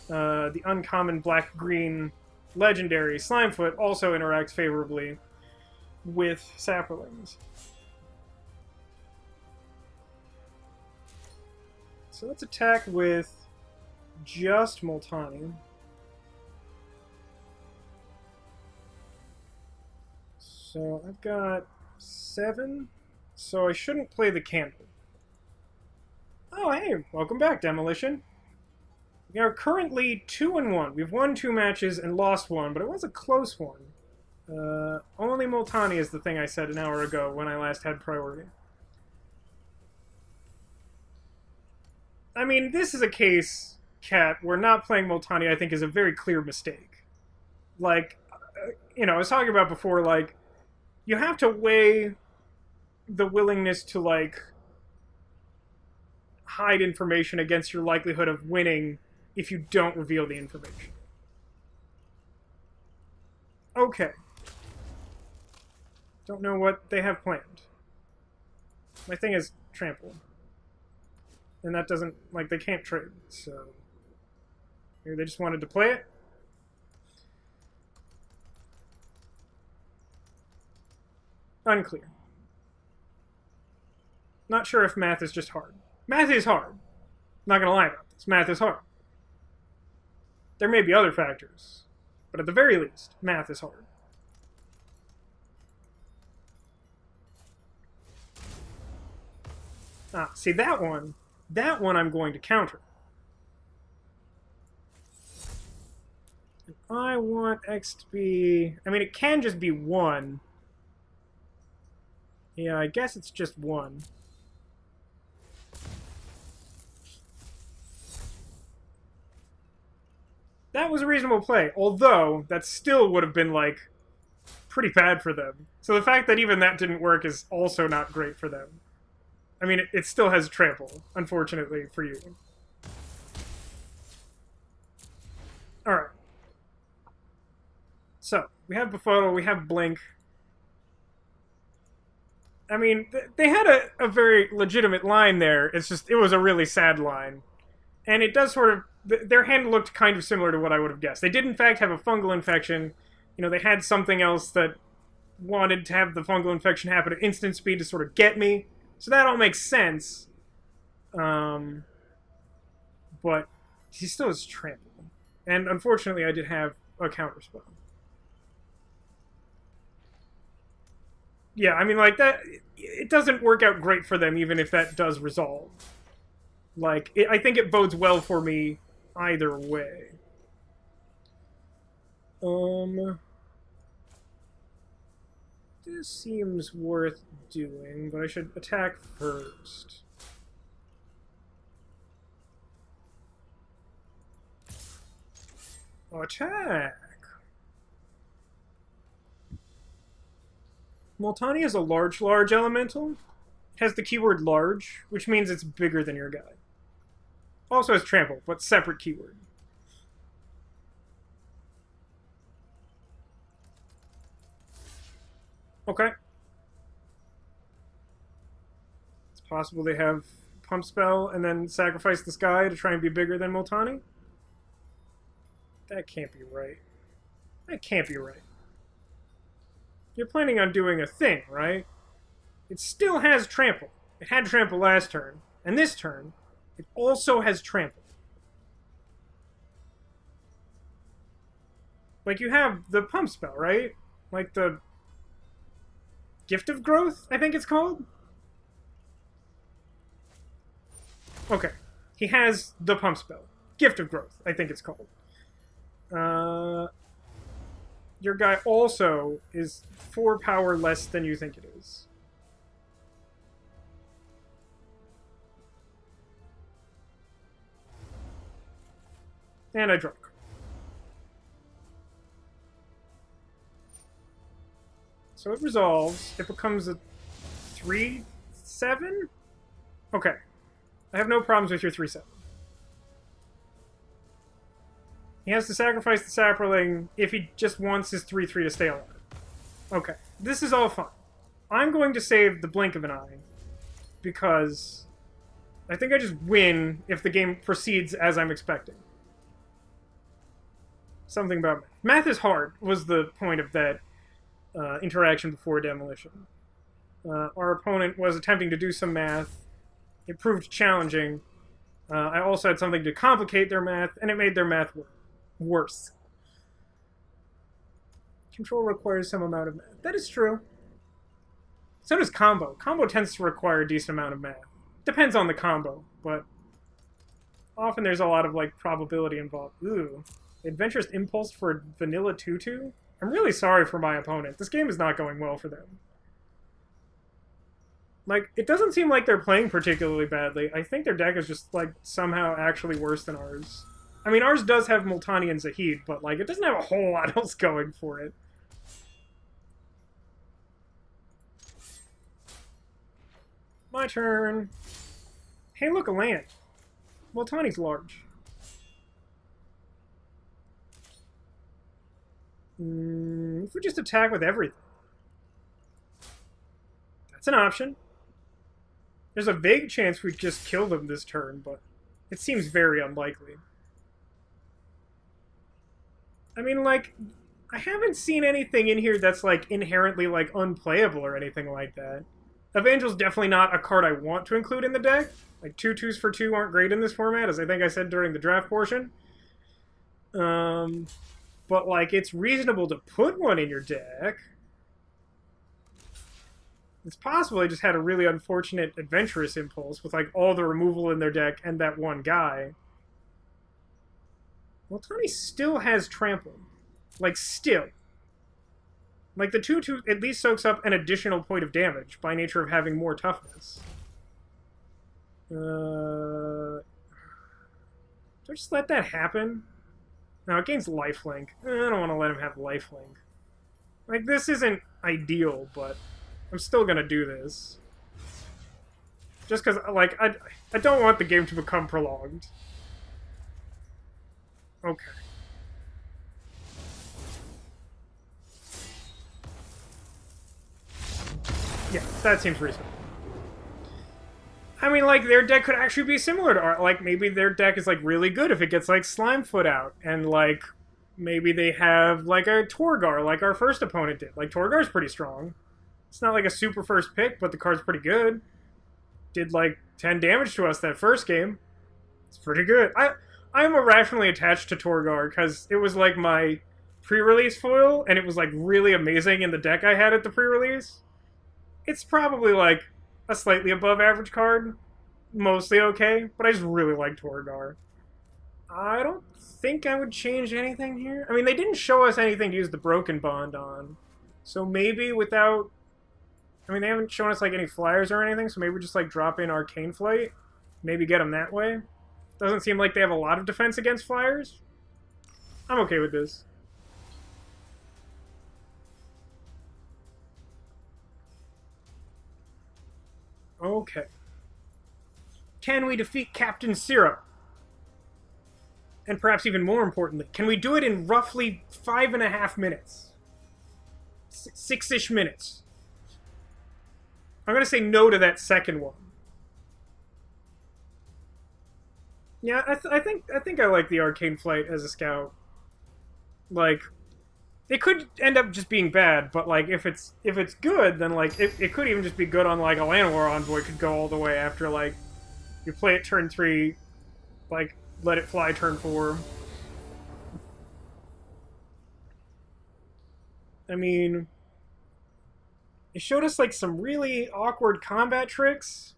the uncommon black-green legendary Slimefoot also interacts favorably with sapperlings. So let's attack with just Multani. So I've got 7, so I shouldn't play the candle. Oh, hey, welcome back, Demolition. We are currently 2-1. We've won 2 matches and lost 1, but it was a close one. Only Multani is the thing I said an hour ago when I last had priority. I mean, this is a case, Cat, where not playing Multani, I think, is a very clear mistake. Like, you know, I was talking about before, like, you have to weigh the willingness to, like, hide information against your likelihood of winning if you don't reveal the information. Okay. Don't know what they have planned. My thing is Trample. And that doesn't, like, they can't trade, so maybe they just wanted to play it. Unclear. Not sure if math is just hard. Math is hard. Not gonna lie about this. Math is hard. There may be other factors, but at the very least, math is hard. Ah, see that one? That one I'm going to counter. I want X to be... I mean, it can just be 1. Yeah, I guess it's just 1. That was a reasonable play, although that still would have been, like, pretty bad for them. So the fact that even that didn't work is also not great for them. I mean, it still has trample, unfortunately, for you. Alright. So, we have Befuddle, we have Blink. I mean, they had a very legitimate line there. It's just, it was a really sad line. And it does sort of... Their hand looked kind of similar to what I would have guessed. They did, in fact, have a fungal infection. You know, they had something else that wanted to have the fungal infection happen at instant speed to sort of get me. So that all makes sense. But he still has trample. And unfortunately, I did have a counterspell. Yeah, I mean, like, that... It doesn't work out great for them, even if that does resolve. Like, I think it bodes well for me either way. This seems worth doing, but I should attack first. Attack! Multani is a large elemental. It has the keyword large, which means it's bigger than your guy. Also has trample, but separate keyword. Okay. It's possible they have pump spell and then sacrifice this guy to try and be bigger than Multani. That can't be right. That can't be right. You're planning on doing a thing, right? It still has trample. It had trample last turn, and this turn, it also has trample. Like, you have the pump spell, right? Like the Gift of Growth, I think it's called? Okay. He has the pump spell. Gift of Growth, I think it's called. Your guy also is 4 power less than you think it is. And I drunk. So it resolves. It becomes a 3-7? Okay. I have no problems with your 3-7. He has to sacrifice the sapperling if he just wants his 3-3 to stay alive. Okay. This is all fine. I'm going to save the blink of an eye because I think I just win if the game proceeds as I'm expecting. Something about math. Math is hard was the point of that interaction before demolition. Our opponent was attempting to do some math. It proved challenging. I also had something to complicate their math, and it made their math worse. Control requires some amount of math. That is true. So does combo. Combo tends to require a decent amount of math. Depends on the combo, but often there's a lot of, like, probability involved. Ooh. Adventurous Impulse for Vanilla Tutu? I'm really sorry for my opponent. This game is not going well for them. Like, it doesn't seem like they're playing particularly badly. I think their deck is just, like, somehow actually worse than ours. I mean, ours does have Multani and Zahid, but, like, it doesn't have a whole lot else going for it. My turn. Hey, look, a land. Multani's large. If we just attack with everything. That's an option. There's a vague chance we just kill them this turn, but it seems very unlikely. I mean, like, I haven't seen anything in here that's, like, inherently, like, unplayable or anything like that. Evangel's definitely not a card I want to include in the deck. Like, 2/2s for 2 aren't great in this format, as I think I said during the draft portion. But, like, it's reasonable to put one in your deck. It's possible they just had a really unfortunate adventurous impulse with like all the removal in their deck and that one guy. Well, Tony still has trample. Like, still. Like, the 2/2 at least soaks up an additional point of damage by nature of having more toughness. Do I just let that happen? No, it gains lifelink. I don't want to let him have lifelink. Like, this isn't ideal, but I'm still gonna do this. Just because, like, I don't want the game to become prolonged. Okay. Yeah, that seems reasonable. I mean, like, their deck could actually be similar to our... Like, maybe their deck is, like, really good if it gets, like, Slimefoot out. And, like, maybe they have, like, a Torgar, like our first opponent did. Like, Torgar's pretty strong. It's not, like, a super first pick, but the card's pretty good. Did, like, 10 damage to us that first game. It's pretty good. I'm irrationally attached to Torgar, because it was, like, my pre-release foil, and it was, like, really amazing in the deck I had at the pre-release. It's probably, like, a slightly above average card. Mostly okay, but I just really like Torgar. I don't think I would change anything here. I mean, they didn't show us anything to use the Broken Bond on. So maybe without... I mean, they haven't shown us, like, any flyers or anything, so maybe just, like, drop in Arcane Flight. Maybe get them that way. Doesn't seem like they have a lot of defense against flyers. I'm okay with this. Okay. Can we defeat Captain Zero? And perhaps even more importantly, can we do it in roughly 5.5 minutes? 6-ish minutes. I'm going to say no to that second one. Yeah, I think I like the Arcane Flight as a scout. Like, it could end up just being bad, but like if it's good, then like it could even just be good on like a Llanowar Envoy could go all the way after like you play it turn 3, like let it fly turn 4. I mean, it showed us like some really awkward combat tricks.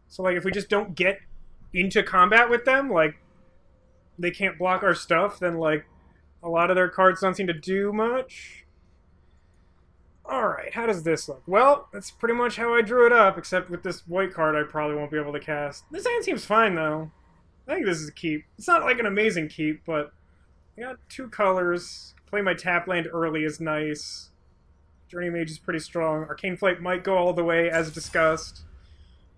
So like if we just don't get into combat with them, like they can't block our stuff, then like a lot of their cards don't seem to do much. Alright, how does this look? Well, that's pretty much how I drew it up, except with this white card I probably won't be able to cast. This hand seems fine, though. I think this is a keep. It's not like an amazing keep, but I got 2 colors. Play my tap land early is nice. Journey Mage is pretty strong. Arcane Flight might go all the way, as discussed.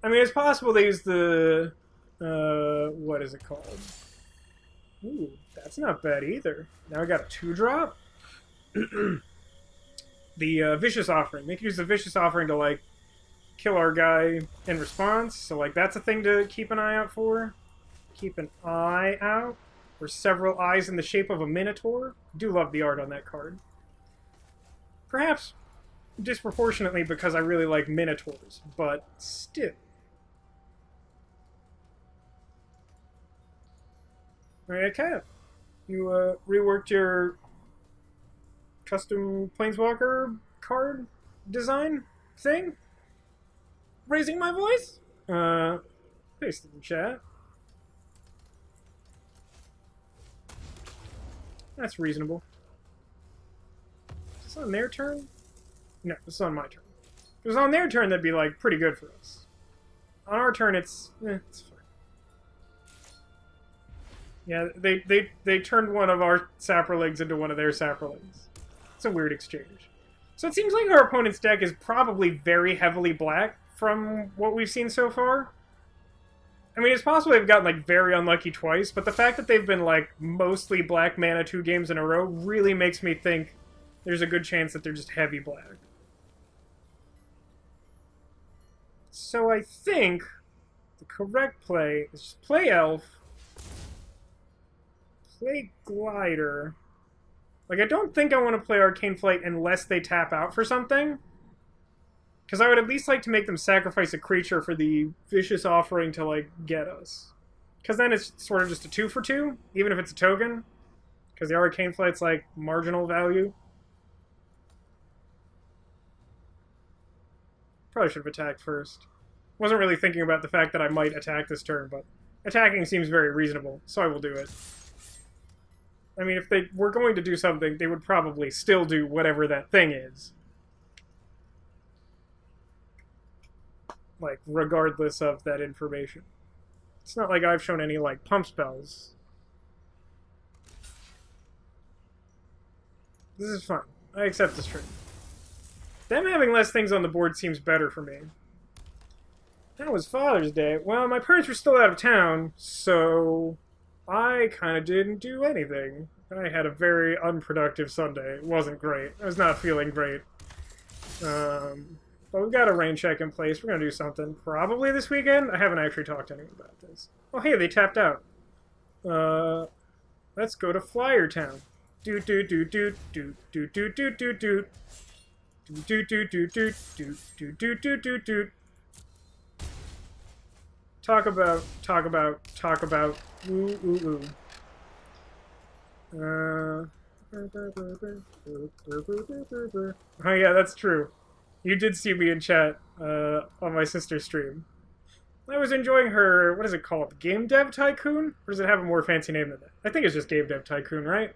I mean, it's possible they use the... what is it called? Ooh, that's not bad either. Now I got a 2-drop. The Vicious Offering. They can use the Vicious Offering to, like, kill our guy in response. So, like, that's a thing to keep an eye out for. Keep an eye out for several eyes in the shape of a Minotaur. I do love the art on that card. Perhaps disproportionately because I really like Minotaurs, but still. Alright, Cat. You reworked your custom Planeswalker card design thing? Raising my voice? Paste it in chat. That's reasonable. Is this on their turn? No, this is on my turn. If it was on their turn, that'd be, like, pretty good for us. On our turn, it's fine. Yeah, they turned one of our saprolings into one of their saprolings. It's a weird exchange. So it seems like our opponent's deck is probably very heavily black from what we've seen so far. I mean, it's possible they've gotten, like, very unlucky twice, but the fact that they've been, like, mostly black mana 2 games in a row really makes me think there's a good chance that they're just heavy black. So I think the correct play is just play Elf, play Glider. Like, I don't think I want to play Arcane Flight unless they tap out for something. Because I would at least like to make them sacrifice a creature for the Vicious Offering to, like, get us. Because then it's sort of just a 2-for-2, even if it's a token. Because the Arcane Flight's, like, marginal value. Probably should have attacked first. Wasn't really thinking about the fact that I might attack this turn, but attacking seems very reasonable, so I will do it. I mean, if they were going to do something, they would probably still do whatever that thing is. Like, regardless of that information. It's not like I've shown any, like, pump spells. This is fun. I accept this trade. Them having less things on the board seems better for me. That was Father's Day. Well, my parents were still out of town, so I kind of didn't do anything. I had a very unproductive Sunday. It wasn't great. I was not feeling great. But we've got a rain check in place. We're going to do something. Probably this weekend. I haven't actually talked to anyone about this. Oh, hey, they tapped out. Let's go to Flyer Town. Do do do do do do do do do do do do do do do do do do do. Talk about. Ooh ooh ooh. Oh yeah, that's true. You did see me in chat on my sister's stream. I was enjoying her, what is it called? Game Dev Tycoon? Or does it have a more fancy name than that? I think it's just Game Dev Tycoon, right?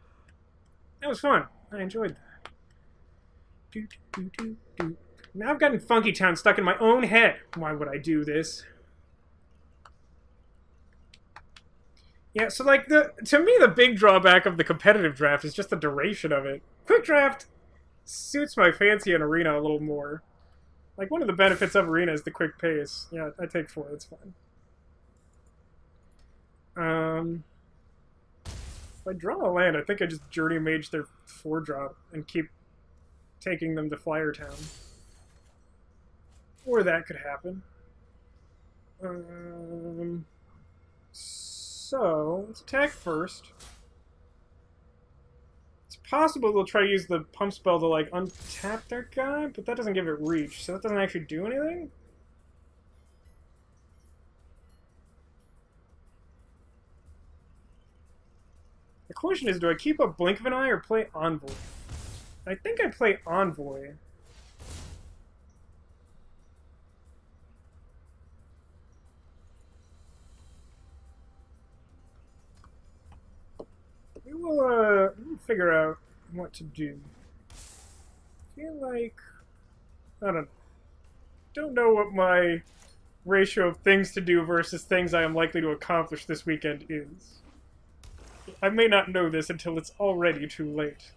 That was fun. I enjoyed that. Now I've gotten Funky Town stuck in my own head. Why would I do this? Yeah, so like to me the big drawback of the competitive draft is just the duration of it. Quick draft suits my fancy in Arena a little more. Like one of the benefits of Arena is the quick pace. Yeah, I take 4, that's fine. If I draw a land, I think I just Journey Mage their 4-drop and keep taking them to Flyer Town. Or that could happen. So, let's attack first. It's possible they'll try to use the pump spell to, like, untap their guy, but that doesn't give it reach, so that doesn't actually do anything? The question is, do I keep up Blink of an Eye or play Envoy? I think I play Envoy. We'll figure out what to do. I feel like... I don't know what my ratio of things to do versus things I am likely to accomplish this weekend is. I may not know this until it's already too late.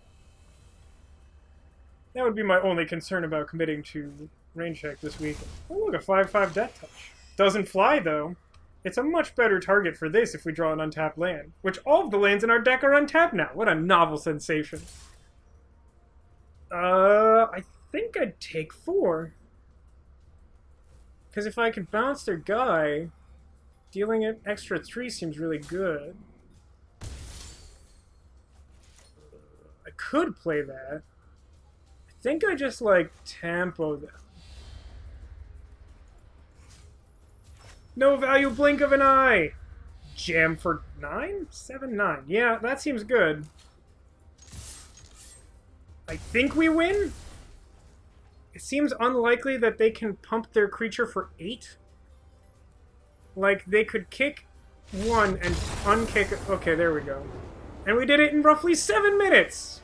That would be my only concern about committing to rain check this weekend. Oh look, a 5/5 Death Touch. Doesn't fly though. It's a much better target for this if we draw an untapped land. Which all of the lands in our deck are untapped now. What a novel sensation. I think I'd take 4. Because if I could bounce their guy, dealing an extra 3 seems really good. I could play that. I think I just, like, tempo them. No value Blink of an Eye! Jam for 9? 7/9. Yeah, that seems good. I think we win? It seems unlikely that they can pump their creature for 8. Like, they could kick 1 and unkick... Okay, there we go. And we did it in roughly 7 minutes!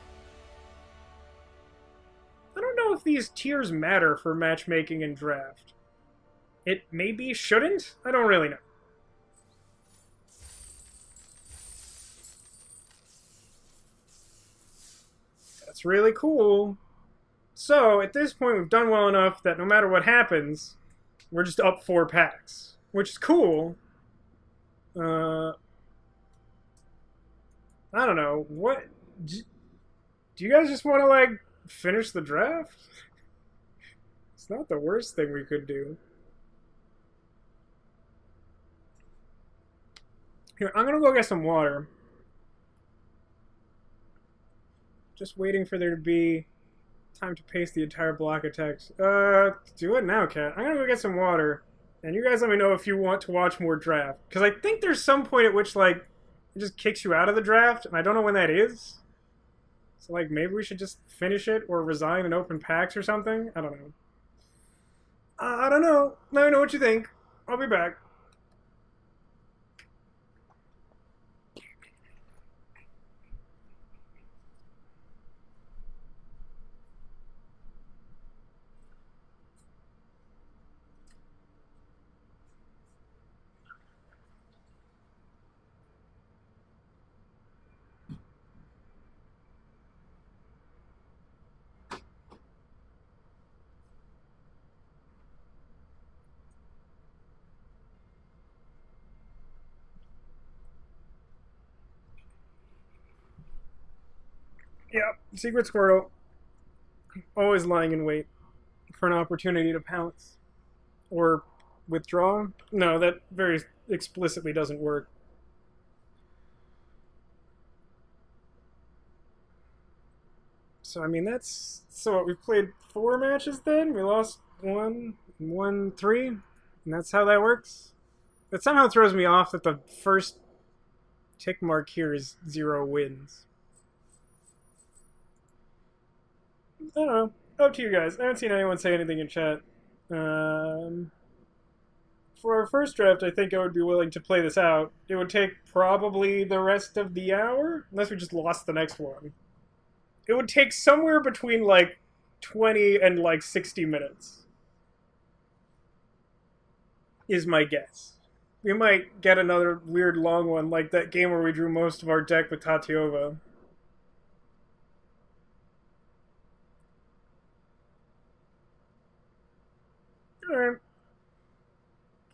I don't know if these tiers matter for matchmaking and draft. It maybe shouldn't? I don't really know. That's really cool. So, at this point, we've done well enough that no matter what happens, we're just up 4 packs. Which is cool. I don't know. What... Do you guys just want to, like, finish the draft? It's not the worst thing we could do. Here, I'm gonna go get some water. Just waiting for there to be time to paste the entire block of text. Do it now, Kat. I'm gonna go get some water. And you guys let me know if you want to watch more draft. Because I think there's some point at which, like, it just kicks you out of the draft, and I don't know when that is. So, like, maybe we should just finish it or resign and open packs or something? I don't know. I don't know. Let me know what you think. I'll be back. Yep, Secret Squirtle. Always lying in wait for an opportunity to pounce. Or withdraw? No, that very explicitly doesn't work. So, I mean, that's... So what, we played 4 matches then? We lost 1, won 3? And that's how that works? It somehow throws me off that the first tick mark here is 0 wins. I don't know. Up to you guys. I haven't seen anyone say anything in chat. For our first draft, I think I would be willing to play this out. It would take probably the rest of the hour, unless we just lost the next one. It would take somewhere between, like, 20 and, like, 60 minutes. Is my guess. We might get another weird long one, like that game where we drew most of our deck with Tatiova. Alright.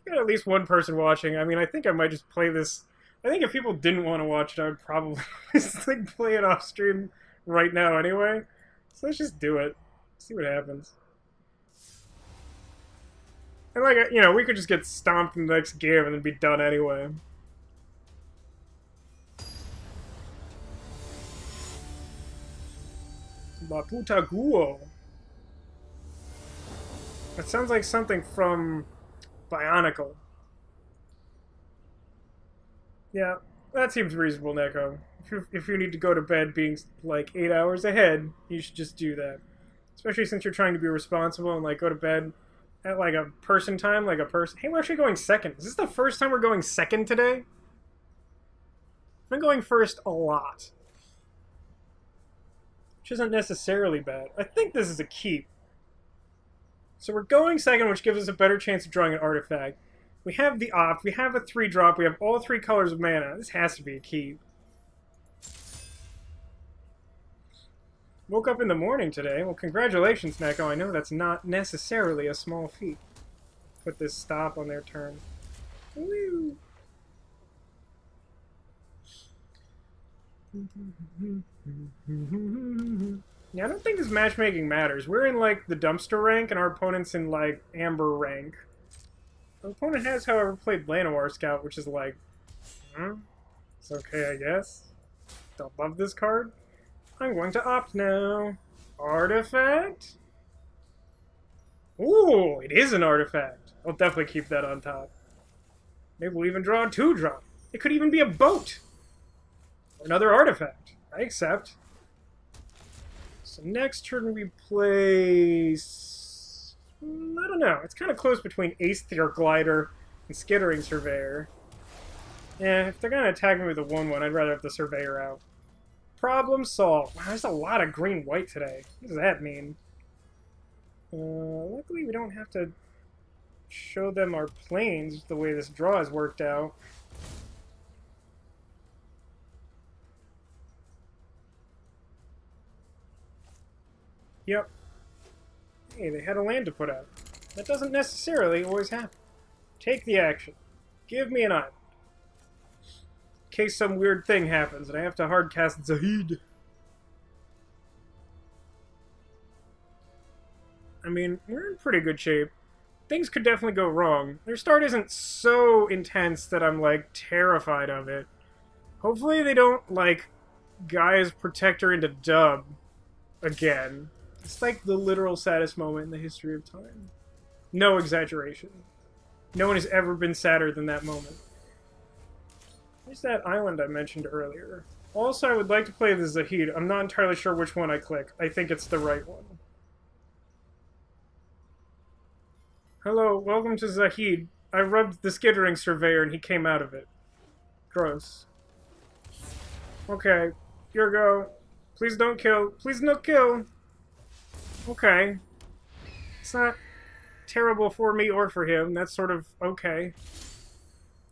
Got at least one person watching. I mean, I think I might just play this. I think if people didn't want to watch it, I would probably just like play it off stream right now anyway. So let's just do it. See what happens. And like, you know, we could just get stomped in the next game and then be done anyway. La puta guo. That sounds like something from Bionicle. Yeah, that seems reasonable, Neko. If you need to go to bed being like 8 hours ahead, you should just do that. Especially since you're trying to be responsible and like go to bed at like a person time, like a person. Hey, we're actually going second. Is this the first time we're going second today? I've been going first a lot. Which isn't necessarily bad. I think this is a keep. So we're going second, which gives us a better chance of drawing an artifact. We have the opt, we have a 3-drop, we have all 3 colors of mana. This has to be a keep. Woke up in the morning today. Well, congratulations, Neko. I know that's not necessarily a small feat. Put this stop on their turn. Woo! Yeah, I don't think this matchmaking matters. We're in, like, the dumpster rank, and our opponent's in, like, amber rank. Our opponent has, however, played Llanowar Scout, which is, like, it's okay, I guess. Don't love this card. I'm going to opt now. Artifact? Ooh, it is an artifact. I'll definitely keep that on top. Maybe we'll even draw a 2-drop. It could even be a boat. Or another artifact. I accept. So next turn we play... I don't know. It's kind of close between Aether Glider and Skittering Surveyor. Yeah, if they're going to attack me with a 1-1, I'd rather have the Surveyor out. Problem solved. Wow, there's a lot of green-white today. What does that mean? Luckily, we don't have to show them our planes the way this draw has worked out. Yep. Hey, they had a land to put out. That doesn't necessarily always happen. Take the action. Give me an island. In case some weird thing happens and I have to hardcast Zahid. I mean, we're in pretty good shape. Things could definitely go wrong. Their start isn't so intense that I'm, like, terrified of it. Hopefully they don't, like, Gaia's Protector into dub again. It's like the literal saddest moment in the history of time. No exaggeration. No one has ever been sadder than that moment. There's that island I mentioned earlier. Also, I would like to play the Zahid. I'm not entirely sure which one I click. I think it's the right one. Hello, welcome to Zahid. I rubbed the skittering surveyor and he came out of it. Gross. Okay, here go. Please don't kill. Please no kill. Okay. It's not terrible for me or for him. That's sort of okay.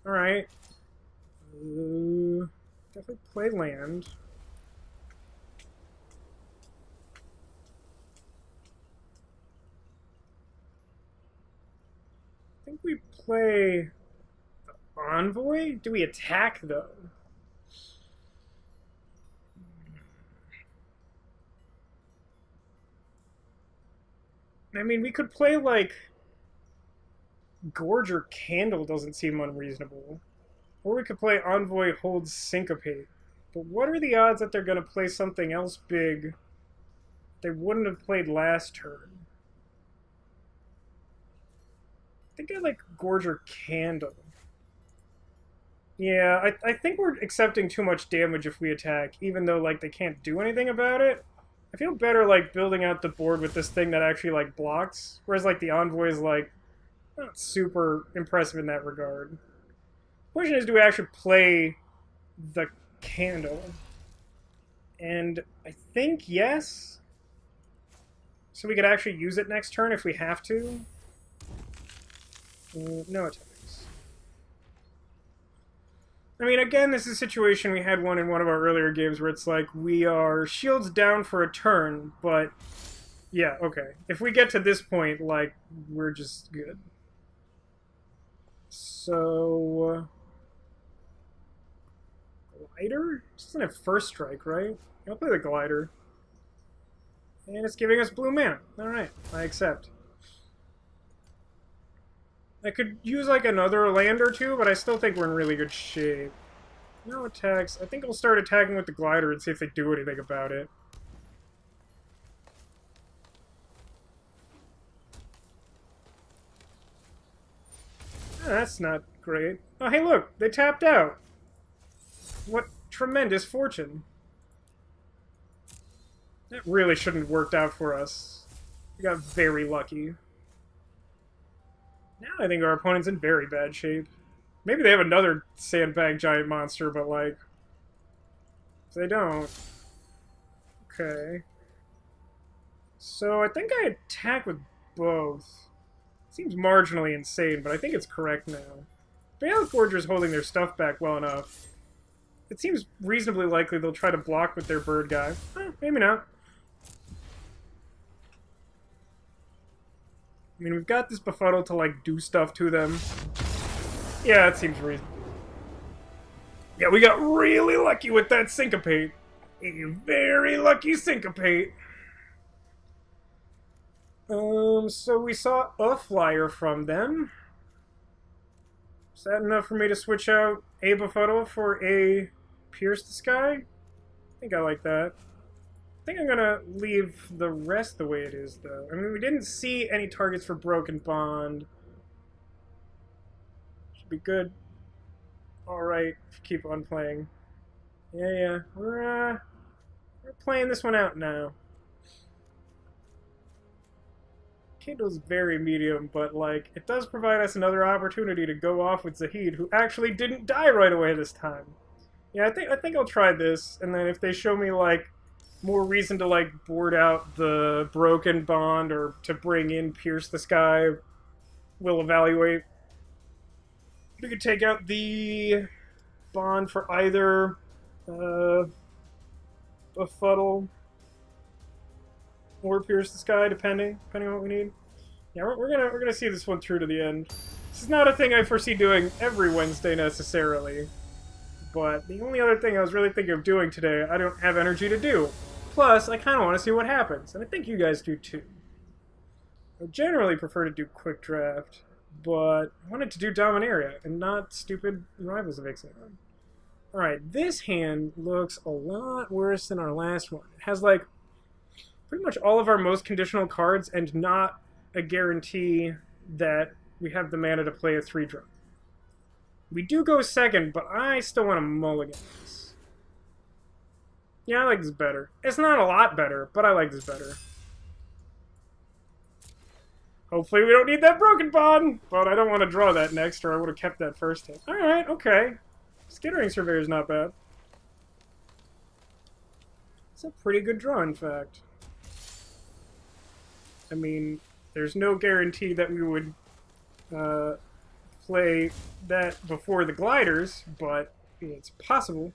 Alright. Definitely play land. I think we play Envoy? Do we attack, though? I mean, we could play, like... Gorge or Candle doesn't seem unreasonable. Or we could play Envoy holds Syncopate. But what are the odds that they're going to play something else big they wouldn't have played last turn? I think I like Gorge or Candle. Yeah, I think we're accepting too much damage if we attack, even though, like, they can't do anything about it. I feel better, like, building out the board with this thing that actually, like, blocks. Whereas, like, the Envoy is, like, not super impressive in that regard. The question is, do we actually play the Candle? And I think yes. So we could actually use it next turn if we have to. No attacks. I mean, again, this is a situation we had one in one of our earlier games where it's like, we are shields down for a turn, but yeah, okay. If we get to this point, like, we're just good. So... Glider? This doesn't have first strike, right? I'll play the Glider. And it's giving us blue mana. Alright, I accept. I could use, like, another land or two, but I still think we're in really good shape. No attacks. I think I'll start attacking with the Glider and see if they do anything about it. Oh, that's not great. Oh, hey, look! They tapped out! What tremendous fortune. That really shouldn't have worked out for us. We got very lucky. Now I think our opponent's in very bad shape. Maybe they have another sandbag giant monster, but, like... If they don't... Okay. So I think I attack with both. Seems marginally insane, but I think it's correct now. Bale Forger's holding their stuff back well enough. It seems reasonably likely they'll try to block with their bird guy. Maybe not. I mean, we've got this Befuddle to, like, do stuff to them. Yeah, that seems reasonable. Yeah, we got really lucky with that Syncopate. A very lucky Syncopate. So we saw a flyer from them. Is that enough for me to switch out a Befuddle for a Pierce the Sky? I think I like that. I think I'm gonna leave the rest the way it is, though. I mean, we didn't see any targets for Broken Bond. Should be good. Alright, keep on playing. Yeah, we're playing this one out now. Kindle's very medium, but, like, it does provide us another opportunity to go off with Zahid, who actually didn't die right away this time. Yeah, I think I'll try this, and then if they show me, like, more reason to, like, board out the Broken Bond or to bring in Pierce the Sky, we'll evaluate. We could take out the Bond for either Befuddle or Pierce the Sky, depending on what we need. Yeah, we're gonna see this one through to the end. This is not a thing I foresee doing every Wednesday necessarily, but the only other thing I was really thinking of doing today, I don't have energy to do. Plus, I kind of want to see what happens, and I think you guys do too. I generally prefer to do Quick Draft, but I wanted to do Dominaria and not stupid Rivals of Ixalan. Alright, this hand looks a lot worse than our last one. It has, like, pretty much all of our most conditional cards and not a guarantee that we have the mana to play a 3-drop. We do go second, but I still want to mulligan this. Yeah, I like this better. It's not a lot better, but I like this better. Hopefully we don't need that broken bond, but I don't want to draw that next, or I would have kept that first hit. Alright, okay. Skittering Surveyor's not bad. It's a pretty good draw, in fact. I mean, there's no guarantee that we would play that before the gliders, but it's possible.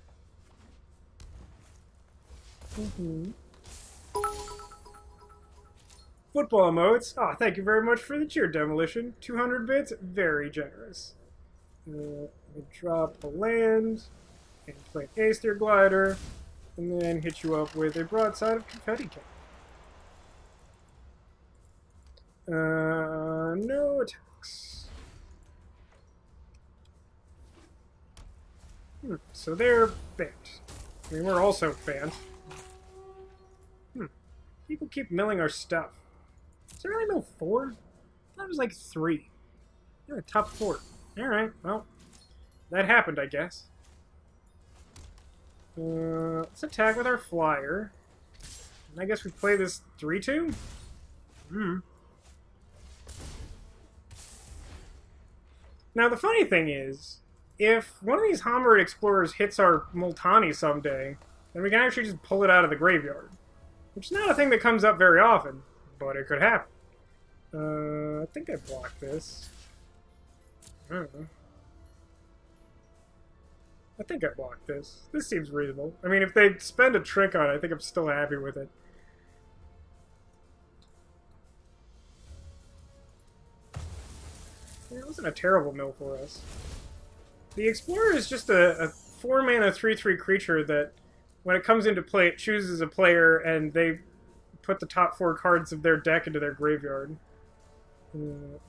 Football emotes. Ah, thank you very much for the cheer, Demolition. 200 bits, very generous. We drop a land, and play an Aether glider, and then hit you up with a broadside of confetti cannon. No attacks. So they're banned. I mean, we're also banned. People keep milling our stuff. Is there really mill 4? I thought it was like 3. Yeah, top 4. Alright, well, that happened, I guess. Let's attack with our flyer. And I guess we play this 3-2? Now, the funny thing is, if one of these Homerid Explorers hits our Multani someday, then we can actually just pull it out of the graveyard. Which is not a thing that comes up very often, but it could happen. I think I blocked this. I don't know. I think I blocked this. This seems reasonable. I mean, if they spend a trick on it, I think I'm still happy with it. Yeah, it wasn't a terrible mill for us. The Explorer is just a 4-mana 3/3 creature that, when it comes into play, it chooses a player, and they put the top 4 cards of their deck into their graveyard.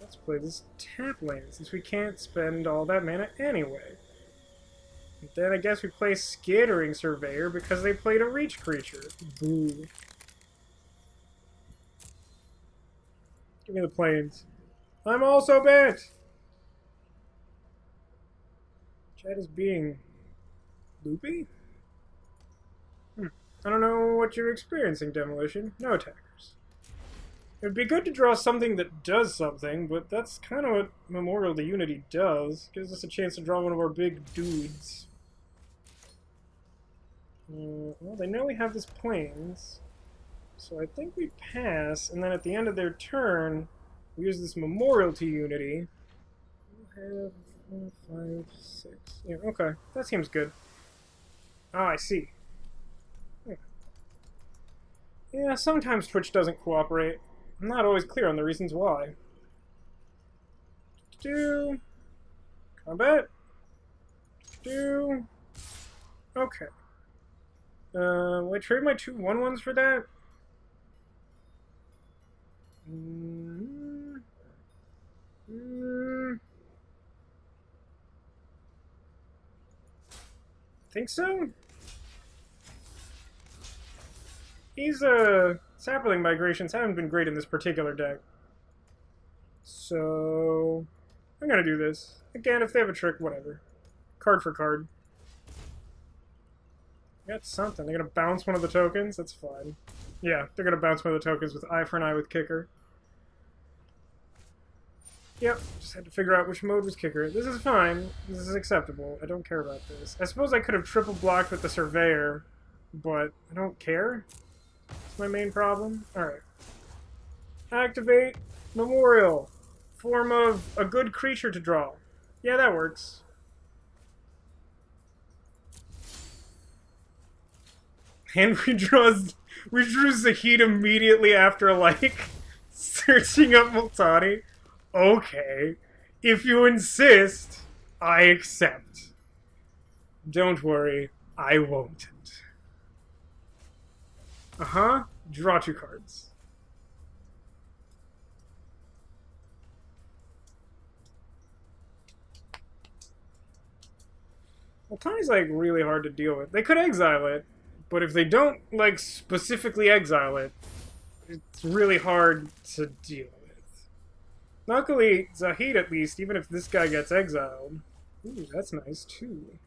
Let's play this tap land, since we can't spend all that mana anyway. And then I guess we play Skittering Surveyor, because they played a reach creature. Boo. Give me the planes. I'm also bent! Chat is being loopy? I don't know what you're experiencing, Demolition. No attackers. It would be good to draw something that does something, but that's kind of what Memorial to Unity does. Gives us a chance to draw one of our big dudes. Well, they know we have this plains, so I think we pass, and then at the end of their turn, we use this Memorial to Unity. We'll have 4, 5, 6. Yeah, okay. That seems good. Ah, I see. Yeah, sometimes Twitch doesn't cooperate. I'm not always clear on the reasons why. Combat. Okay. Will I trade my 2 1/1s for that? Think so? These sapling migrations haven't been great in this particular deck. So I'm gonna do this. Again, if they have a trick, whatever. Card for card. Got something. They're gonna bounce one of the tokens? That's fine. Yeah, they're gonna bounce one of the tokens with eye for an eye with kicker. Yep, just had to figure out which mode was kicker. This is fine. This is acceptable. I don't care about this. I suppose I could have triple blocked with the Surveyor, but I don't care. That's my main problem. Alright. Activate Memorial. Form of a good creature to draw. Yeah, that works. And we drew Zahid immediately after, like, searching up Multani. Okay. If you insist, I accept. Don't worry, I won't. Uh-huh. Draw 2 cards. Multani's, like, really hard to deal with. They could exile it, but if they don't, like, specifically exile it, it's really hard to deal with. Luckily, Zahid, at least, even if this guy gets exiled... Ooh, that's nice, too.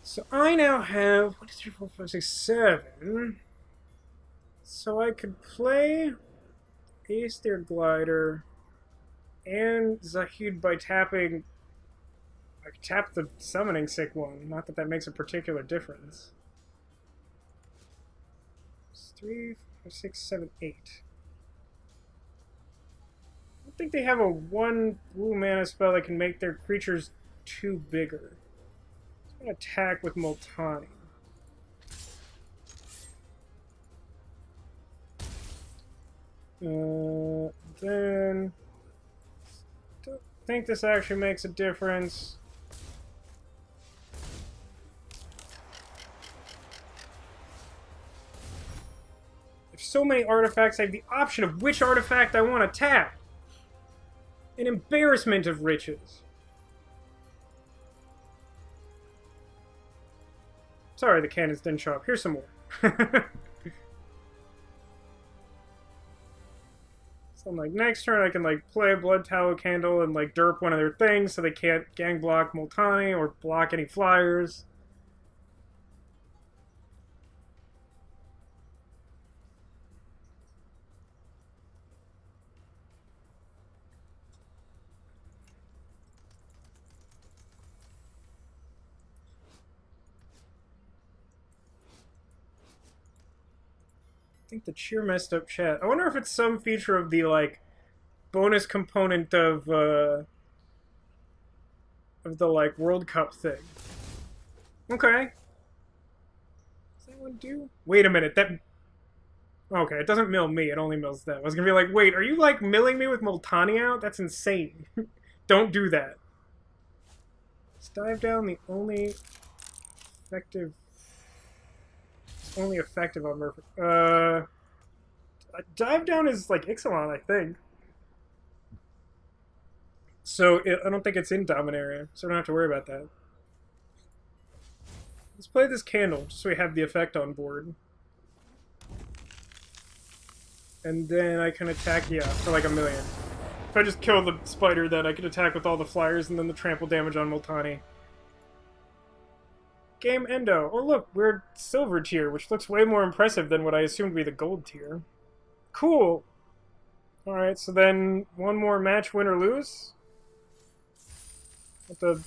So I now have 1, 2, 3, 4, 5, 6, 7. So I could play Aether Glider and Zahid by tapping... I could tap the Summoning Sick one. Not that that makes a particular difference. It's 3, 4, 6, 7, 8. I don't think they have a 1 blue mana spell that can make their creatures 2 bigger. I'm going to attack with Multani. Then... don't think this actually makes a difference. There's so many artifacts, I have the option of which artifact I want to tap. An embarrassment of riches. Sorry, the cannons didn't show up. Here's some more. So I'm like, next turn I can like play Blood Tallow Candle and like derp one of their things so they can't gang block Multani or block any flyers. I think the cheer messed up chat. I wonder if it's some feature of the, like, bonus component of the, like, World Cup thing. Okay. Does that one do? Wait a minute, that... Okay, it doesn't mill me, it only mills them. I was gonna be like, wait, are you, like, milling me with Multani out? That's insane. Don't do that. Let's dive down the only effective... only effective on Murphy. Dive down is like Ixalan, I think. So I don't think it's in Dominaria, so I don't have to worry about that. Let's play this candle, just so we have the effect on board. And then I can attack, yeah, for like 1 million. If I just kill the spider, then I can attack with all the flyers and then the trample damage on Multani. Game Endo. Oh look, we're silver tier, which looks way more impressive than what I assumed would be the gold tier. Cool. Alright, so then one more match, win or lose? With the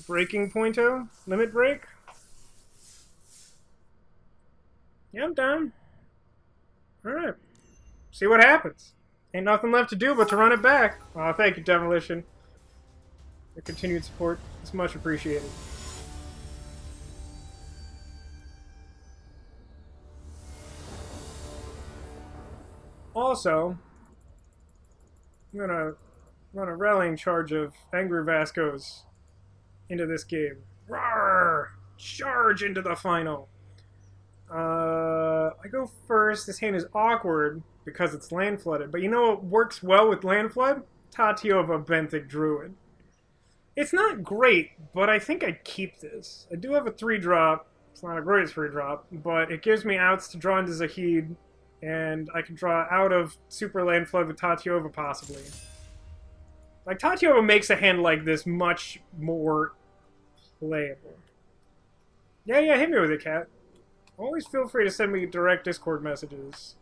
breaking pointo? Limit break? Yeah, I'm down. Alright. See what happens. Ain't nothing left to do but to run it back. Aw, thank you, Demolition. Your continued support is much appreciated. Also, I'm gonna run a rallying charge of Angry Vascos into this game. Roar! Charge into the final! I go first. This hand is awkward because it's land flooded, but you know what works well with land flood? Tatiova Benthic Druid. It's not great, but I think I'd keep this. I do have a 3-drop. It's not a great 3-drop, but it gives me outs to draw into Zahid. And I can draw out of Super Land Flood with Tatiova, possibly. Like, Tatiova makes a hand like this much more playable. Yeah, hit me with it, cat. Always feel free to send me direct Discord messages.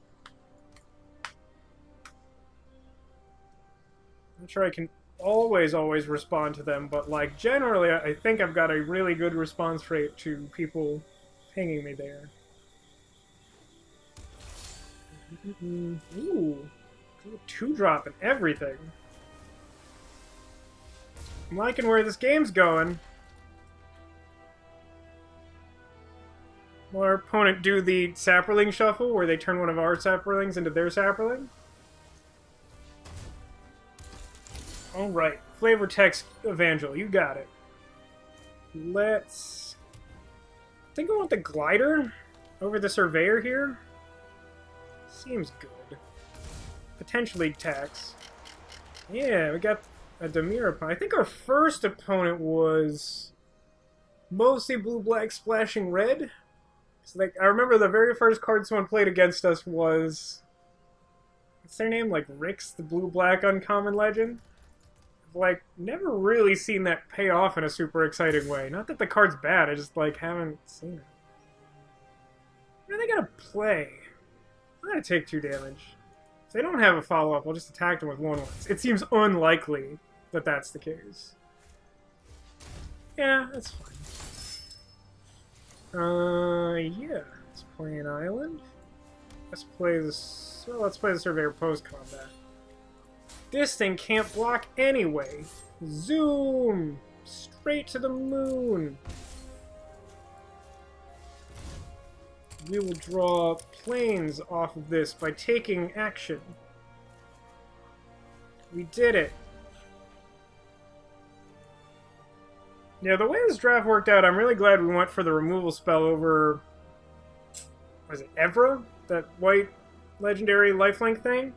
I'm sure I can always respond to them, but, like, generally, I think I've got a really good response rate to people pinging me there. Ooh, 2-drop and everything. I'm liking where this game's going. Will our opponent do the Saproling shuffle, where they turn one of our Saprolings into their Saproling? Alright, Flavor Text Evangel, you got it. Let's... I think I want the Glider over the Surveyor here. Seems good. Potentially tax. Yeah, we got a Dimir opponent. I think our first opponent was mostly blue-black splashing red. So like, I remember the very first card someone played against us was... what's their name? Like Rix, the blue-black uncommon legend? I've, like, never really seen that pay off in a super exciting way. Not that the card's bad, I just, like, haven't seen it. What are they gonna play? I'm gonna take 2 damage. If they don't have a follow-up, I'll just attack them with 1/1s. It seems unlikely that that's the case. Yeah, that's fine. Yeah. Let's play an island. Let's play this. Well, let's play the Surveyor post-combat. This thing can't block anyway. Zoom! Straight to the moon! We will draw planes off of this by taking action. We did it. Yeah, the way this draft worked out, I'm really glad we went for the removal spell over... Was it Evra? That white legendary lifelink thing?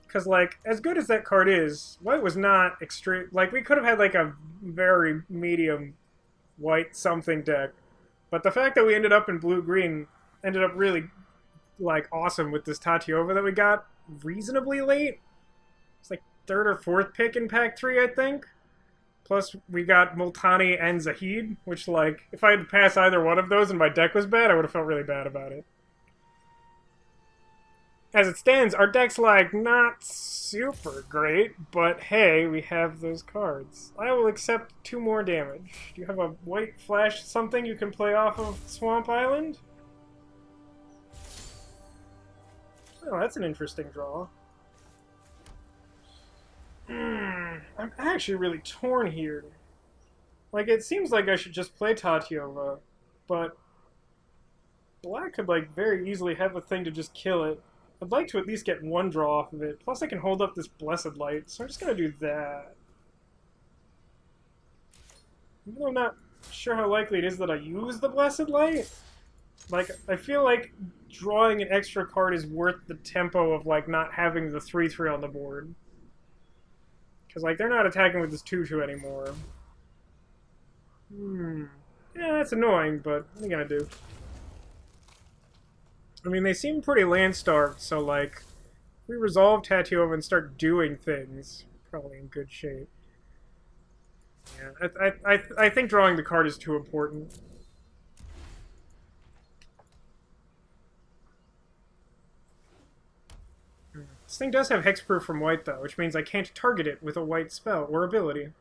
Because, like, as good as that card is, white was not extreme. Like, we could have had, like, a very medium white something deck. But the fact that we ended up in blue-green ended up really, like, awesome with this Tatiova that we got reasonably late. It's like 3rd or 4th pick in Pack 3, I think. Plus, we got Multani and Zahid, which, like, if I had to pass either one of those and my deck was bad, I would have felt really bad about it. As it stands, our deck's, like, not super great, but hey, we have those cards. I will accept 2 more damage. Do you have a white flash something you can play off of Swamp Island? Oh, that's an interesting draw. I'm actually really torn here. Like, it seems like I should just play Tatiova, but black could, like, very easily have a thing to just kill it. I'd like to at least get 1 draw off of it. Plus, I can hold up this Blessed Light, so I'm just gonna do that. Even though I'm not sure how likely it is that I use the Blessed Light, like, I feel like drawing an extra card is worth the tempo of, like, not having the 3/3 on the board. Because, like, they're not attacking with this 2/2 anymore. Yeah, that's annoying, but what are you gonna do? I mean, they seem pretty land-starved, so, like, if we resolve Tatiova and start doing things, probably in good shape. Yeah, I think drawing the card is too important. This thing does have hexproof from white, though, which means I can't target it with a white spell or ability.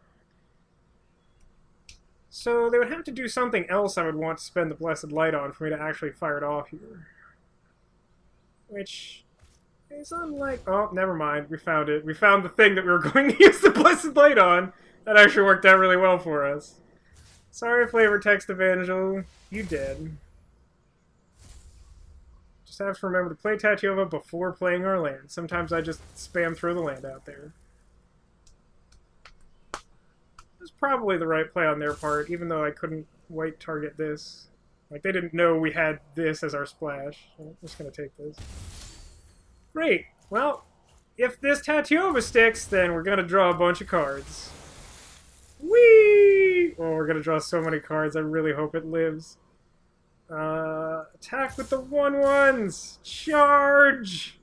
So they would have to do something else I would want to spend the Blessed Light on for me to actually fire it off here. Which is unlike... Oh, never mind. We found it. We found the thing that we were going to use the Blessed Light on. That actually worked out really well for us. Sorry, Flavor Text Evangel. You did. Just have to remember to play Tatiova before playing our land. Sometimes I just spam throw the land out there. It was probably the right play on their part, even though I couldn't white target this. Like, they didn't know we had this as our splash. I'm just going to take this. Great. Well, if this Tatiova sticks, then we're going to draw a bunch of cards. Whee! Oh, we're going to draw so many cards. I really hope it lives. Attack with the 1/1s! Charge!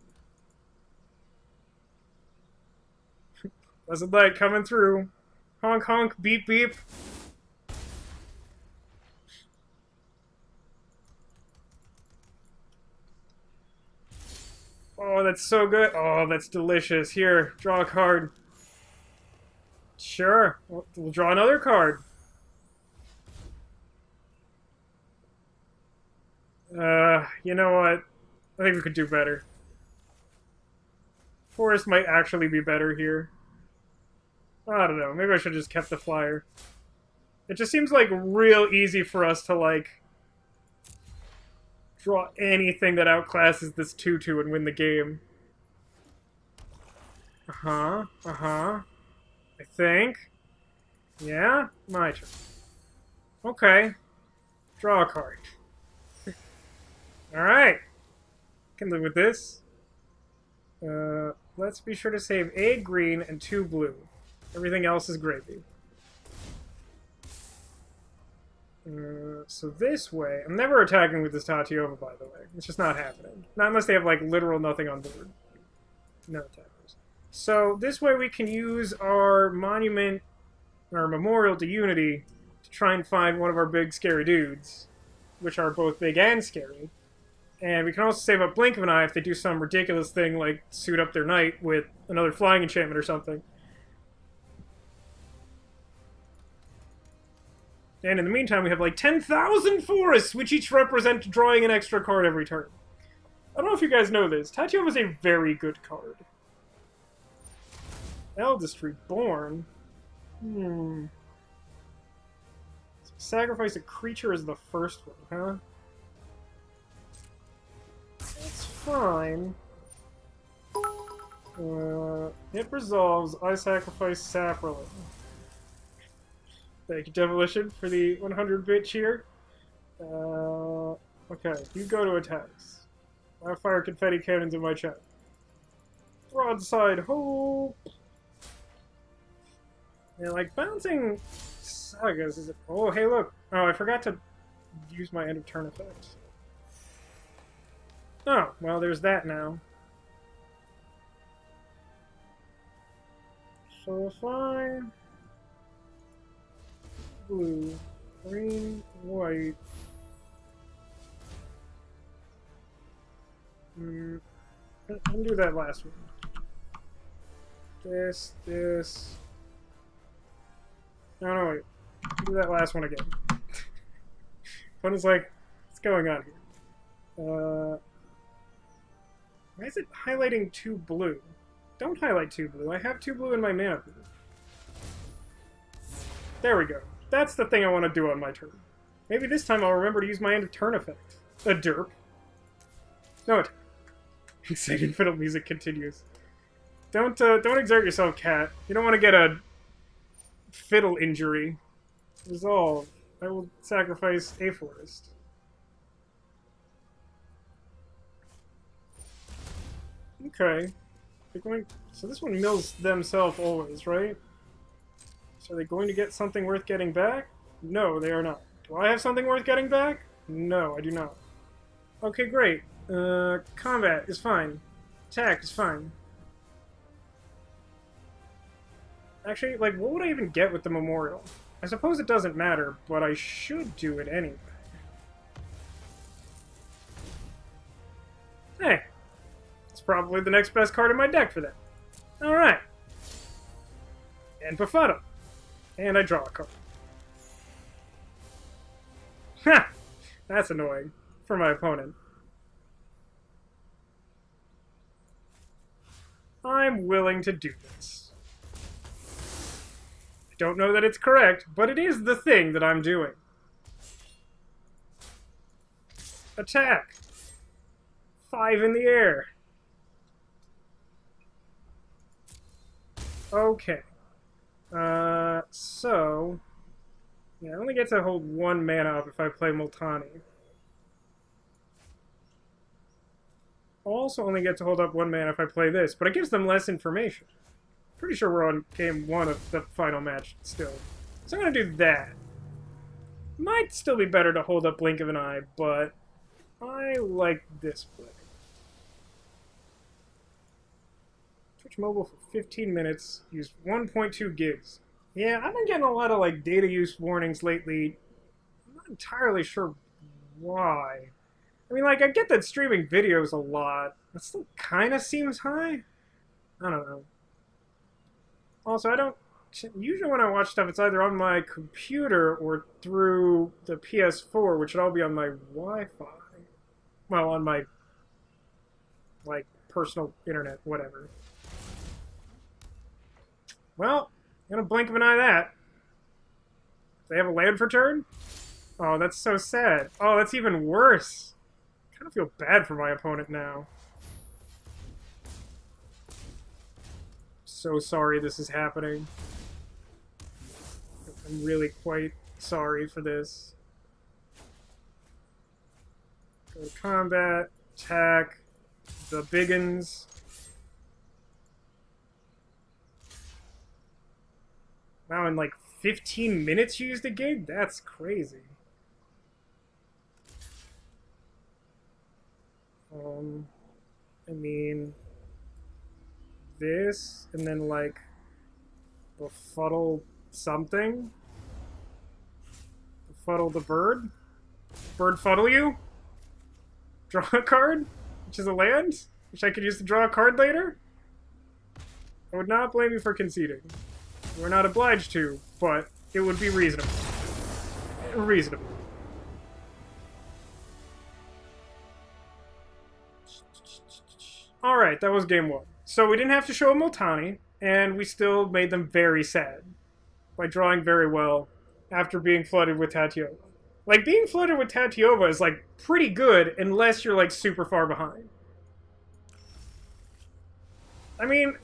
Blessed Light coming through. Honk honk, beep beep. Oh, that's so good. Oh, that's delicious. Here, draw a card. Sure. We'll draw another card. You know what? I think we could do better. Forest might actually be better here. I don't know. Maybe I should have just kept the flyer. It just seems like real easy for us to, like, draw anything that outclasses this 2/2 and win the game. I think. Yeah? My turn. Okay. Draw a card. Alright. Can live with this. Let's be sure to save a green and 2 blue. Everything else is gravy. So this way... I'm never attacking with this Tatiova, by the way. It's just not happening. Not unless they have, like, literal nothing on board. No attackers. So this way we can use our monument, our memorial to Unity, to try and find one of our big scary dudes, which are both big and scary. And we can also save up Blink of an Eye if they do some ridiculous thing like suit up their knight with another flying enchantment or something. And in the meantime, we have like 10,000 forests, which each represent drawing an extra card every turn. I don't know if you guys know this. Tattoo is a very good card. Eldest Reborn. Sacrifice a creature as the first one, huh? It's fine. It resolves. I sacrifice Saprolan. Thank you, Demolition, for the 100-bit cheer. Okay, you go to attacks. I fire confetti cannons in my chat. Broadside hope! And like bouncing sagas is it? Oh, hey, look! Oh, I forgot to use my end of turn effect. Oh, well, there's that now. So if I blue, green, white. Undo that last one. This. No, wait. Do that last one again. One is like, what's going on here? Why is it highlighting 2 blue? Don't highlight 2 blue. I have 2 blue in my mana pool. There we go. That's the thing I want to do on my turn. Maybe this time I'll remember to use my end of turn effect. A derp. No, it. Exciting fiddle music continues. Don't exert yourself, cat. You don't want to get a fiddle injury. Resolve. I will sacrifice a forest. Okay. So this one mills themselves always, right? So are they going to get something worth getting back? No, they are not. Do I have something worth getting back? No, I do not. Okay, great. Combat is fine. Attack is fine. Actually, like, what would I even get with the memorial? I suppose it doesn't matter, but I should do it anyway. Hey! It's probably the next best card in my deck for that. Alright. And Befuddle. And I draw a card. Ha! That's annoying. For my opponent. I'm willing to do this. I don't know that it's correct, but it is the thing that I'm doing. Attack! 5 in the air. Okay. So... yeah, I only get to hold 1 mana up if I play Multani. Also only get to hold up 1 mana if I play this, but it gives them less information. Pretty sure we're on game 1 of the final match still. So I'm gonna do that. Might still be better to hold up Blink of an Eye, but I like this play. Twitch mobile for 15 minutes, used 1.2 gigs. Yeah, I've been getting a lot of like data use warnings lately. I'm not entirely sure why. I mean, like, I get that streaming videos a lot. That still kind of seems high. I don't know. Also, I don't... usually when I watch stuff, it's either on my computer or through the PS4, which should all be on my Wi-Fi. Well, on my, like, personal internet, whatever. Well, I'm gonna blink of an eye that. They have a land for turn? Oh, that's so sad. Oh, that's even worse. I kind of feel bad for my opponent now. So sorry this is happening. I'm really quite sorry for this. Go to combat, attack, the biggins. Wow, in like 15 minutes you used a gig? That's crazy. I mean, this, and then like befuddle something. Fuddle the bird? Bird fuddle you? Draw a card? Which is a land? Which I could use to draw a card later? I would not blame you for conceding. We're not obliged to, but it would be reasonable. Reasonable. Alright, that was game 1. So we didn't have to show a Multani, and we still made them very sad. By drawing very well after being flooded with Tatiova. Like, being flooded with Tatiova is, like, pretty good unless you're, like, super far behind. I mean,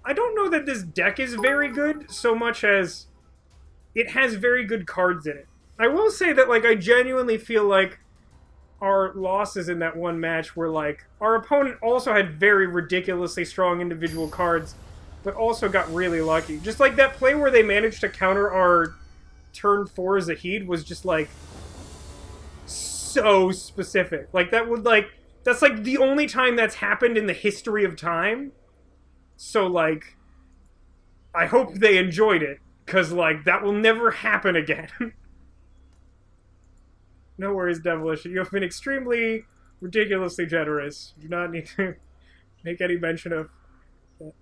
I don't know that this deck is very good so much as it has very good cards in it. I will say that, like, I genuinely feel like our losses in that one match were, like, our opponent also had very ridiculously strong individual cards, but also got really lucky. Just like that play where they managed to counter our turn 4 Zahid was just, like, so specific. Like, that would, like, that's, like, the only time that's happened in the history of time. So, like, I hope they enjoyed it, because, like, that will never happen again. No worries, Devilish. You have been extremely, ridiculously generous. You do not need to make any mention of...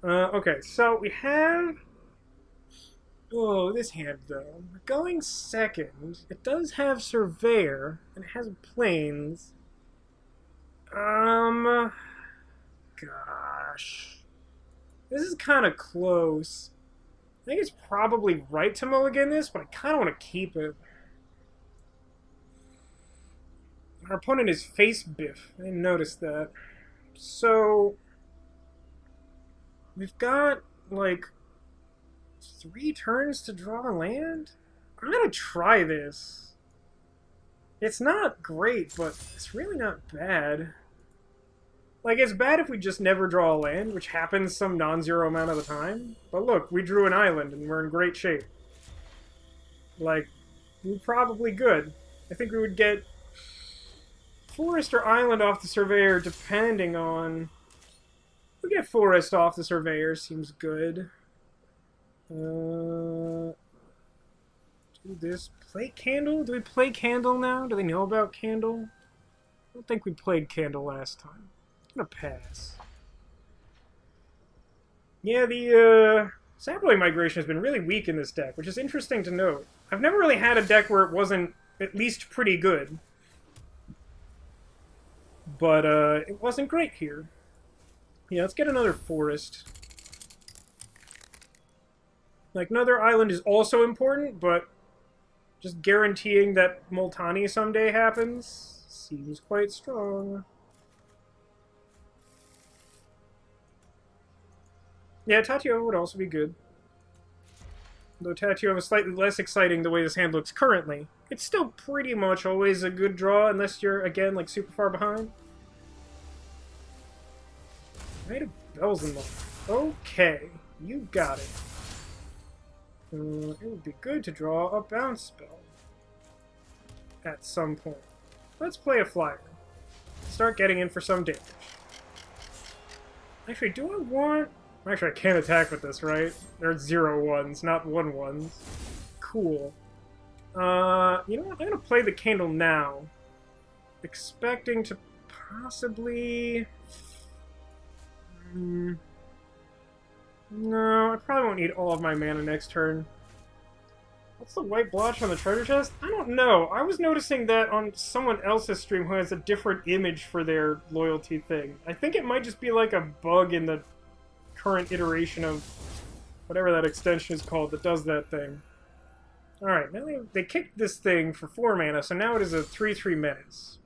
okay, so we have... Oh, this hand, though. Going second, it does have Surveyor, and it has Plains. Gosh. This is kind of close. I think it's probably right to mulligan this, but I kind of want to keep it. Our opponent is Face Biff. I didn't notice that. So... we've got, like, 3 turns to draw a land? I'm gonna try this. It's not great, but it's really not bad. Like, it's bad if we just never draw a land, which happens some non-zero amount of the time. But look, we drew an island, and we're in great shape. Like, we're probably good. I think we would get forest or island off the Surveyor, depending on... We get forest off the Surveyor, seems good. Do this. Play Candle? Do we play Candle now? Do they know about Candle? I don't think we played Candle last time. I'm gonna pass. Yeah, the Sapling Migration has been really weak in this deck, which is interesting to note. I've never really had a deck where it wasn't at least pretty good. But, it wasn't great here. Yeah, let's get another forest. Like, another island is also important, but just guaranteeing that Multani someday happens seems quite strong. Yeah, Tatiova would also be good. Though Tatiova is slightly less exciting the way this hand looks currently. It's still pretty much always a good draw, unless you're, again, like, super far behind. Knight of Belzenmoth. Okay, you got it. It would be good to draw a bounce spell at some point. Let's play a flyer. Start getting in for some damage. Actually, do I want... Actually, I can't attack with this, right? There are 0/1s, not 1/1s. Cool. You know what? I'm gonna play the Candle now. Expecting to possibly... No, I probably won't need all of my mana next turn. What's the white blotch on the treasure chest? I don't know. I was noticing that on someone else's stream who has a different image for their loyalty thing. I think it might just be like a bug in the current iteration of whatever that extension is called that does that thing. Alright, now they kicked this thing for 4 mana, so now it is a 3/3 menace.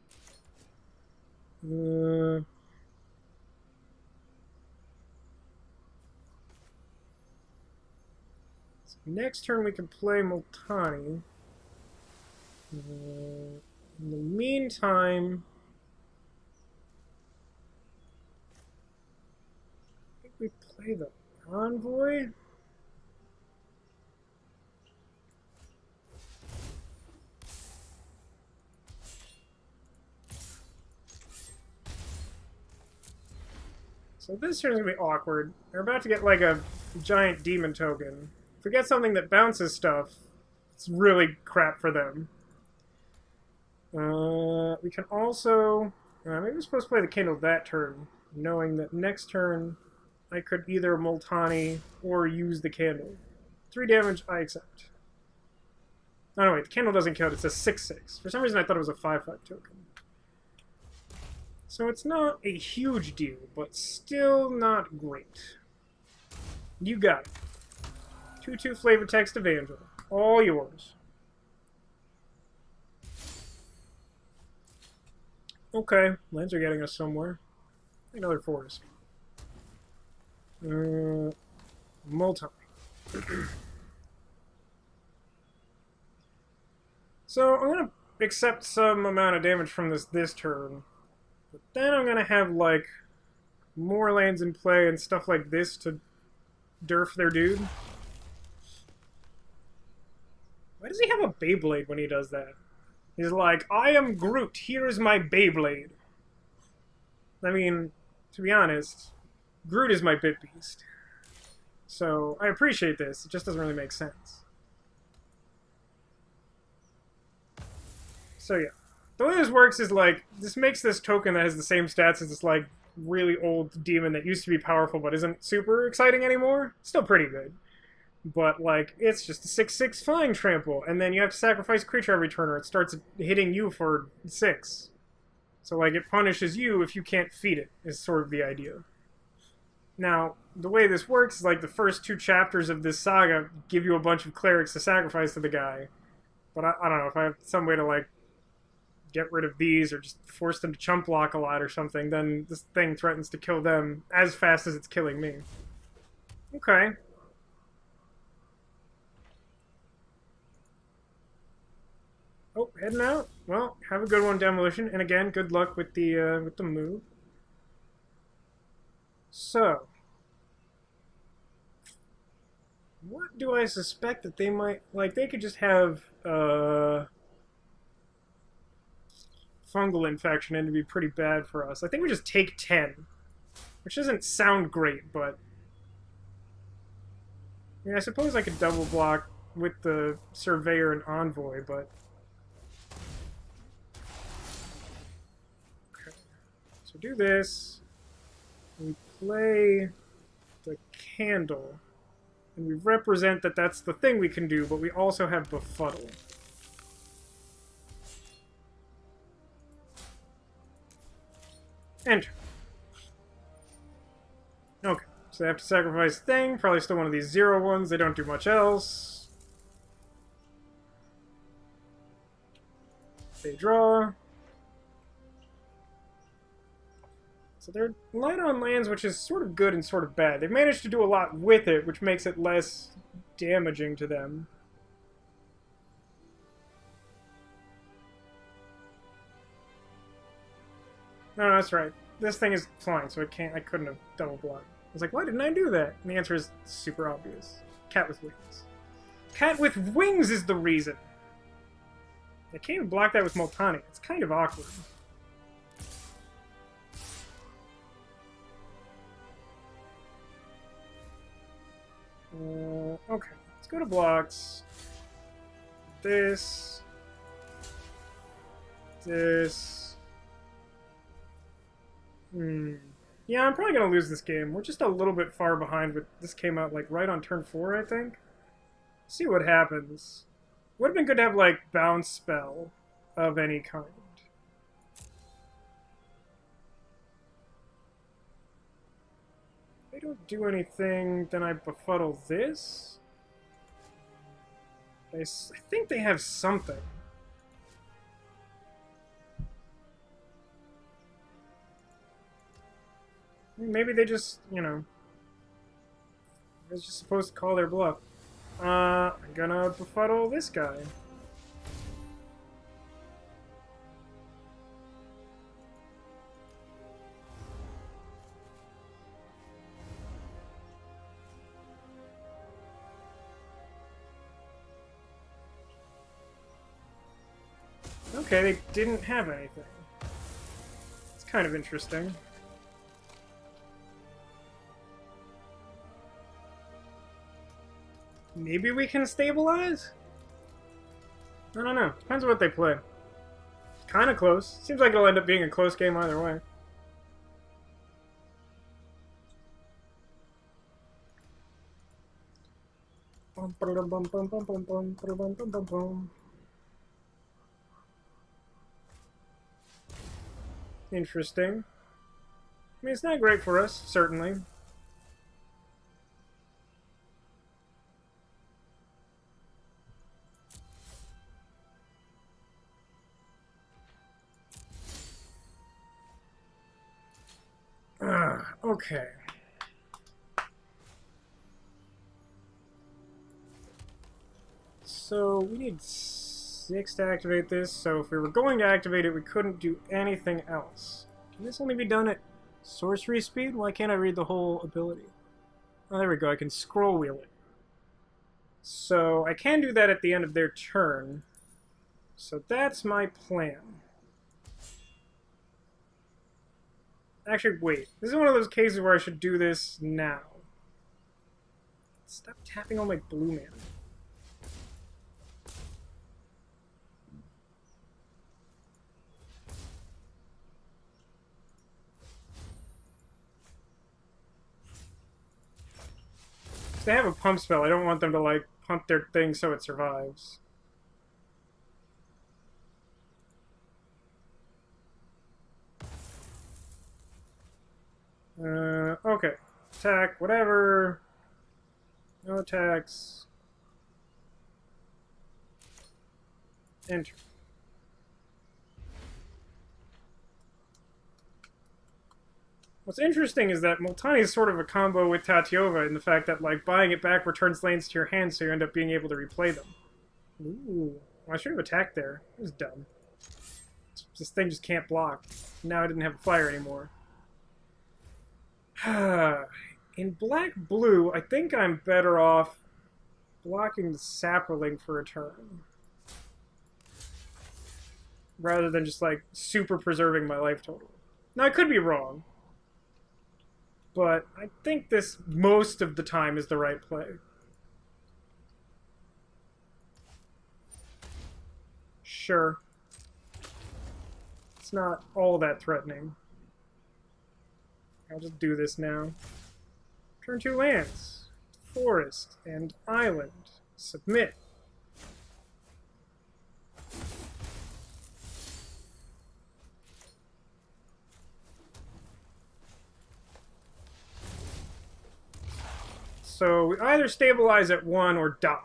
Next turn we can play Multani. In the meantime, I think we play the Envoy. So this turn's gonna be awkward. They're about to get like a giant demon token. If we get something that bounces stuff, it's really crap for them. We can also... maybe we're supposed to play the candle that turn, knowing that next turn I could either Multani or use the candle. 3 damage, I accept. Oh, no, wait, the candle doesn't count. It's a 6/6. For some reason, I thought it was a 5/5 token. So it's not a huge deal, but still not great. You got it. 2/2 flavor text Evangel. All yours. Okay, lands are getting us somewhere. Another forest. Multi. So I'm gonna accept some amount of damage from this turn, but then I'm gonna have like more lands in play and stuff like this to derf their dude. Why does he have a Beyblade when he does that? He's like, I am Groot, here is my Beyblade. I mean, to be honest, Groot is my bit beast. So, I appreciate this, it just doesn't really make sense. So yeah. The way this works is like, this makes this token that has the same stats as this like really old demon that used to be powerful but isn't super exciting anymore. Still pretty good. But, like, it's just a 6/6 flying trample, and then you have to sacrifice a creature every turn, or it starts hitting you for 6. So, like, it punishes you if you can't feed it, is sort of the idea. Now, the way this works is, like, the first 2 chapters of this saga give you a bunch of clerics to sacrifice to the guy. But I don't know, if I have some way to, like, get rid of these, or just force them to chump block a lot or something, then this thing threatens to kill them as fast as it's killing me. Okay. Oh, heading out? Well, have a good one, Demolition. And again, good luck with the move. So, what do I suspect that they might... Like, they could just have, fungal infection and it'd be pretty bad for us. I think we just take 10. Which doesn't sound great, but... I mean, I suppose I could double block with the Surveyor and Envoy, but... So do this, we play the candle, and we represent that that's the thing we can do, but we also have Befuddle. Enter. Okay, so they have to sacrifice a thing, probably still one of these 0 ones, they don't do much else. They draw. So they're light on lands, which is sort of good and sort of bad. They've managed to do a lot with it, which makes it less damaging to them. No, that's right. This thing is flying, so I couldn't have double blocked. I was like, why didn't I do that? And the answer is super obvious. Cat with wings. Cat with wings is the reason! I can't even block that with Multani. It's kind of awkward. Okay, let's go to blocks. This. Yeah, I'm probably going to lose this game. We're just a little bit far behind, but this came out, like, right on turn 4, I think. See what happens. Would have been good to have, like, bounce spell of any kind. If they don't do anything, then I befuddle this. I think they have something. Maybe they just, you know, they're just supposed to call their bluff. I'm gonna befuddle this guy. Okay, they didn't have anything. It's kind of interesting. Maybe we can stabilize? I don't know. Depends on what they play. kind of close. Seems like it'll end up being a close game either way. Interesting. I mean, it's not great for us, certainly. Okay. So, we need 6 to activate this, so if we were going to activate it, we couldn't do anything else. Can this only be done at sorcery speed? Why can't I read the whole ability? Oh, there we go, I can scroll wheel it. So, I can do that at the end of their turn. So that's my plan. Actually, wait. This is one of those cases where I should do this now. Stop tapping all my blue mana. If they have a pump spell, I don't want them to, like, pump their thing so it survives. Okay. Attack, whatever. No attacks. Enter. What's interesting is that Multani is sort of a combo with Tatiova in the fact that, like, buying it back returns lands to your hand so you end up being able to replay them. Ooh. Well, I should have attacked there. It was dumb. This thing just can't block. Now I didn't have a flyer anymore. In black-blue, I think I'm better off blocking the Sapperling for a turn. Rather than just, like, super preserving my life total. Now, I could be wrong. But I think this, most of the time, is the right play. Sure. It's not all that threatening. I'll just do this now. Turn 2 lands. Forest and Island. Submit. So we either stabilize at 1 or die.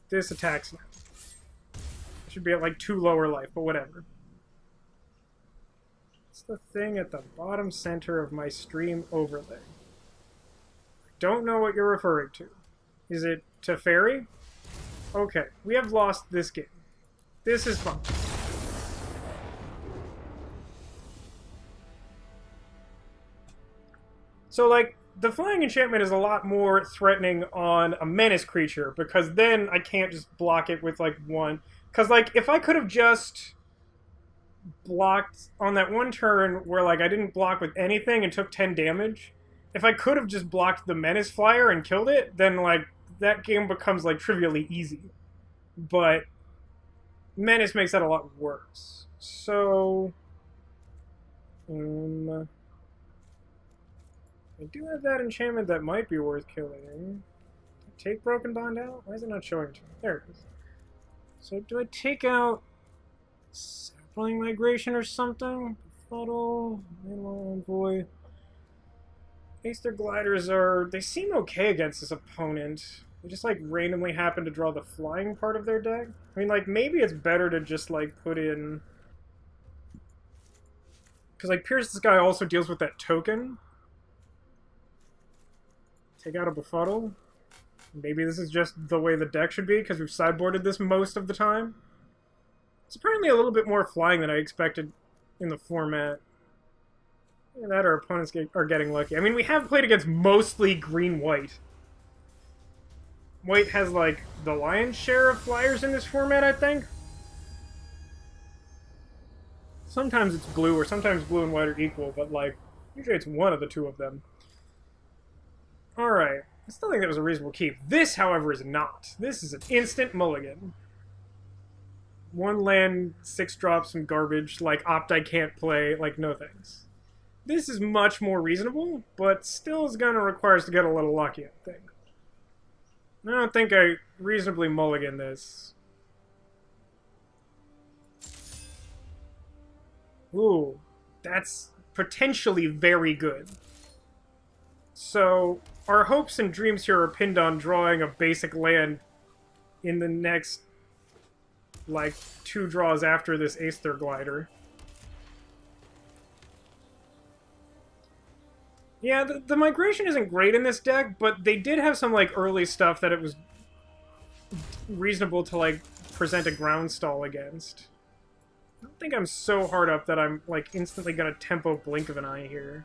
This attacks now. It should be at like 2 lower life, but whatever. What's the thing at the bottom center of my stream overlay? I don't know what you're referring to. Is it Teferi? Okay, we have lost this game. This is fun. So, like, the flying enchantment is a lot more threatening on a menace creature, because then I can't just block it with, like, 1. Because, like, if I could have just blocked on that one turn where, like, I didn't block with anything and took 10 damage, if I could have just blocked the menace flyer and killed it, then, like, that game becomes, like, trivially easy. But menace makes that a lot worse. So, I do have that enchantment that might be worth killing. Take Broken Bond out? Why is it not showing to me? There it is. So do I take out Sapling Migration or something? Befuddle, Envoy. Aether Gliders are... They seem okay against this opponent. They just, like, randomly happen to draw the flying part of their deck. I mean, like, maybe it's better to just, like, put in... Because, like, Pierce this guy also deals with that token. Take out a Befuddle. Maybe this is just the way the deck should be, because we've sideboarded this most of the time. It's apparently a little bit more flying than I expected in the format. And that our opponents are getting lucky. I mean, we have played against mostly green-white. White has, like, the lion's share of flyers in this format, I think. Sometimes it's blue, or sometimes blue and white are equal, but, like, usually it's one of the two of them. Alright. I still think that was a reasonable keep. This, however, is not. This is an instant mulligan. 1 land, 6 drops, some garbage, like Opt I can't play, like no thanks. This is much more reasonable, but still is going to require us to get a little lucky, I think. I don't think I reasonably mulligan this. Ooh, that's potentially very good. So, our hopes and dreams here are pinned on drawing a basic land in the next, like, 2 draws after this Aether Glider. Yeah, the migration isn't great in this deck, but they did have some, like, early stuff that it was reasonable to, like, present a ground stall against. I don't think I'm so hard up that I'm, like, instantly gonna tempo Blink of an Eye here.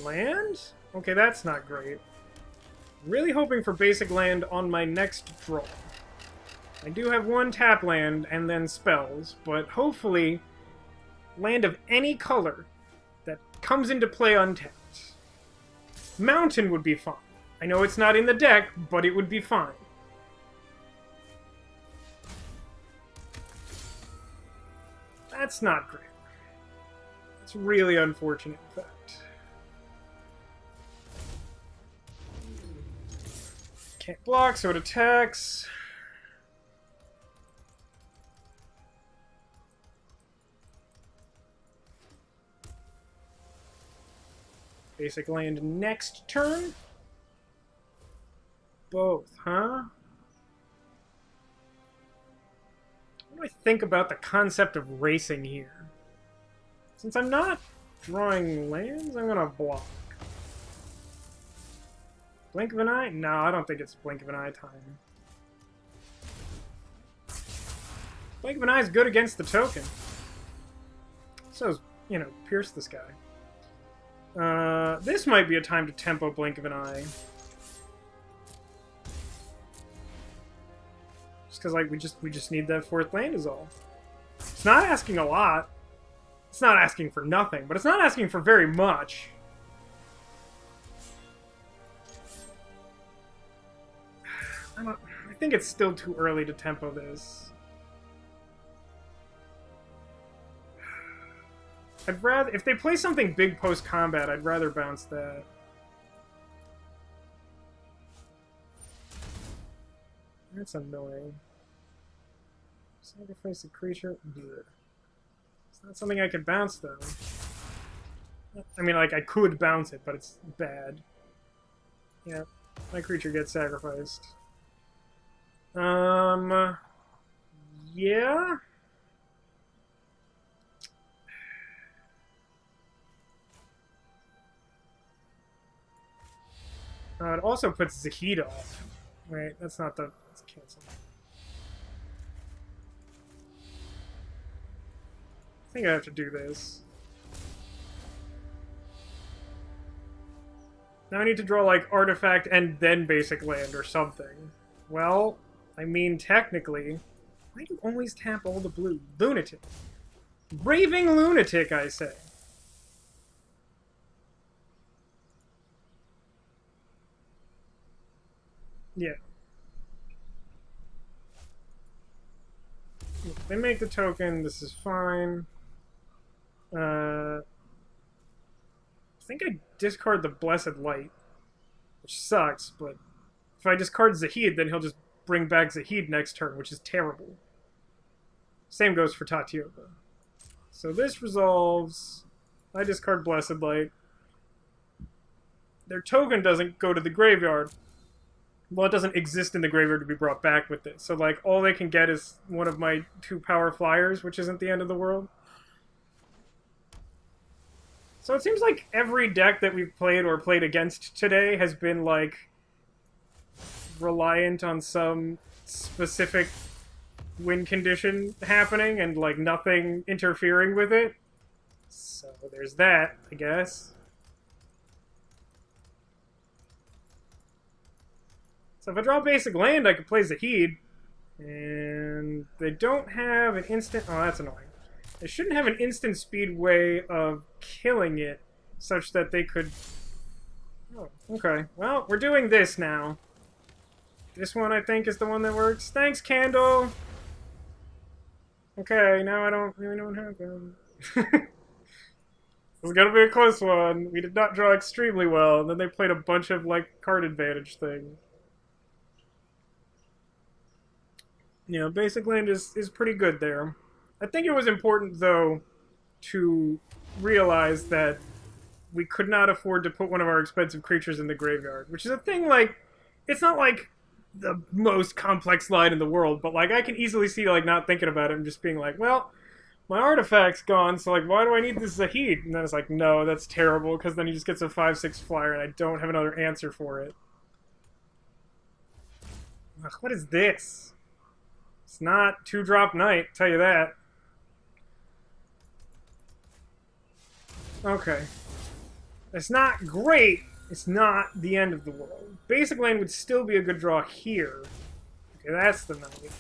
Land? Okay, that's not great. Really hoping for basic land on my next draw. I do have 1 tap land and then spells, but hopefully land of any color that comes into play untapped. Mountain would be fine. I know it's not in the deck, but it would be fine. That's not great. It's really unfortunate, in fact. Can't block, so it attacks. Basic land next turn? Both, huh? What do I think about the concept of racing here? Since I'm not drawing lands, I'm gonna block. Blink of an Eye? No, I don't think it's Blink of an Eye time. Blink of an Eye is good against the token. So is, you know, Pierce this guy. This might be a time to tempo Blink of an Eye. Just because, like, we just need that 4th land is all. It's not asking a lot. It's not asking for nothing, but it's not asking for very much. I think it's still too early to tempo this. I'd rather... If they play something big post-combat, I'd rather bounce that. That's annoying. Sacrifice a creature? Bleh. It's not something I could bounce, though. I mean, like, I could bounce it, but it's bad. Yeah, my creature gets sacrificed. Yeah? It also puts Zahid off. Wait, that's not the... Let's cancel. I think I have to do this. Now I need to draw, like, Artifact and then Basic Land or something. Well, I mean, technically... Why do you always tap all the blue? Lunatic. Raving Lunatic, I say. Yeah. They make the token, this is fine. I think I discard the Blessed Light, which sucks, but if I discard Zahid, then he'll just bring back Zahid next turn, which is terrible. Same goes for Tatioka. So this resolves. I discard Blessed Light. Their token doesn't go to the graveyard. Well, it doesn't exist in the graveyard to be brought back with it. So, like, all they can get is one of my 2 power flyers, which isn't the end of the world. So it seems like every deck that we've played or played against today has been, like, reliant on some specific win condition happening and, like, nothing interfering with it. So there's that, I guess. So if I draw basic land, I could play Zahid. And they don't have an instant... Oh, that's annoying. They shouldn't have an instant speed way of killing it such that they could... Oh, okay. Well, we're doing this now. This one, I think, is the one that works. Thanks, Candle! Okay, now I don't really know what happened. This is gonna be a close one. We did not draw extremely well, and then they played a bunch of, like, card advantage things. Yeah, basic land is pretty good there. I think it was important, though, to realize that we could not afford to put one of our expensive creatures in the graveyard, which is a thing, like, it's not like the most complex line in the world, but, like, I can easily see, like, not thinking about it and just being like, well, my artifact's gone, so, like, why do I need this Zahid? And then it's like, no, that's terrible, because then he just gets a 5/6 flyer, and I don't have another answer for it. Ugh, what is this? It's not 2-drop Knight, tell you that. Okay. It's not great. It's not the end of the world. Basic lane would still be a good draw here. Okay, that's the Knight.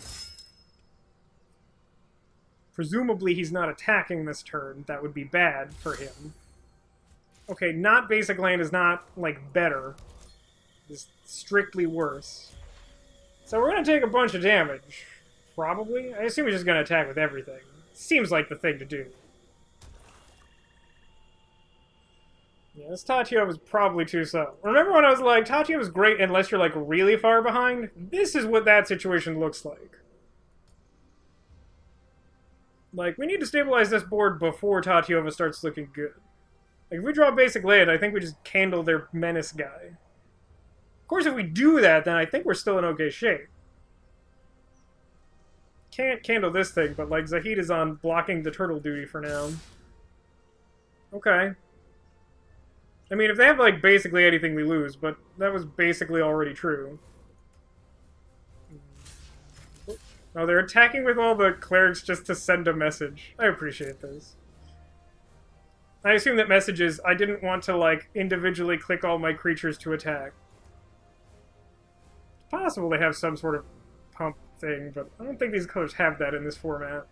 Presumably he's not attacking this turn. That would be bad for him. Okay, not basic lane is not, like, better. It's strictly worse. So we're going to take a bunch of damage. Probably. I assume he's just going to attack with everything. Seems like the thing to do. Yeah, this Tatio was probably too slow. Remember when I was like, Tatio was great unless you're, like, really far behind? This is what that situation looks like. Like, we need to stabilize this board before Tatiova starts looking good. Like, if we draw basic land, I think we just candle their menace guy. Of course, if we do that, then I think we're still in okay shape. Can't candle this thing, but, like, Zahid is on blocking the turtle duty for now. Okay. I mean, if they have, like, basically anything, we lose, but that was basically already true. Oh, they're attacking with all the clerics just to send a message. I appreciate this. I assume that message is, I didn't want to, like, individually click all my creatures to attack. It's possible they have some sort of pump thing, but I don't think these colors have that in this format.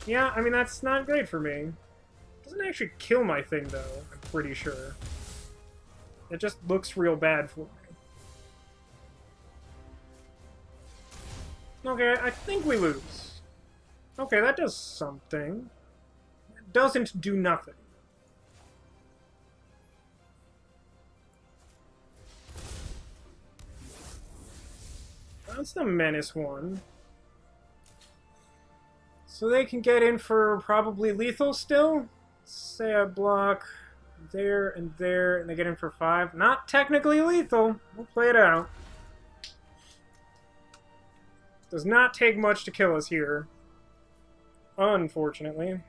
Yeah, I mean, that's not great for me. Doesn't actually kill my thing, though, I'm pretty sure. It just looks real bad for me. Okay, I think we lose. Okay, that does something. It doesn't do nothing. That's the menace one. So they can get in for probably lethal still? Say I block there, and they get in for 5. Not technically lethal. We'll play it out. Does not take much to kill us here. Unfortunately.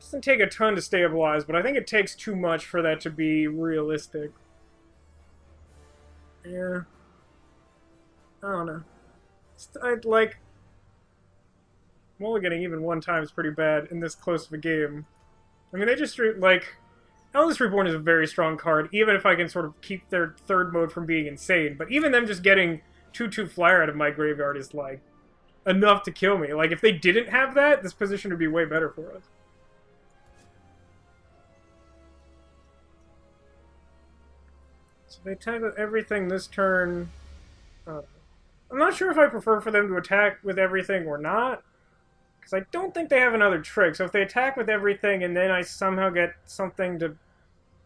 Doesn't take a ton to stabilize, but I think it takes too much for that to be realistic. Yeah. I don't know. I'd like... Mulliganing even one time is pretty bad in this close of a game. I mean, they just, like... Eldest Reborn is a very strong card, even if I can sort of keep their third mode from being insane. But even them just getting 2/2 flyer out of my graveyard is, like, enough to kill me. Like, if they didn't have that, this position would be way better for us. So they attack with everything this turn. I'm not sure if I prefer for them to attack with everything or not. Because I don't think they have another trick. So if they attack with everything and then I somehow get something to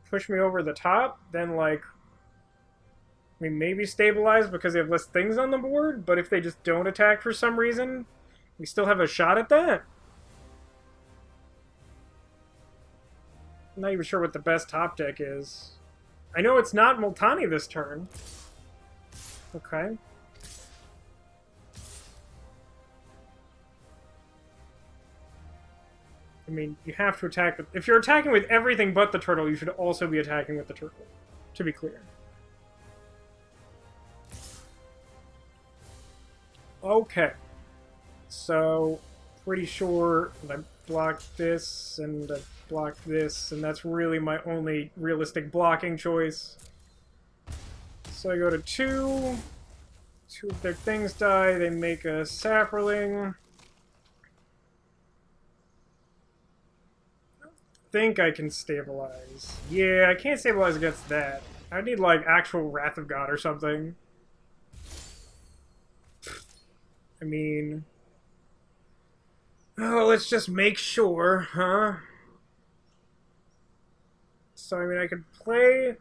push me over the top, then, like, we maybe stabilize because they have less things on the board. But if they just don't attack for some reason, we still have a shot at that. I'm not even sure what the best top deck is. I know it's not Multani this turn. Okay. I mean, you have to attack with... If you're attacking with everything but the turtle, you should also be attacking with the turtle. To be clear. Okay. So, pretty sure I blocked this, and I blocked this, and that's really my only realistic blocking choice. So I go to 2. 2 of their things die, they make a Saproling. I think I can stabilize. Yeah, I can't stabilize against that. I need, like, actual Wrath of God or something. I mean... Oh, let's just make sure, huh? So, I mean, I could play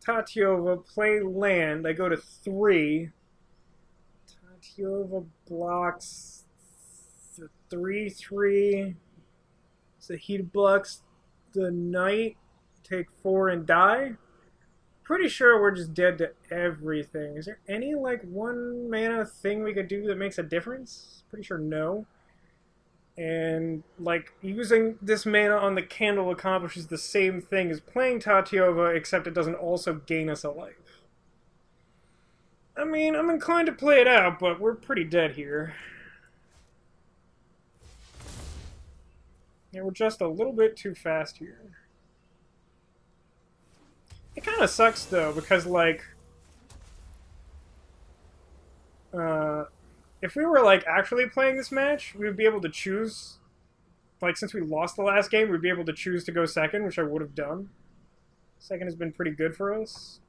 Tatiova, play land. I go to 3. Tatiova blocks the 3/3. Zahid blocks the knight. Take 4 and die. Pretty sure we're just dead to everything. Is there any, like, 1 mana thing we could do that makes a difference? Pretty sure no. And, like, using this mana on the candle accomplishes the same thing as playing Tatiova, except it doesn't also gain us a life. I mean, I'm inclined to play it out, but we're pretty dead here. Yeah, we're just a little bit too fast here. It kind of sucks, though, because, like... if we were, like, actually playing this match, we would be able to choose... Like, since we lost the last game, we'd be able to choose to go second, which I would have done. Second has been pretty good for us.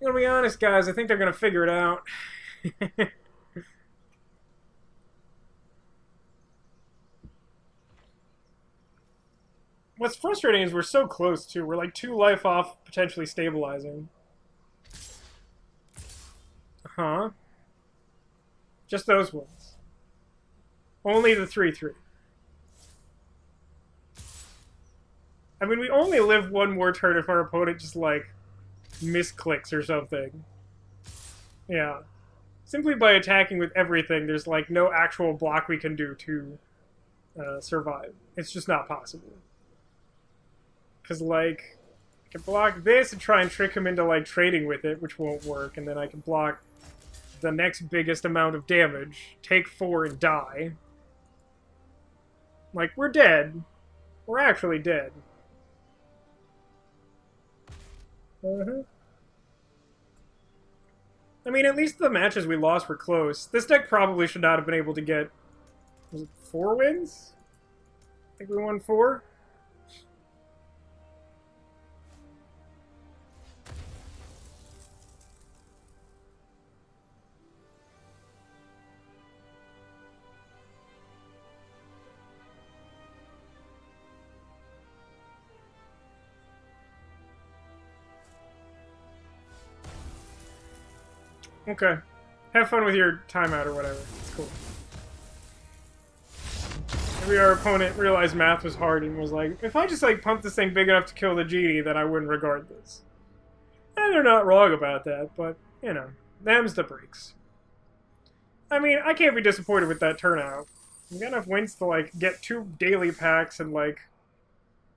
I'm gonna be honest, guys, I think they're gonna figure it out. What's frustrating is we're so close, too. We're like 2 life off potentially stabilizing. Huh? Just those ones. Only the 3/3. I mean, we only live 1 more turn if our opponent just, like, misclicks or something. Yeah. Simply by attacking with everything, there's, like, no actual block we can do to survive. It's just not possible. Because, like, I can block this and try and trick him into, like, trading with it, which won't work, and then I can block the next biggest amount of damage, take 4 and die. Like, we're dead. We're actually dead. I mean, at least the matches we lost were close. This deck probably should not have been able to get... Was it 4 wins? I think we won 4? Okay. Have fun with your timeout or whatever. It's cool. Maybe our opponent realized math was hard and was like, if I just, like, pump this thing big enough to kill the genie, then I wouldn't regard this. And they're not wrong about that, but, you know, them's the breaks. I mean, I can't be disappointed with that turnout. We got enough wins to, like, get 2 daily packs and, like,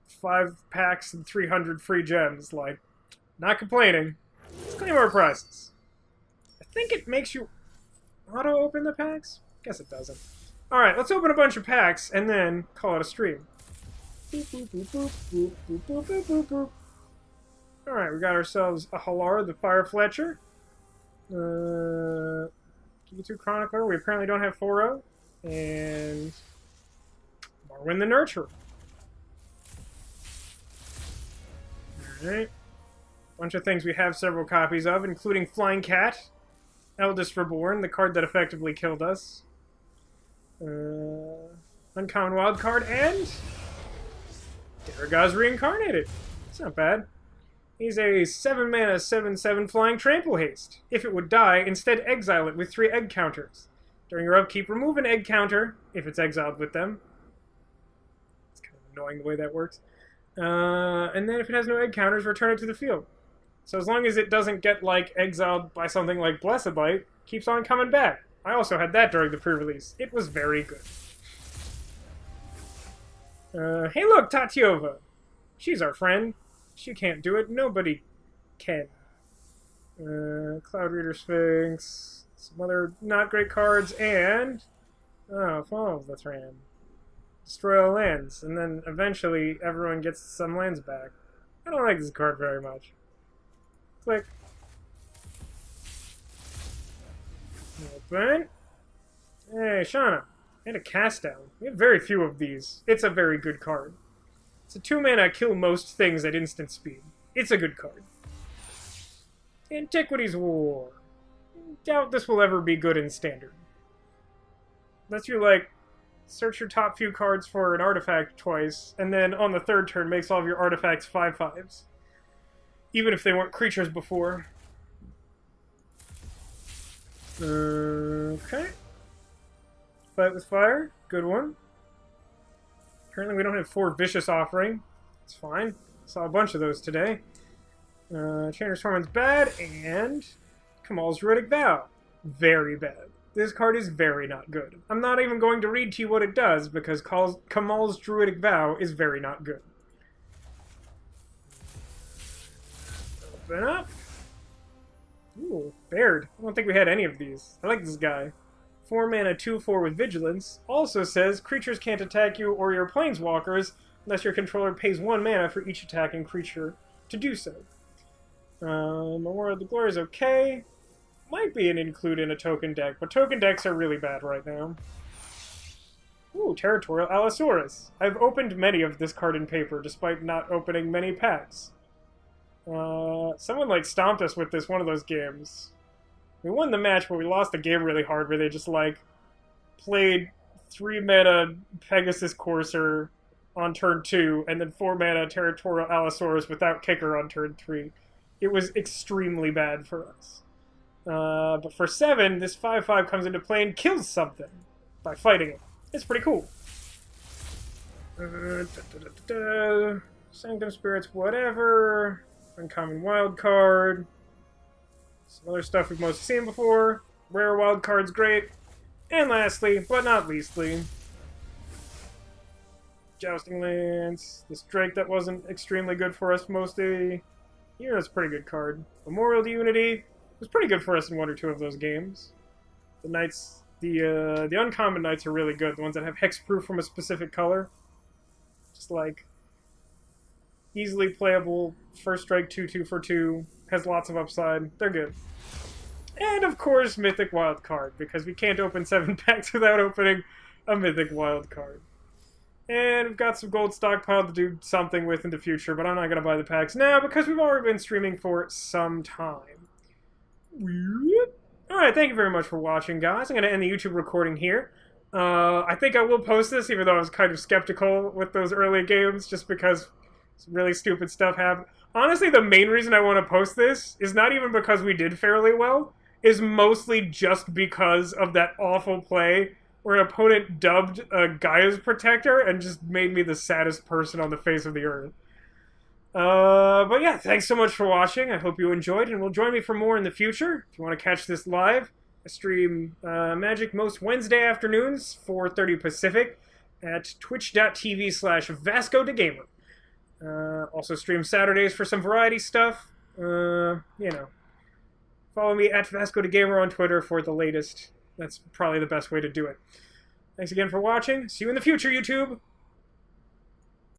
5 packs and 300 free gems. Like, not complaining. Let's claim our prizes. I think it makes you auto-open the packs? Guess it doesn't. Alright, let's open a bunch of packs and then call it a stream. Alright, we got ourselves a Halar, the Fire Fletcher. Q2 Chronicler, we apparently don't have 4-0. And Marwyn the Nurturer. Alright. Bunch of things we have several copies of, including Flying Cat, Eldest Reborn, the card that effectively killed us. Uncommon wild card, and Daragaz Reincarnated. It's not bad. He's a 7-mana, 7/7 flying trample haste. If it would die, instead exile it with 3 egg counters. During your upkeep, remove an egg counter, if it's exiled with them. It's kind of annoying the way that works. And then if it has no egg counters, return it to the field. So as long as it doesn't get, like, exiled by something like Blessed Light, keeps on coming back. I also had that during the pre-release. It was very good. Hey look, Tatiova! She's our friend. She can't do it. Nobody can. Cloud Reader Sphinx. Some other not great cards, and... Oh, Fall of the Thran. Destroy all lands, and then eventually everyone gets some lands back. I don't like this card very much. Click. Open. Hey, Shauna. And a cast down. We have very few of these. It's a very good card. It's a 2-mana kill most things at instant speed. It's a good card. Antiquities War. Doubt this will ever be good in Standard. Unless you, like, search your top few cards for an artifact twice, and then on the third turn makes all of your artifacts 5/5s. Even if they weren't creatures before. Okay. Fight with Fire. Good one. Apparently we don't have 4 Vicious Offering. It's fine. Saw a bunch of those today. Channer's Torment's bad, and Kamal's Druidic Vow. Very bad. This card is very not good. I'm not even going to read to you what it does, because Kamal's Druidic Vow is very not good. Open up. Ooh, Baird. I don't think we had any of these. I like this guy. 4 mana, 2/4 with Vigilance. Also says, creatures can't attack you or your planeswalkers unless your controller pays 1 mana for each attacking creature to do so. Memorial of the Glory is okay. Might be an include in a token deck, but token decks are really bad right now. Ooh, Territorial Allosaurus. I've opened many of this card in paper, despite not opening many packs. Someone, like, stomped us with this one of those games. We won the match, but we lost the game really hard, where they just, like, played 3 mana Pegasus Courser on turn 2, and then 4 mana Territorial Allosaurus without kicker on turn 3. It was extremely bad for us. But for 7, this 5/5 comes into play and kills something by fighting it. It's pretty cool. Sanctum Spirits, whatever. Uncommon wild card. Some other stuff we've mostly seen before. Rare wild card's great. And lastly, but not leastly, Jousting Lance. This Drake that wasn't extremely good for us mostly. Here, that's a pretty good card. Memorial to Unity was pretty good for us in 1 or 2 of those games. The Knights, the uncommon Knights are really good. The ones that have hexproof from a specific color. Just like easily playable, first strike 2/2 for 2, has lots of upside. They're good. And of course, Mythic Wild Card, because we can't open 7 packs without opening a Mythic Wild Card. And we've got some gold stockpiled to do something with in the future, but I'm not going to buy the packs now because we've already been streaming for some time. Alright, thank you very much for watching, guys. I'm going to end the YouTube recording here. I think I will post this, even though I was kind of skeptical with those early games, just because some really stupid stuff happened. Honestly, the main reason I want to post this is not even because we did fairly well, is mostly just because of that awful play where an opponent dubbed Gaia's Protector and just made me the saddest person on the face of the earth. But yeah, thanks so much for watching. I hope you enjoyed, and will join me for more in the future. If you want to catch this live, I stream Magic most Wednesday afternoons, 4:30 Pacific, at twitch.tv/Vasco da Gamer. Also stream Saturdays for some variety stuff. You know. Follow me at Vasco da Gamer on Twitter for the latest. That's probably the best way to do it. Thanks again for watching. See you in the future, YouTube.